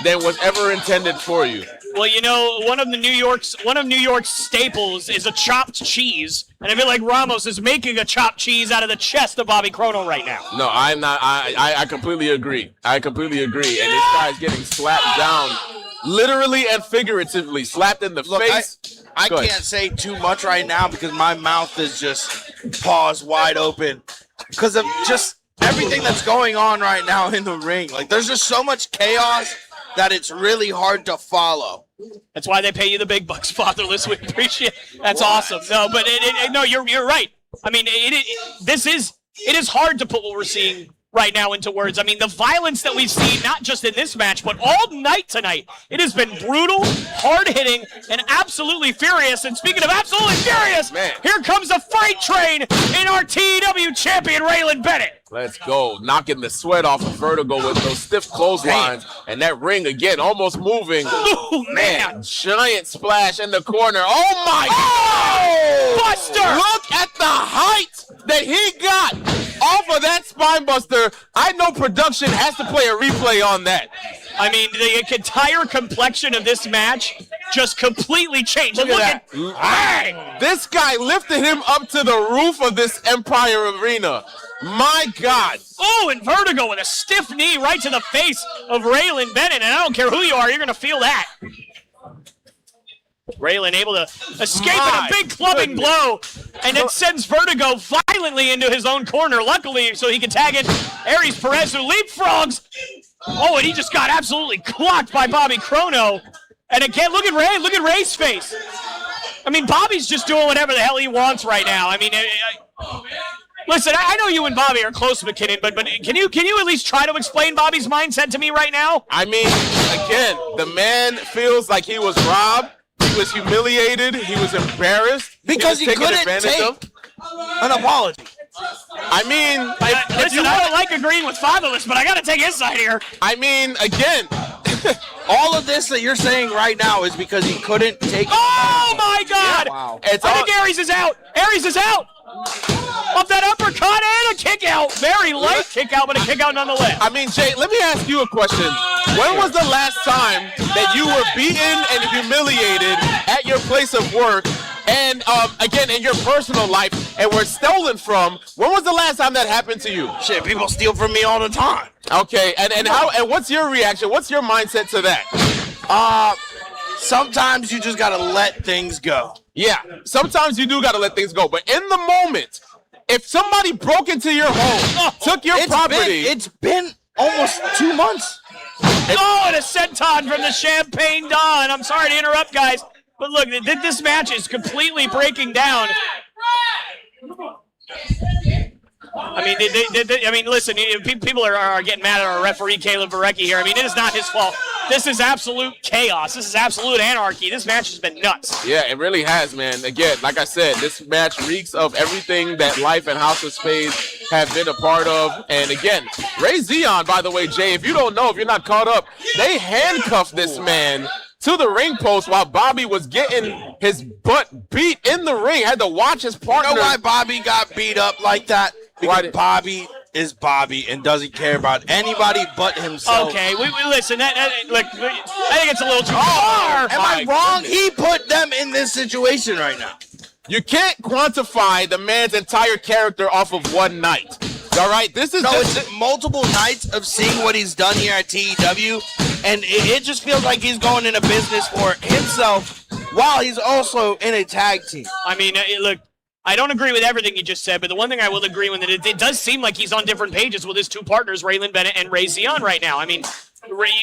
than was ever intended for you. Well, you know, one of New York's staples is a chopped cheese, and I feel like Ramos is making a chopped cheese out of the chest of Bobby Chrono right now. No, I'm not. I completely agree. I completely agree. And this guy's getting slapped down, literally and figuratively, slapped in the face. I can't say too much right now because my mouth is just paws wide open because of just everything that's going on right now in the ring. Like, there's just so much chaos that it's really hard to follow. That's why they pay you the big bucks, Fatherless. We appreciate it. That's awesome. No, but no, you're right. I mean, it is hard to put what we're seeing right now into words. I mean, the violence that we've seen, not just in this match, but all night tonight, it has been brutal, hard-hitting, and absolutely furious. And speaking of absolutely furious, here comes the freight train in our TEW champion, Raylan Bennett. Let's go. Knocking the sweat off of Vertigo with those stiff clotheslines. And that ring, again, almost moving. Oh, man. Giant splash in the corner. Oh, my God. Buster! Look at the height that he got off of that spine buster. I know production has to play a replay on that. I mean, the entire complexion of this match just completely changed. Look at that. Bang! This guy lifted him up to the roof of this Empire Arena. My God. Oh, and Vertigo with a stiff knee right to the face of Raylan Bennett. And I don't care who you are, you're going to feel that. Raylan able to escape in a big clubbing blow, and it sends Vertigo violently into his own corner, luckily, so he can tag in Aries Perez, who leapfrogs. Oh, and he just got absolutely clocked by Bobby Chrono. And again, look at Ray's face. I mean, Bobby's just doing whatever the hell he wants right now. I mean, listen, I know you and Bobby are close, McKinnon, but can you at least try to explain Bobby's mindset to me right now? I mean, again, the man feels like he was robbed. He was humiliated. He was embarrassed. Because he couldn't take an apology. I mean, listen, I don't like agreeing with Fatherless, but I got to take his side here. I mean, again, all of this that you're saying right now is because he couldn't take. Oh my God! Yeah, wow. I think Aries is out. Aries is out. Off that uppercut and a kick out. Very light kick out, but a kick out nonetheless. I mean, Jay, let me ask you a question. When was the last time that you were beaten and humiliated at your place of work and, again, in your personal life and were stolen from? When was the last time that happened to you? Shit, people steal from me all the time. Okay, and what's your reaction? What's your mindset to that? Sometimes you just gotta let things go. Yeah, sometimes you do gotta let things go. But in the moment, if somebody broke into your home, took your property... It's been almost 2 months. Oh, and a senton from the Champagne Dawn. I'm sorry to interrupt, guys. But look, this match is completely breaking down. I mean, listen, people are getting mad at our referee, Caleb Varecki, here. I mean, it is not his fault. This is absolute chaos. This is absolute anarchy. This match has been nuts. Yeah, it really has, man. Again, like I said, this match reeks of everything that Life and House of Spades have been a part of. And again, Ray Zion, by the way, Jay, if you don't know, if you're not caught up, they handcuffed this man to the ring post while Bobby was getting his butt beat in the ring. Had to watch his partner. You know why Bobby got beat up like that? Because Bobby is Bobby and doesn't care about anybody but himself. Okay, we listen. Look, I think it's a little too far. Am I wrong? He put them in this situation right now. You can't quantify the man's entire character off of one night. All right, this is it's multiple nights of seeing what he's done here at TEW, and it just feels like he's going into business for himself while he's also in a tag team. I mean, look, I don't agree with everything you just said, but the one thing I will agree with, it does seem like he's on different pages with his two partners, Raylan Bennett and Reyes right now. I mean,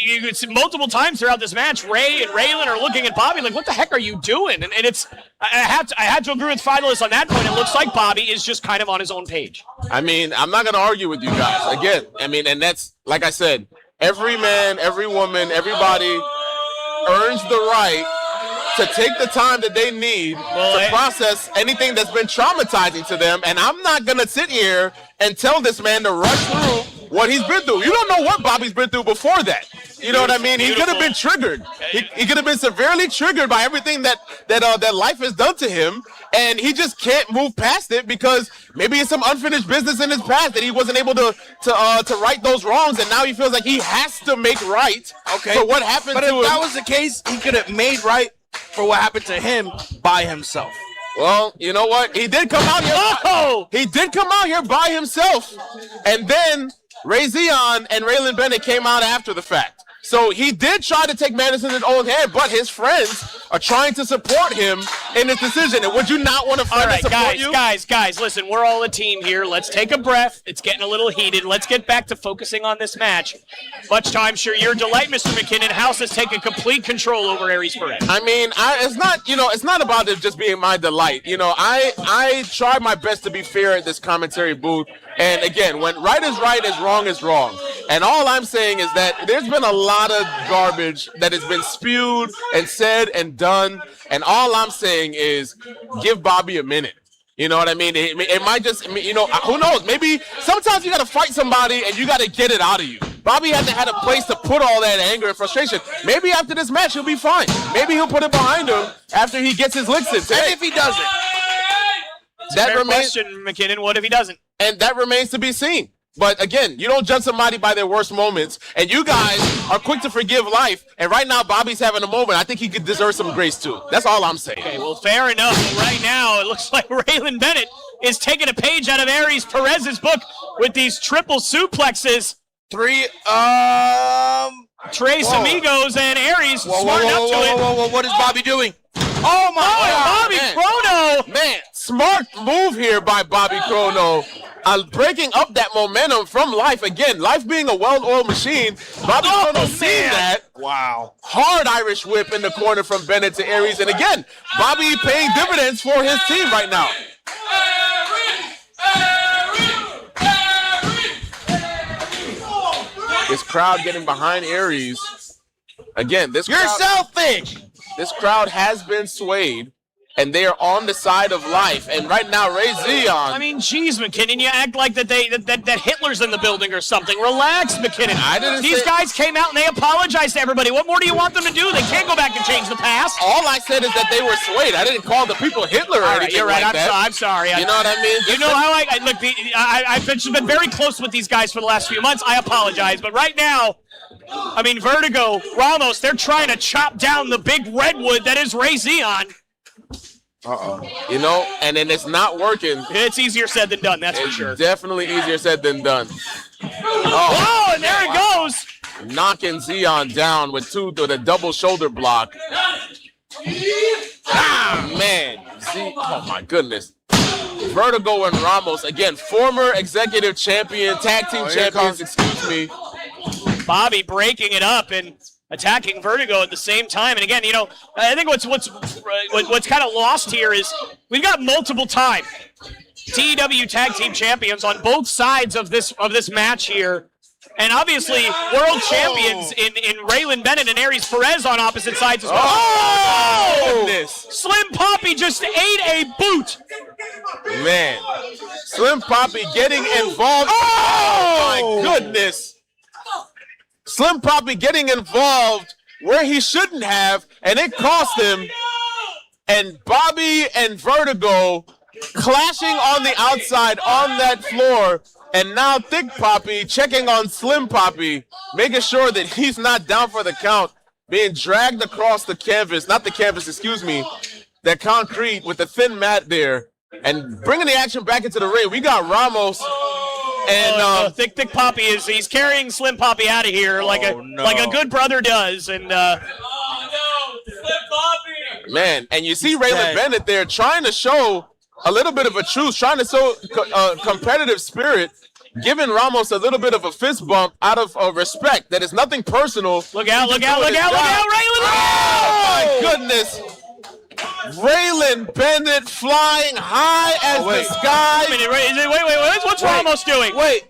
you could see multiple times throughout this match, Ray and Raylan are looking at Bobby like, what the heck are you doing? And it's, I had to agree with Finalist on that point. It looks like Bobby is just kind of on his own page. I mean, I'm not going to argue with you guys. Again, I mean, and that's, like I said, every man, every woman, everybody earns the right to take the time that they need to process anything that's been traumatizing to them. And I'm not going to sit here and tell this man to rush through what he's been through. You don't know what Bobby's been through before that. You know what I mean? He could have been triggered. He could have been severely triggered by everything that life has done to him, and he just can't move past it because maybe it's some unfinished business in his past that he wasn't able to right those wrongs, and now he feels like he has to make right for what happened to him. But if that was the case, he could have made right for what happened to him by himself. Well, you know what? He did come out here. He did come out here by himself, and then Reyes and Raylan Bennett came out after the fact. So he did try to take matters in his own hand, but his friends are trying to support him in his decision. And would you not want a friend to support you? Guys, listen, we're all a team here. Let's take a breath. It's getting a little heated. Let's get back to focusing on this match. Much time, sure, your delight, Mr. McKinnon. House has taken complete control over Aries Perez. I mean, it's not about it just being my delight. You know, I try my best to be fair at this commentary booth. And again, when right is wrong is wrong. And all I'm saying is that there's been a lot of garbage that has been spewed and said and done. And all I'm saying is give Bobby a minute. You know what I mean? It might just, you know, who knows? Maybe sometimes you got to fight somebody and you got to get it out of you. Bobby hasn't had a place to put all that anger and frustration. Maybe after this match, he'll be fine. Maybe he'll put it behind him after he gets his licks in. And if he doesn't? That remains, question, McKinnon. What if he doesn't? And that remains to be seen. But again, you don't judge somebody by their worst moments. And you guys are quick to forgive life. And right now, Bobby's having a moment. I think he could deserve some grace, too. That's all I'm saying. Okay, well, fair enough. Right now, it looks like Raylan Bennett is taking a page out of Aries Perez's book with these triple suplexes. Tres Amigos and Aries smarting up to it. What is Bobby doing? Oh, my God. Bobby Chrono. Man, smart move here by Bobby Chrono. Breaking up that momentum from Life. Again, Life being a well-oiled machine. Bobby Chrono seeing that. Wow. Hard Irish whip in the corner from Bennett to Aries. And again, Bobby paying dividends for his team right now. This crowd getting behind Aries. Again, You're selfish. This crowd has been swayed, and they are on the side of Life. And right now, Reyes. I mean, geez, McKinnon, you act like that Hitler's in the building or something. Relax, McKinnon. These guys came out and they apologized to everybody. What more do you want them to do? They can't go back and change the past. All I said is that they were swayed. I didn't call the people Hitler or anything you're right. like that. I'm sorry. You know what I mean? You know how I've been very close with these guys for the last few months. I apologize, but right now, I mean, Vertigo, Ramos, they're trying to chop down the big redwood that is Reyes. You know, and then it's not working. It's easier said than done, that's for sure. Definitely easier said than done. Oh, and there it goes. Knocking Zeon down with a double shoulder block. Man. Oh, my goodness. Vertigo and Ramos, again, former executive champion, tag team champions, excuse me. Bobby breaking it up and attacking Vertigo at the same time. And again, you know, I think what's kind of lost here is we've got multiple time TEW tag team champions on both sides of this match here. And obviously, world champions in Raylan Bennett and Aries Perez on opposite sides as well. Oh! Goodness. Slim Poppy just ate a boot. Man. Slim Poppy getting involved. Oh, my goodness. Slim Poppy getting involved where he shouldn't have, and it cost him. And Bobby and Vertigo clashing on the outside on that floor. And now Thick Poppy checking on Slim Poppy, making sure that he's not down for the count, being dragged across the canvas, not the canvas, excuse me, that concrete with the thin mat there, and bringing the action back into the ring. We got Ramos. And Thick Poppy he's carrying Slim Poppy out of here like a good brother does. And Slim Poppy. Man, and you see Raylan Bennett there trying to show a little bit of a truce, trying to show competitive spirit, giving Ramos a little bit of a fist bump out of respect. That is nothing personal. Look out, look out, look out, look out, Raylan! Oh, my goodness. Raylan Bennett flying high as the sky. Wait. What's Ramos doing? Wait.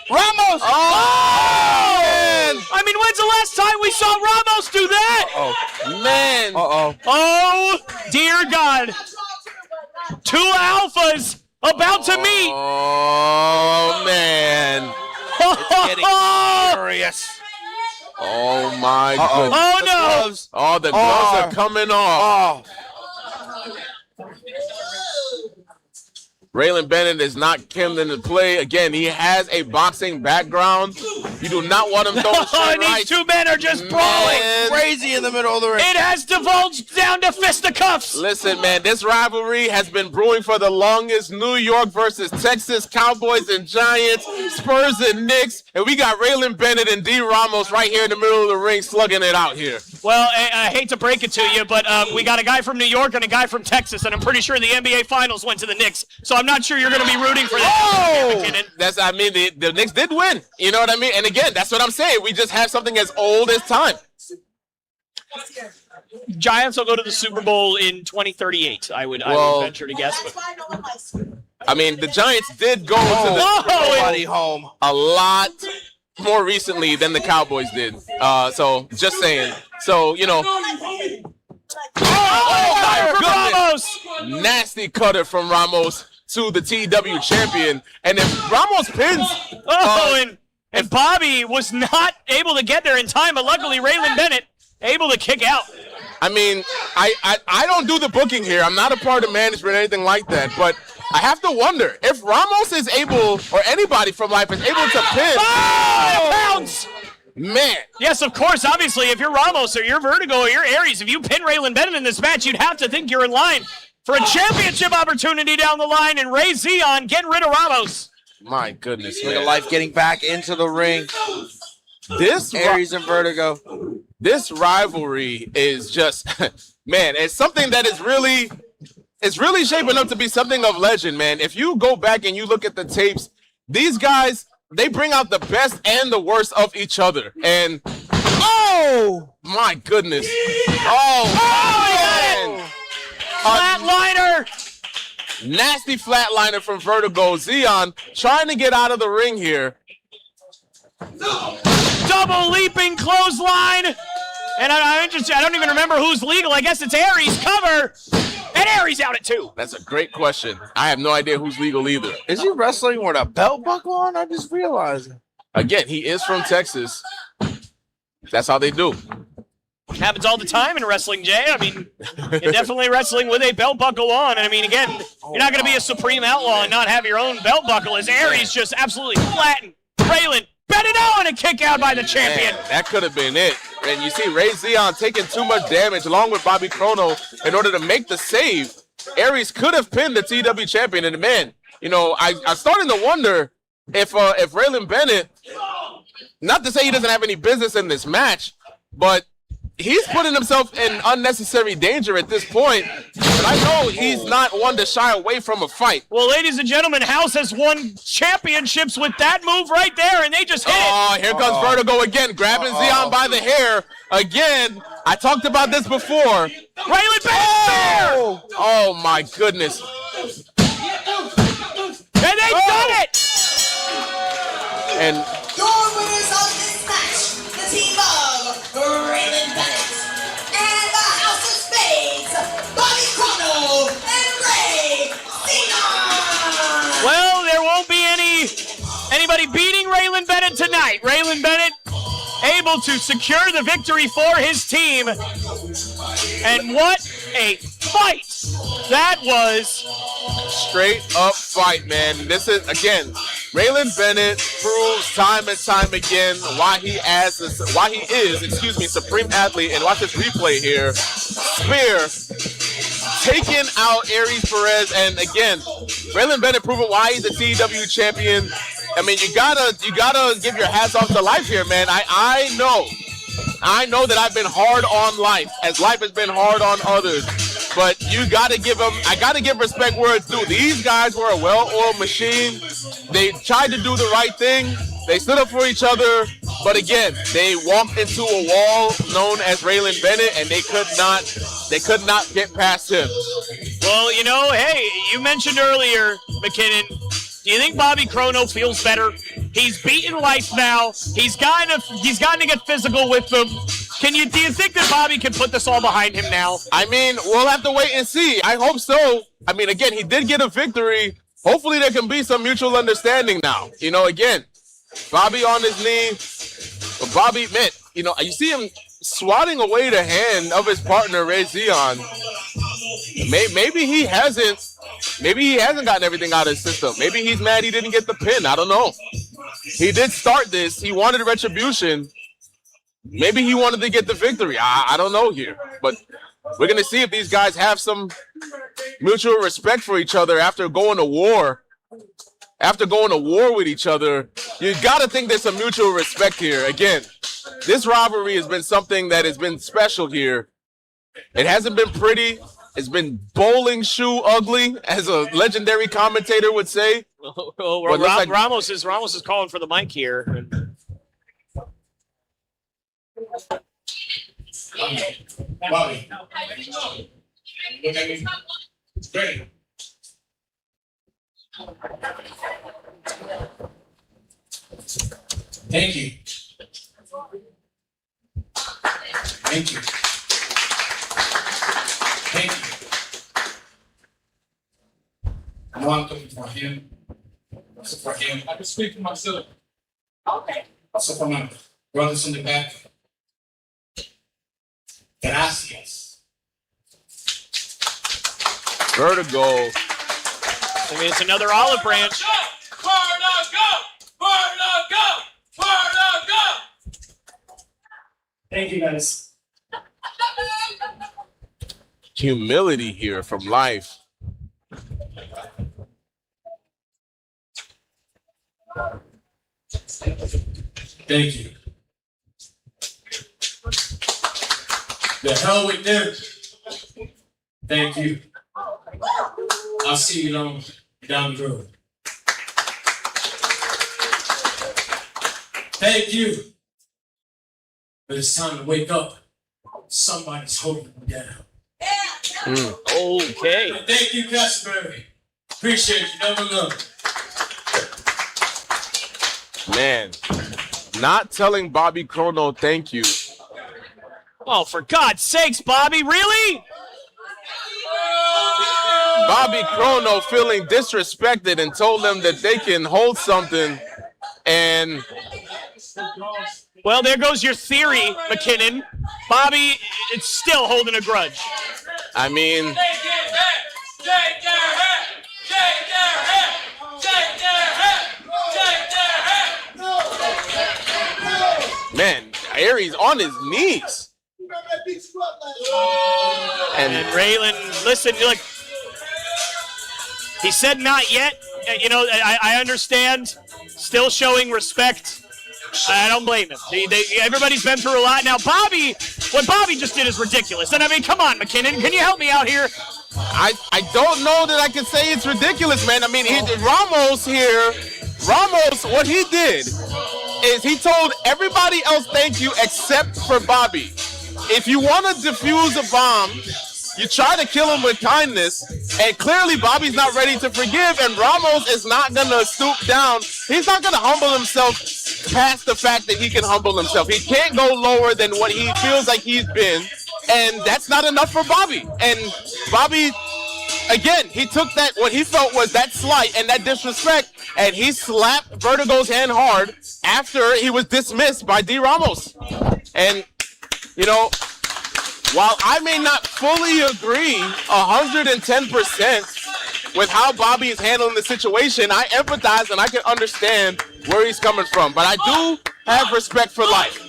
Ramos! Oh, man! I mean, when's the last time we saw Ramos do that? Oh, man. Uh-oh. Oh, dear God. Two alphas about to meet. Oh, man. It's getting serious. Oh, my goodness. Oh, no. Gloves Oh, the gloves are coming off. Raylan Bennett is not Kim in the play. Again, he has a boxing background. You do not want him throwing straight These right. two men are just brawling. crazy in the middle of the ring. It has divulged down to fisticuffs. Listen, man, this rivalry has been brewing for the longest. New York versus Texas, Cowboys and Giants, Spurs and Knicks, and we got Raylan Bennett and D. Ramos right here in the middle of the ring slugging it out here. Well, I hate to break it to you, but we got a guy from New York and a guy from Texas, and I'm pretty sure the NBA Finals went to the Knicks, so I'm not sure you're going to be rooting for that. That's, I mean, the Knicks did win. You know what I mean? And again, that's what I'm saying. We just have something as old as time. Giants will go to the Super Bowl in 2038, I would venture to guess. But. I mean, the Giants did go to the home a lot more recently than the Cowboys did. So, just saying. So, you know. Ramos! Nasty cutter from Ramos to the TEW champion. And if Ramos pins... and Bobby was not able to get there in time, but luckily Raylan Bennett able to kick out. I mean, I don't do the booking here. I'm not a part of management or anything like that, but I have to wonder if Ramos is able, or anybody from Life is able to pin. Pounds! Man. Yes, of course. Obviously, if you're Ramos or you're Vertigo or you're Aries, if you pin Raylan Bennett in this match, you'd have to think you're in line for a championship opportunity down the line, and Ray Zion getting rid of Ramos. My goodness, Look at Life getting back into the ring. This Aries and Vertigo. This rivalry is just, man, it's something that is really, it's really shaping up to be something of legend, man. If you go back and you look at the tapes, these guys, they bring out the best and the worst of each other. And, oh, my goodness. Oh, man. Flatliner. Nasty flatliner from Vertigo. Zion trying to get out of the ring here. Double leaping clothesline. And I don't even remember who's legal. I guess it's Aries. Cover. And Aries out at 2. That's a great question. I have no idea who's legal either. Is he wrestling with a belt buckle on? I just realized. Again, he is from Texas. That's how they do. Happens all the time in wrestling, Jay. I mean, you're definitely wrestling with a belt buckle on. And I mean, again, you're not going to be a supreme outlaw and not have your own belt buckle, as Aries just absolutely flattened Raylan Bennett and a kick out by the champion. Man, that could have been it. And you see Ray Zion taking too much damage along with Bobby Chrono in order to make the save. Aries could have pinned the TEW champion. And man, you know, I'm starting to wonder if Raylan Bennett, not to say he doesn't have any business in this match, but he's putting himself in unnecessary danger at this point. But I know he's not one to shy away from a fight. Well, ladies and gentlemen, House has won championships with that move right there, and they just hit it. Oh, here comes Vertigo again, grabbing Zion by the hair. Again, I talked about this before. Raylan Bennett! Oh, my goodness. And they've done it! And your winners of this match, the team of Raylan Bennett and the House of Spades, Bobby Chrono and Reyes. Well, there won't be anybody beating Raylan Bennett tonight. Raylan Bennett able to secure the victory for his team. And what a fight that was. Straight up fight, man. This is, again, Raylan Bennett proves time and time again why he is supreme athlete. And watch this replay here. Spear taking out Aries Perez, and again, Raylan Bennett proving why he's the TEW champion. I mean, you gotta give your hats off to Life here, man. I know that I've been hard on Life, as Life has been hard on others. but you gotta give them. I gotta give respect where it's due. These guys were a well-oiled machine. They tried to do the right thing. They stood up for each other, but again, they walked into a wall known as Raylan Bennett, and they could not get past him. Well, you know, hey, you mentioned earlier, McKinnon. Do you think Bobby Chrono feels better? He's beaten Life now. He's gotten to get physical with them. Do you think that Bobby can put this all behind him now? I mean, we'll have to wait and see. I hope so. I mean, again, he did get a victory. Hopefully there can be some mutual understanding now. You know, again, Bobby on his knee. But Bobby, man, you know, you see him swatting away the hand of his partner, Reyes. Maybe he hasn't gotten everything out of his system. Maybe he's mad he didn't get the pin. I don't know. He did start this. He wanted retribution. Maybe he wanted to get the victory. I don't know here. But we're going to see if these guys have some mutual respect for each other after going to war. After going to war with each other, you got to think there's some mutual respect here. Again, this rivalry has been something that has been special here. It hasn't been pretty. It's been bowling shoe ugly, as a legendary commentator would say. Well, Ramos is calling for the mic here. Bobby, look at me. It's great. Thank you. Thank you. Thank you. I know I'm coming for him. Also for him. I can speak for myself. Okay. Also for my brothers in the back. Gracias. Vertigo. I mean, it's another olive branch. Thank you, guys. Humility here from Life. Thank you. The hell with them. Thank you. I'll see you down the road. Thank you. But it's time to wake up. Somebody's holding me down. Okay. And thank you, Casselberry. Appreciate you. Never love. Man, not telling Bobby Chrono thank you. Oh, for God's sakes, Bobby, really? Bobby Chrono feeling disrespected and told them that they can hold something, and well, there goes your theory, McKinnon. Bobby, it's still holding a grudge. I mean, man, Aries on his knees. And Raylan, listen, look, he said not yet. You know, I understand. Still showing respect. I don't blame him. Everybody's been through a lot. Now, Bobby, what Bobby just did is ridiculous. And I mean, come on, McKinnon, can you help me out here? I don't know that I can say it's ridiculous, man. I mean, Ramos here, what he did is he told everybody else thank you except for Bobby. If you want to defuse a bomb, you try to kill him with kindness, and clearly Bobby's not ready to forgive, and Ramos is not going to stoop down. He's not going to humble himself past the fact that he can humble himself. He can't go lower than what he feels like he's been, and that's not enough for Bobby. And Bobby, again, he took that, what he felt was that slight and that disrespect, and he slapped Vertigo's hand hard after he was dismissed by D. Ramos. And, you know, while I may not fully agree 110% with how Bobby is handling the situation, I empathize and I can understand where he's coming from. But I do have respect for Life.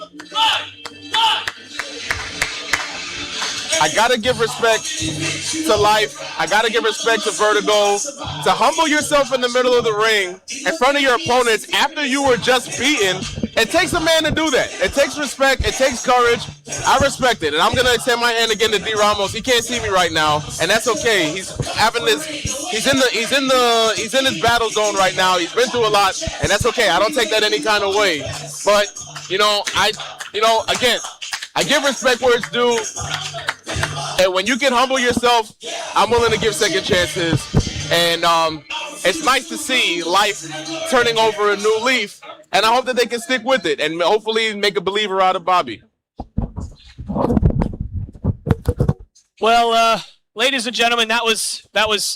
I gotta give respect to Life. I gotta give respect to Vertigo. To humble yourself in the middle of the ring in front of your opponents after you were just beaten It takes a man to do that. It takes respect. It takes courage. I respect it, and I'm gonna extend my hand again to D. Ramos. He can't see me right now, and that's okay. He's having this. He's in his battle zone right now. He's been through a lot, and that's okay. I don't take that any kind of way. But again, I give respect where it's due. And when you can humble yourself, I'm willing to give second chances. And it's nice to see life turning over a new leaf. And I hope that they can stick with it and hopefully make a believer out of Bobby. Well, ladies and gentlemen, that was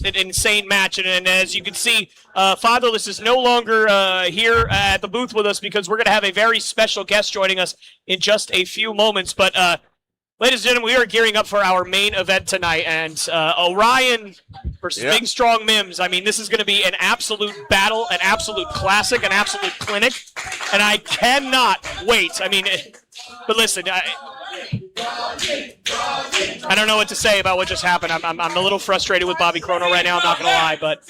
an insane match. And as you can see, Fatherless is no longer here at the booth with us because we're going to have a very special guest joining us in just a few moments. But ladies and gentlemen, we are gearing up for our main event tonight. And Orion versus Big Strong Mims. I mean, this is going to be an absolute battle, an absolute classic, an absolute clinic. And I cannot wait. I mean, but listen, I don't know what to say about what just happened. I'm a little frustrated with Bobby Chrono right now. I'm not going to lie, but.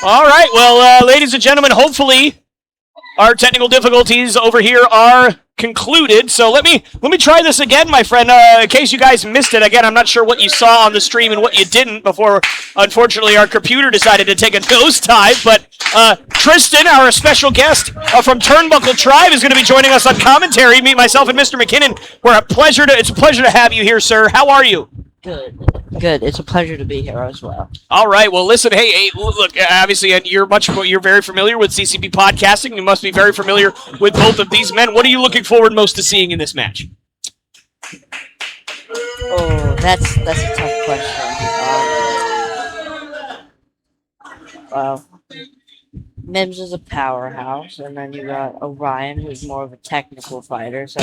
All right, well, ladies and gentlemen, hopefully our technical difficulties over here are concluded. So let me try this again, my friend. In case you guys missed it, again, I'm not sure what you saw on the stream and what you didn't before, unfortunately, our computer decided to take a nosedive. But Tristan, our special guest from Turnbuckle Tribe, is going to be joining us on commentary. Meet myself and Mr. McKinnon. It's a pleasure to have you here, sir. How are you? Good. It's a pleasure to be here as well. All right. Well, listen. Hey, look. Obviously, you're very familiar with CCP podcasting. You must be very familiar with both of these men. What are you looking forward most to seeing in this match? Oh, that's a tough question. Well, Mims is a powerhouse, and then you got Orion, who's more of a technical fighter. So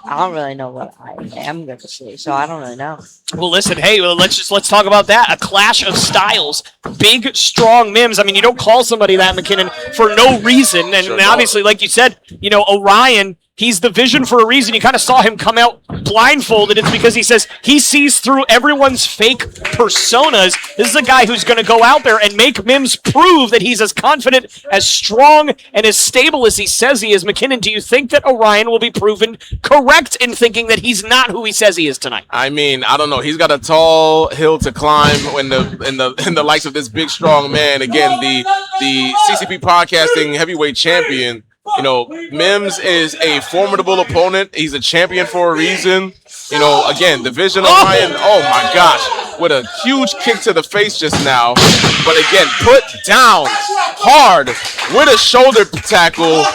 I don't really know what I am going to see. So I don't really know. Well, listen, hey, let's talk about that. A clash of styles. Big, strong Mims. I mean, you don't call somebody that, McKinnon, for no reason. And obviously, like you said, Orion, he's the Vision for a reason. You kind of saw him come out blindfolded. It's because he says he sees through everyone's fake personas. This is a guy who's going to go out there and make Mims prove that he's as confident, as strong, and as stable as he says he is. McKinnon, do you think that Orion will be proven correct in thinking that he's not who he says he is tonight? I mean, I don't know. He's got a tall hill to climb in the likes of this big, strong man. Again, the CCP podcasting heavyweight champion. Mims is a formidable opponent. He's a champion for a reason. Again, the Vision Orion, oh my gosh, with a huge kick to the face just now. But again, put down hard with a shoulder tackle.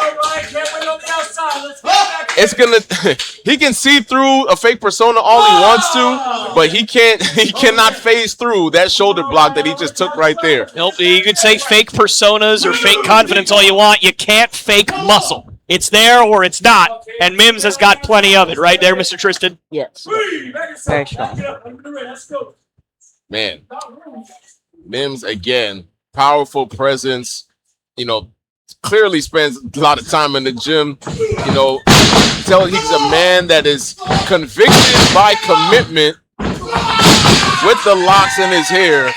It's he can see through a fake persona all he wants to, but he cannot phase through that shoulder block that he just took right there. Nope, you could say fake personas or fake confidence all you want. You can't fake muscle. It's there or it's not, and Mims has got plenty of it. Right there, Mr. Tristan? Yes. Very strong. Man, Mims, again, powerful presence, clearly spends a lot of time in the gym, tell he's a man that is convicted by commitment with the locks in his hair.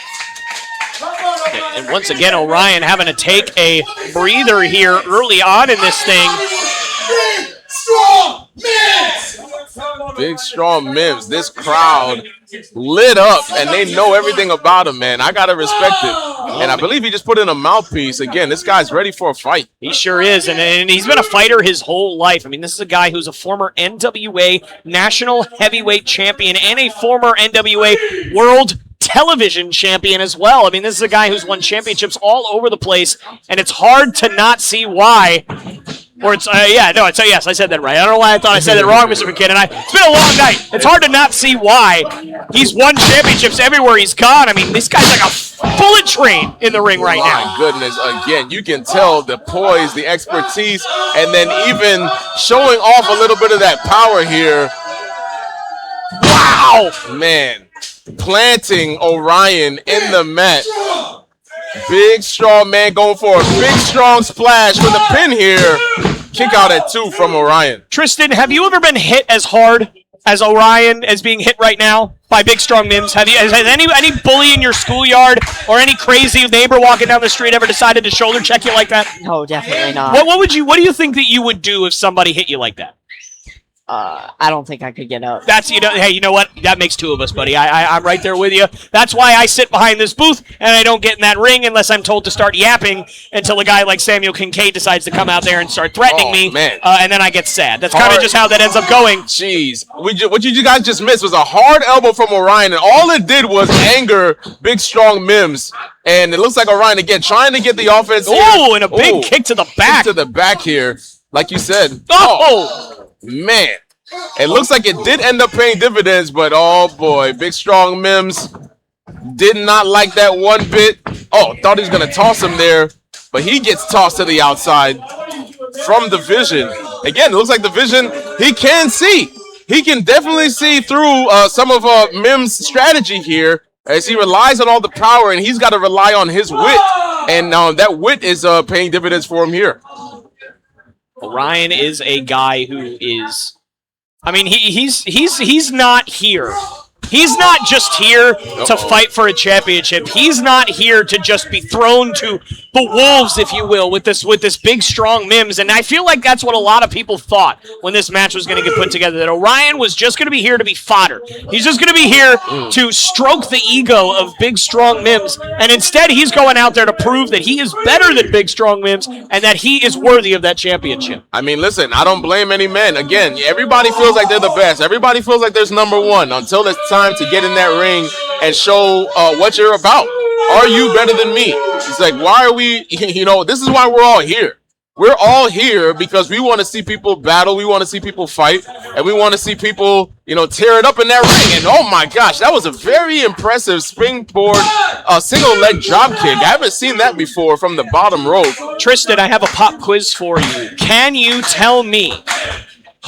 And once again, Orion having to take a breather here early on in this thing. Big, strong Mims. This crowd lit up, and they know everything about him, man. I got to respect it. And I believe he just put in a mouthpiece. Again, this guy's ready for a fight. He sure is, and he's been a fighter his whole life. I mean, this is a guy who's a former NWA National Heavyweight Champion and a former NWA World Television Champion as well. I mean, this is a guy who's won championships all over the place, and it's hard to not see why. Or it's, yes, I said that right. I don't know why I thought I said that wrong, Mr. McKinnon. It's been a long night. It's hard to not see why. He's won championships everywhere he's gone. I mean, this guy's like a bullet train in the ring right now. My goodness, again, you can tell the poise, the expertise, and then even showing off a little bit of that power here. Wow! Man, planting Orion in the mat. Big, strong man going for a big, strong splash with a pin here. Kick out at 2 from Orion. Tristan, have you ever been hit as hard as Orion is being hit right now by big, strong Mims? Has any bully in your schoolyard or any crazy neighbor walking down the street ever decided to shoulder check you like that? No, definitely not. What do you think that you would do if somebody hit you like that? I don't think I could get up. Hey, you know what? That makes 2 of us, buddy. I'm right there with you. That's why I sit behind this booth and I don't get in that ring unless I'm told to start yapping until a guy like Samuel Kincaid decides to come out there and start threatening me. Man. And then I get sad. That's kind of just how that ends up going. Jeez. What you guys just missed was a hard elbow from Orion, and all it did was anger big, strong Mims. And it looks like Orion, again, trying to get the offense here. Oh, and a big kick to the back. Kick to the back here, like you said. Man, it looks like it did end up paying dividends, but oh boy, big strong Mims did not like that one bit. Oh, thought he was going to toss him there, but he gets tossed to the outside from the Vision. Again, it looks like the Vision, he can see. He can definitely see through some of Mims' strategy here as he relies on all the power, and he's got to rely on his wit, and that wit is paying dividends for him here. Orion is a guy who is, I mean, he's not here He's not just here to fight for a championship. He's not here to just be thrown to the wolves, if you will, with this big, strong Mims. And I feel like that's what a lot of people thought when this match was going to get put together, that Orion was just going to be here to be fodder. He's just going to be here to stroke the ego of big, strong Mims. And instead, he's going out there to prove that he is better than big, strong Mims and that he is worthy of that championship. I mean, listen, I don't blame any man. Again, everybody feels like they're the best. Everybody feels like there's number one until it's time to get in that ring and show what you're about. Are you better than me? It's like, why are we, this is why we're all here. We're all here because we want to see people battle, we want to see people fight, and we want to see people, tear it up in that ring. And oh my gosh, that was a very impressive springboard single leg drop kick. I haven't seen that before from the bottom rope. Tristan, I have a pop quiz for you. Can you tell me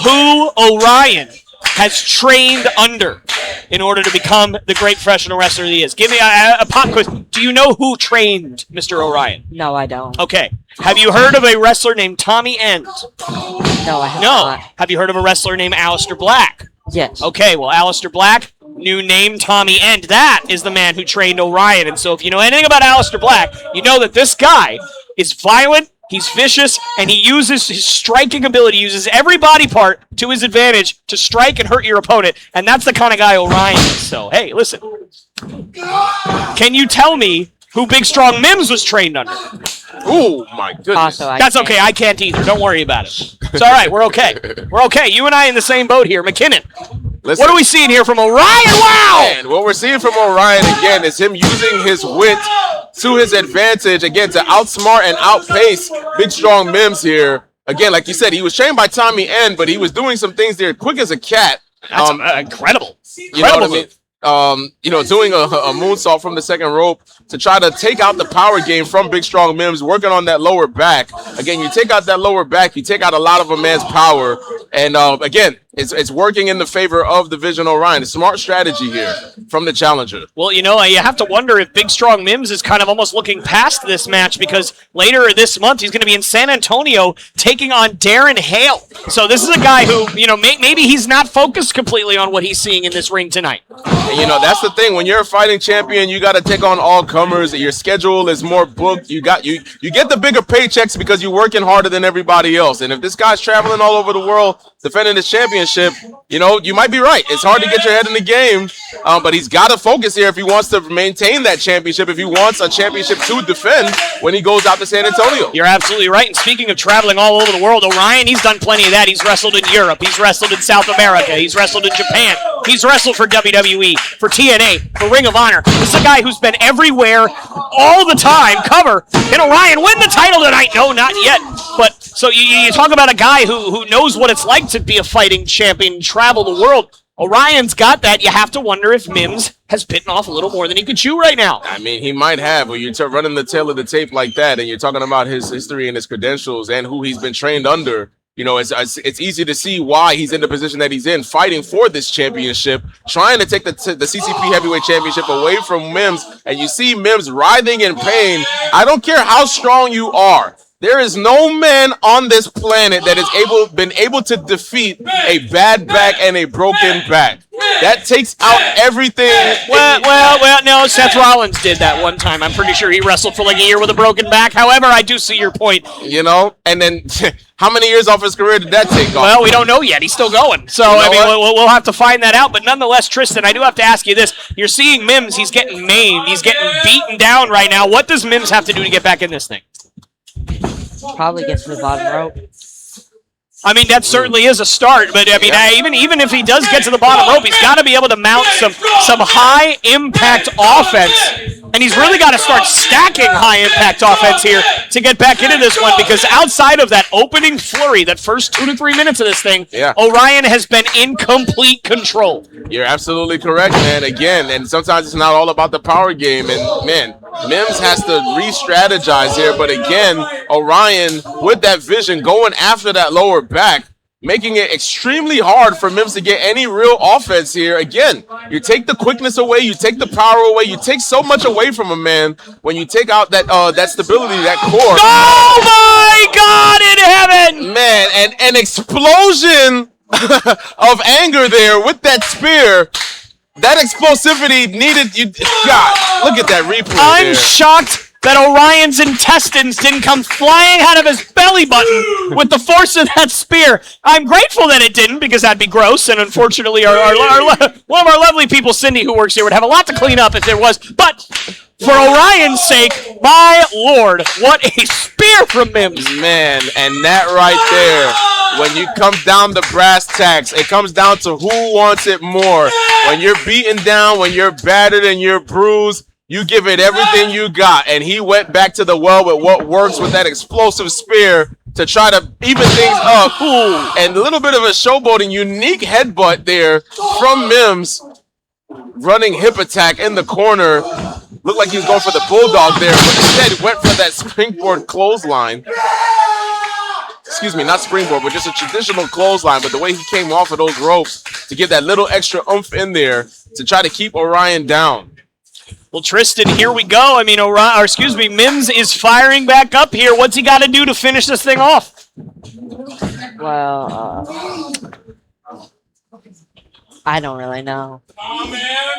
who Orion has trained under in order to become the great professional wrestler he is? Give me a pop quiz. Do you know who trained Mr. Orion? No, I don't. Okay. Have you heard of a wrestler named Tommy End? No, I have not. Have you heard of a wrestler named Aleister Black? Yes. Okay, well, Aleister Black, new name Tommy End. That is the man who trained Orion. And so if you know anything about Aleister Black, you know that this guy is violent, he's vicious, and he uses his striking ability, uses every body part to his advantage to strike and hurt your opponent. And that's the kind of guy Orion is. So, hey, listen. Can you tell me who Big Strong Mims was trained under? Oh, my goodness. That's okay. I can't either. Don't worry about it. It's all right. We're okay. We're okay. You and I in the same boat here. McKinnon. Listen, what are we seeing here from Orion? Wow! Man, what we're seeing from Orion, again, is him using his wit to his advantage, again, to outsmart and outpace Big Strong Mims here. Again, like you said, he was trained by Tommy End, but he was doing some things there quick as a cat. That's incredible. You know what I mean? Doing a moonsault from the second rope to try to take out the power game from Big Strong Mims, working on that lower back. Again, you take out that lower back, you take out a lot of a man's power. And again, it's working in the favor of Division Orion. It's smart strategy here from the challenger. Well, you have to wonder if Big Strong Mims is kind of almost looking past this match, because later this month he's going to be in San Antonio taking on Darren Hale. So this is a guy who, maybe he's not focused completely on what he's seeing in this ring tonight. And that's the thing. When you're a fighting champion, you got to take on all comers. Your schedule is more booked. You get the bigger paychecks because you're working harder than everybody else. And if this guy's traveling all over the world defending his championship, you might be right. It's hard to get your head in the game, but he's got to focus here if he wants to maintain that championship, if he wants a championship to defend when he goes out to San Antonio. You're absolutely right. And speaking of traveling all over the world, Orion, he's done plenty of that. He's wrestled in Europe. He's wrestled in South America. He's wrestled in Japan. He's wrestled for WWE, for TNA, for Ring of Honor. This is a guy who's been everywhere all the time. Cover. Can Orion win the title tonight? No, not yet. But so you talk about a guy who knows what it's like to be a fighting champion, travel the world. Orion's got that. You have to wonder if Mims has bitten off a little more than he could chew right now. I mean, he might have. When you're running the tail of the tape like that, and you're talking about his history and his credentials and who he's been trained under, it's easy to see why he's in the position that he's in, fighting for this championship, trying to take the CCP Heavyweight Championship away from Mims. And you see Mims writhing in pain. I don't care how strong you are. There is no man on this planet that has been able to defeat a bad back and a broken back. That takes out everything. Well, no, Seth Rollins did that one time. I'm pretty sure he wrestled for like a year with a broken back. However, I do see your point. And then how many years off his career did that take off? Well, we don't know yet. He's still going. So, we'll have to find that out. But nonetheless, Tristan, I do have to ask you this. You're seeing Mims. He's getting maimed. He's getting beaten down right now. What does Mims have to do to get back in this thing? Probably get to the bottom rope. I mean, that certainly is a start, but I mean, even if he does get to the bottom rope, he's got to be able to mount some high-impact offense, and he's really got to start stacking high-impact offense here to get back into this one, because outside of that opening flurry, that first 2 to 3 minutes of this thing, Orion has been in complete control. You're absolutely correct, man. Again, and sometimes it's not all about the power game, and, man, Mims has to re-strategize here, but again, Orion, with that vision, going after that lower back, making it extremely hard for Mims to get any real offense here. Again, you take the quickness away, you take the power away, you take so much away from a man when you take out that stability, that core. Oh my God in heaven! Man, and an explosion of anger there with that spear. That explosivity needed you. God, look at that replay. I'm there. shocked that Orion's intestines didn't come flying out of his belly button with the force of that spear. I'm grateful that it didn't, because that'd be gross, and unfortunately one of our lovely people, Cindy, who works here, would have a lot to clean up if there was. But for Orion's sake, my lord, what a spear from Mims. Man, and that right there, when you come down to brass tacks, it comes down to who wants it more. When you're beaten down, when you're battered and you're bruised, you give it everything you got, and he went back to the well with what works with that explosive spear to try to even things up. Ooh, and a little bit of a showboating, unique headbutt there from Mims. Running hip attack in the corner. Looked like he was going for the bulldog there, but instead went for that springboard clothesline. Excuse me, not springboard, but just a traditional clothesline. But the way he came off of those ropes to get that little extra oomph in there to try to keep Orion down. Well, Tristan, here we go. I mean, Mims is firing back up here. What's he got to do to finish this thing off? Well, I don't really know.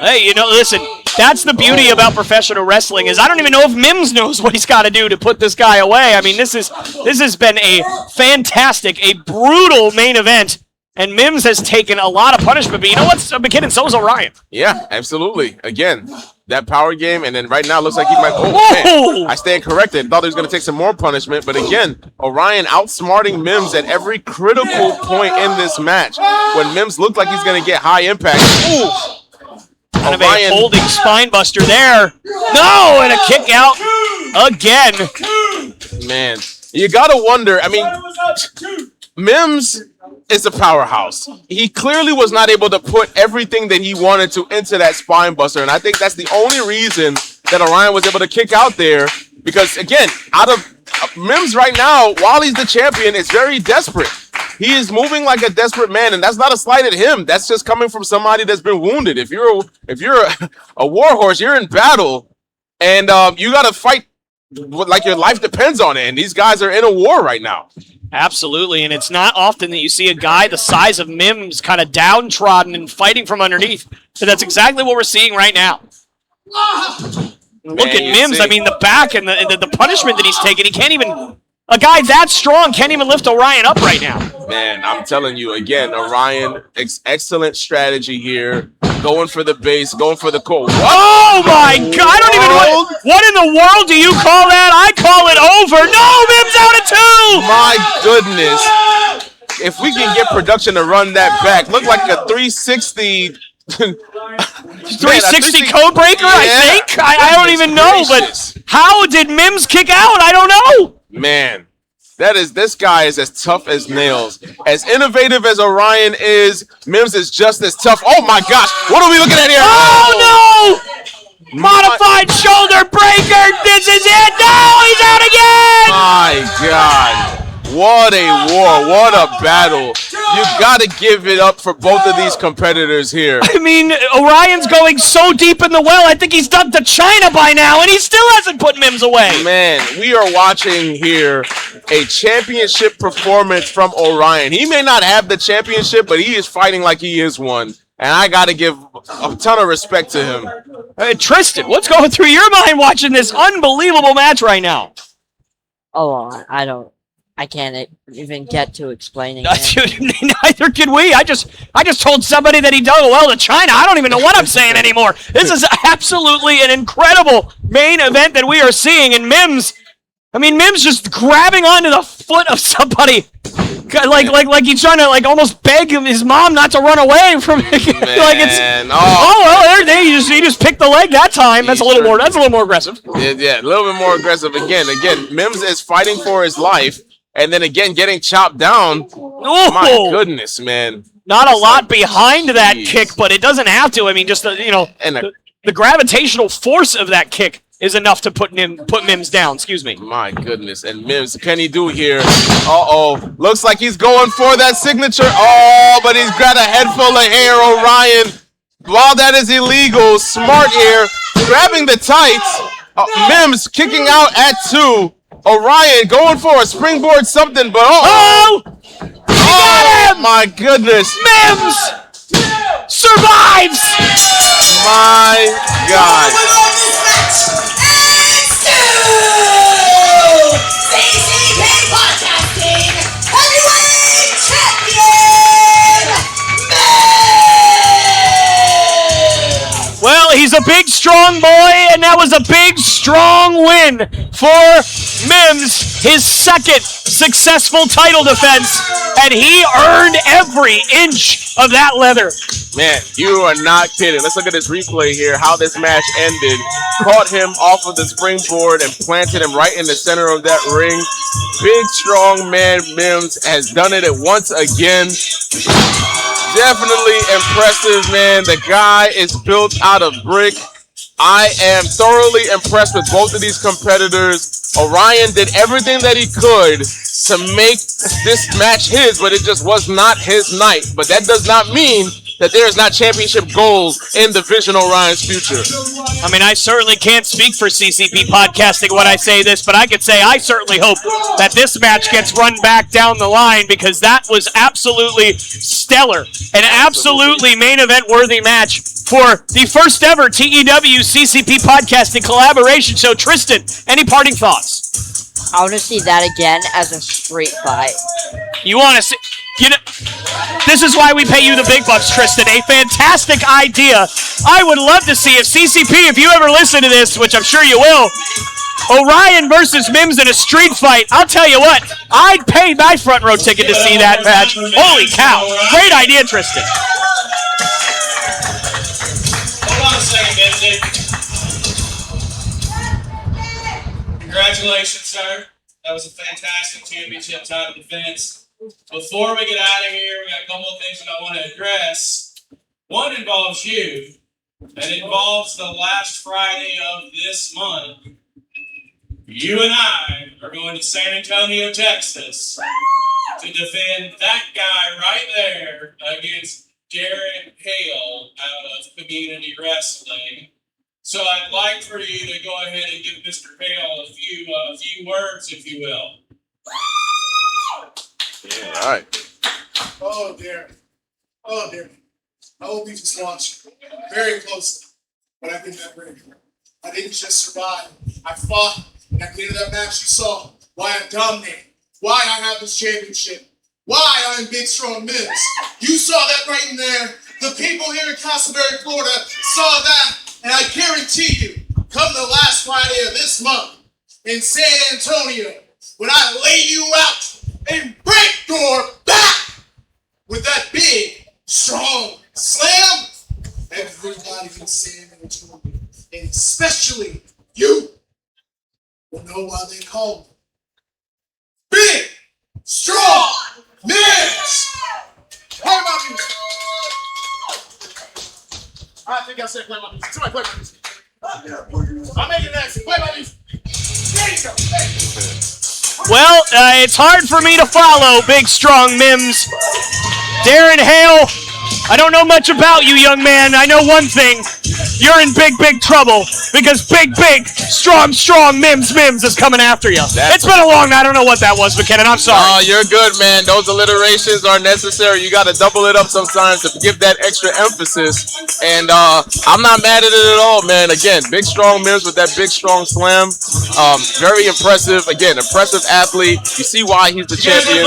Hey, listen, that's the beauty about professional wrestling is I don't even know if Mims knows what he's got to do to put this guy away. I mean, this has been a fantastic, a brutal main event. And Mims has taken a lot of punishment, but you know what's McKinnon? So is Orion. Yeah, absolutely. Again, that power game, and then right now it looks like he might. Oh, man, I stand corrected. Thought he was going to take some more punishment, but again, Orion outsmarting Mims at every critical point in this match. When Mims looked like he's going to get high impact. Ooh. Kind of a holding spine buster there. No, and a kick out again. Man, you got to wonder. I mean, Mims is a powerhouse. He clearly was not able to put everything that he wanted to into that spine buster, and I think that's the only reason that Orion was able to kick out there, because, again, out of Mims right now, while he's the champion, is very desperate. He is moving like a desperate man, and that's not a slight at him. That's just coming from somebody that's been wounded. If you're a warhorse, you're in battle, and you got to fight like your life depends on it, and these guys are in a war right now. Absolutely, and it's not often that you see a guy the size of Mims kind of downtrodden and fighting from underneath. So that's exactly what we're seeing right now. Look at Mims. I mean, the back and the punishment that he's taken. He can't even... A guy that strong can't even lift Orion up right now. Man, I'm telling you, again, Orion, excellent strategy here. Going for the base, going for the core. Oh, my God. I don't even know. What in the world do you call that? I call it over. No, Mims out at 2. My goodness. If we can get production to run that back, look like a 360... 360 code breaker, yeah. I think. I don't even know, but how did Mims kick out? I don't know. Man, this guy is as tough as nails. As innovative as Orion is, Mims is just as tough. Oh my gosh, what are we looking at here? Oh no! Modified shoulder breaker. This is it. No, he's out again. My God. What a war. What a battle. You got to give it up for both of these competitors here. I mean, Orion's going so deep in the well, I think he's done to China by now, and he still hasn't put Mims away. Man, we are watching here a championship performance from Orion. He may not have the championship, but he is fighting like he is one. And I got to give a ton of respect to him. Tristan, what's going through your mind watching this unbelievable match right now? Oh, I can't even get to explaining it. Neither can we. I just told somebody that he done well to China. I don't even know what I'm saying anymore. This is absolutely an incredible main event that we are seeing. And Mims just grabbing onto the foot of somebody. Like he's trying to almost beg his mom not to run away from it. He just picked the leg that time. That's a little more aggressive. Yeah, a little bit more aggressive again. Mims is fighting for his life. And then again, getting chopped down. Oh my goodness, man! Not a lot behind that kick, but it doesn't have to. I mean, just the gravitational force of that kick is enough to put Mims down. Excuse me. My goodness, and Mims, can he do here? Looks like he's going for that signature. Oh, but he's got a head full of hair, Orion. While that is illegal, smart here, grabbing the tights. Mims kicking out at 2. Orion going for a springboard something, but he got him! My goodness. Mims survives! My God. CCP Podcasting Heavyweight Champion, Mims! Well, he's a big, strong boy, and that was a big, strong win for Mims, his second successful title defense, and he earned every inch of that leather. Man, you are not kidding. Let's look at this replay here, how this match ended. Caught him off of the springboard and planted him right in the center of that ring. Big, strong man Mims has done it once again. Definitely impressive, man. The guy is built out of brick. I am thoroughly impressed with both of these competitors. Orion did everything that he could to make this match his, but it just was not his night. But that does not mean that there is not championship goals in Division Orion's future. I mean, I certainly can't speak for CCP Podcasting when I say this, but I could say I certainly hope that this match gets run back down the line, because that was absolutely stellar. An absolutely main event worthy match for the first ever TEW CCP Podcasting collaboration. So, Tristan, any parting thoughts? I want to see that again as a street fight. You want to see... You know, this is why we pay you the big bucks, Tristan. A fantastic idea. I would love to see if CCP, if you ever listen to this, which I'm sure you will, Orion versus Mims in a street fight. I'll tell you what, I'd pay my front row ticket to see that match. Holy cow. Great idea, Tristan. Hold on a second, Benji. Congratulations, sir. That was a fantastic championship title defense. Before we get out of here, we got a couple of things that I want to address. One involves you, and it involves the last Friday of this month. You and I are going to San Antonio, Texas, to defend that guy right there against Jared Hale out of Community Wrestling. So I'd like for you to go ahead and give Mr. Hale a few words, if you will. Yeah, all right. Oh, dear. Oh, dear. I hope you just watched very closely what I did in that ring. I didn't just survive. I fought, and at the end of that match, you saw why I dominate, why I have this championship, why I'm Big Strong Mims. You saw that right in there. The people here in Casselberry, Florida saw that, and I guarantee you, come the last Friday of this month in San Antonio, when I lay you out and break your back with that big, strong slam, everybody in San Antonio, and especially you, will know why they call me Big Strong Mims. Play my music. I think I said play my music. Somebody play my music. I'm making that. Play my music. There you go. Hey. Well, it's hard for me to follow, Big Strong Mims. Darren Hale, I don't know much about you, young man. I know one thing. You're in big, big trouble, because big, strong Mims is coming after you. It's been a long night. I don't know what that was, McKinnon. I'm sorry. Oh, you're good, man. Those alliterations are necessary. You got to double it up sometimes to give that extra emphasis. And I'm not mad at it at all, man. Again, Big Strong Mims with that big, strong slam. Very impressive. Again, impressive athlete. You see why he's the champion.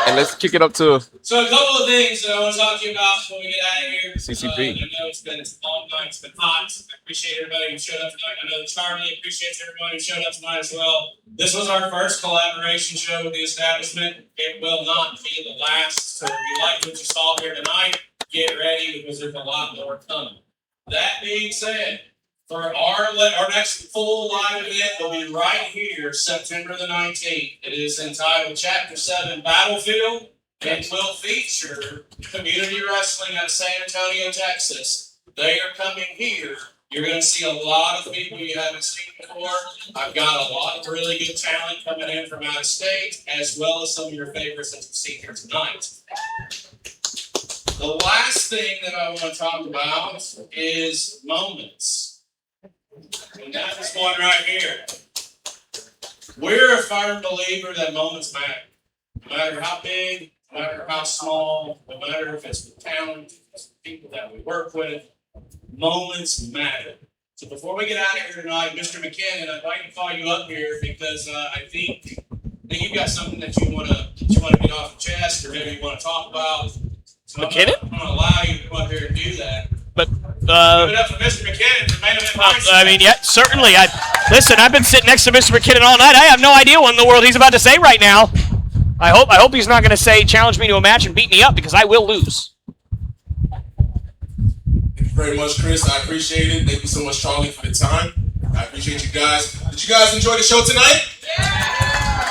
And let's kick it up to... So a couple of things that I want to talk to you about before we get out of here. CCP. I know it's been a long night. It's been hot. I appreciate everybody who showed up tonight. I know Charlie appreciates everyone who showed up tonight as well. This was our first collaboration show with the establishment. It will not be the last. So if you like what you saw here tonight, get ready, because there's a lot more coming. That being said, for our next full live event will be right here, September the 19th. It is entitled Chapter 7 Battlefield, and will feature Community Wrestling out of San Antonio, Texas. They are coming here. You're going to see a lot of people you haven't seen before. I've got a lot of really good talent coming in from out of state, as well as some of your favorites that you've seen here tonight. The last thing that I want to talk about is moments. And that's this one right here. We're a firm believer that moments matter. No matter how big No matter how small, no matter if it's the talent, it's the people that we work with, moments matter. So before we get out of here tonight, Mr. McKinnon, I'd like to call you up here because I think you've got something that you want to get off the chest, or maybe you want to talk about. So McKinnon? I'm going to allow you to come up here and do that. But Give it up for Mr. McKinnon for main event mindset. I mean, yeah, certainly. Listen, I've been sitting next to Mr. McKinnon all night. I have no idea what in the world he's about to say right now. I hope he's not going to say challenge me to a match and beat me up, because I will lose. Thank you very much, Chris. I appreciate it. Thank you so much, Charlie, for the time. I appreciate you guys. Did you guys enjoy the show tonight? Yeah!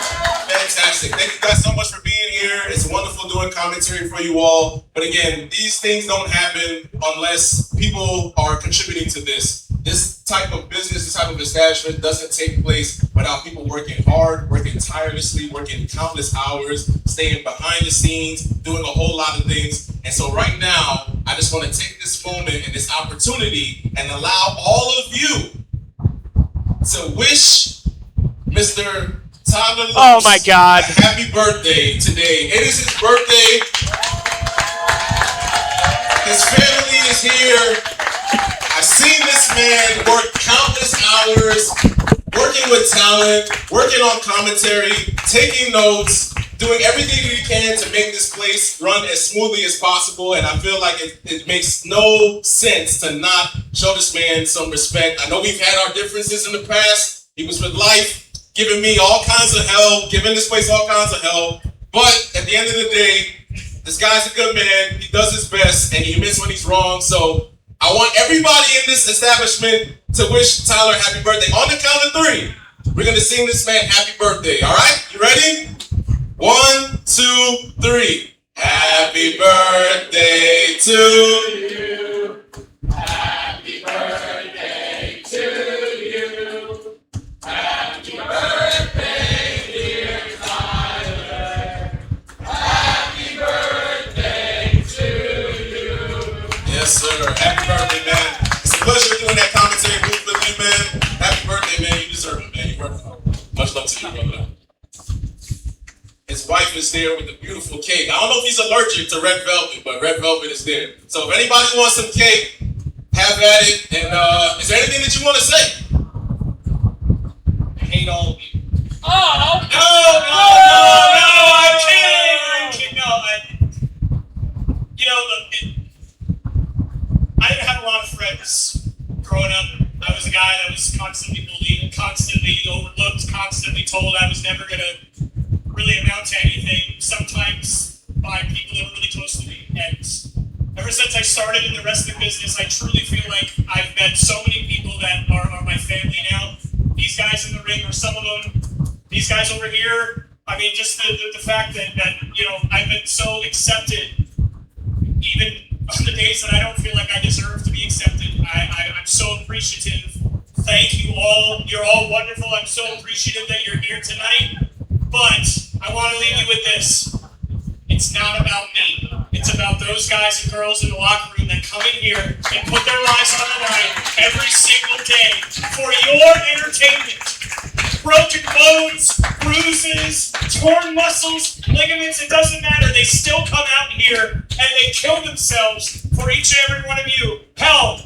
Fantastic. Thank you guys so much for being here. It's wonderful doing commentary for you all. But again, these things don't happen unless people are contributing to this. This type of business, this type of establishment doesn't take place without people working hard, working tirelessly, working countless hours, staying behind the scenes, doing a whole lot of things. And so right now, I just want to take this moment and this opportunity and allow all of you to wish Mr. Tyler Loupes Oh my God. a happy birthday today. It is his birthday. His family is here. I've seen this man work countless hours, working with talent, working on commentary, taking notes, doing everything he can to make this place run as smoothly as possible. And I feel like it makes no sense to not show this man some respect. I know we've had our differences in the past. He was with Life, giving me all kinds of help, giving this place all kinds of help. But at the end of the day, this guy's a good man. He does his best, and he admits when he's wrong. So I want everybody in this establishment to wish Tyler happy birthday. On the count of 3, we're going to sing this man happy birthday. All right? You ready? 1, 2, 3. Happy birthday to you. Happy birthday to you. Happy birthday, dear Tyler. Happy birthday to you. Yes, sir. Happy birthday, man. It's a pleasure doing that commentary booth with you, man. Happy birthday, man. You deserve it, man. You worked hard. Much love to you, brother. His wife is there with a beautiful cake. I don't know if he's allergic to red velvet, but red velvet is there. So if anybody wants some cake, have at it. And is there anything that you want to say? I hate all of you. Oh! No, I'm kidding. I didn't have a lot of friends growing up. I was a guy that was constantly bullied, constantly overlooked, constantly told I was never going to really amount to anything, sometimes by people that were really close to me. And ever since I started in the wrestling business, I truly feel like I've met so many people that are my family now. These guys in the ring are some of them. These guys over here, I mean, just the fact that I've been so accepted, even on the days that I don't feel like I deserve to be accepted. I'm so appreciative. Thank you all. You're all wonderful. I'm so appreciative that you're here tonight. But I want to leave you with this. It's not about me. It's about those guys and girls in the locker room that come in here and put their lives on the line every single day for your entertainment. Broken bones, bruises, torn muscles, ligaments, it doesn't matter. They still come out here and they kill themselves for each and every one of you. Hell,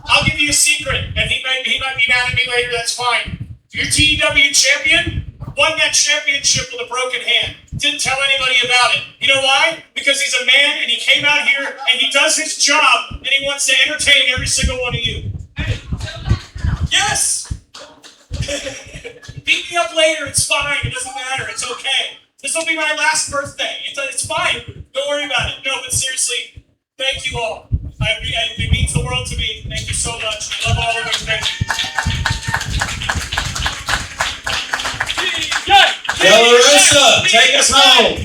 I'll give you a secret, and he might be mad at me later, that's fine. Your TEW champion won that championship with a broken hand. Didn't tell anybody about it. You know why? Because he's a man and he came out here and he does his job and he wants to entertain every single one of you. Yes! Beat me up later, it's fine. It doesn't matter, it's okay. This will be my last birthday. It's fine. Don't worry about it. No, but seriously, thank you all. It means the world to me. Thank you so much. I love all of you. Thank you. Jaylah, take us home.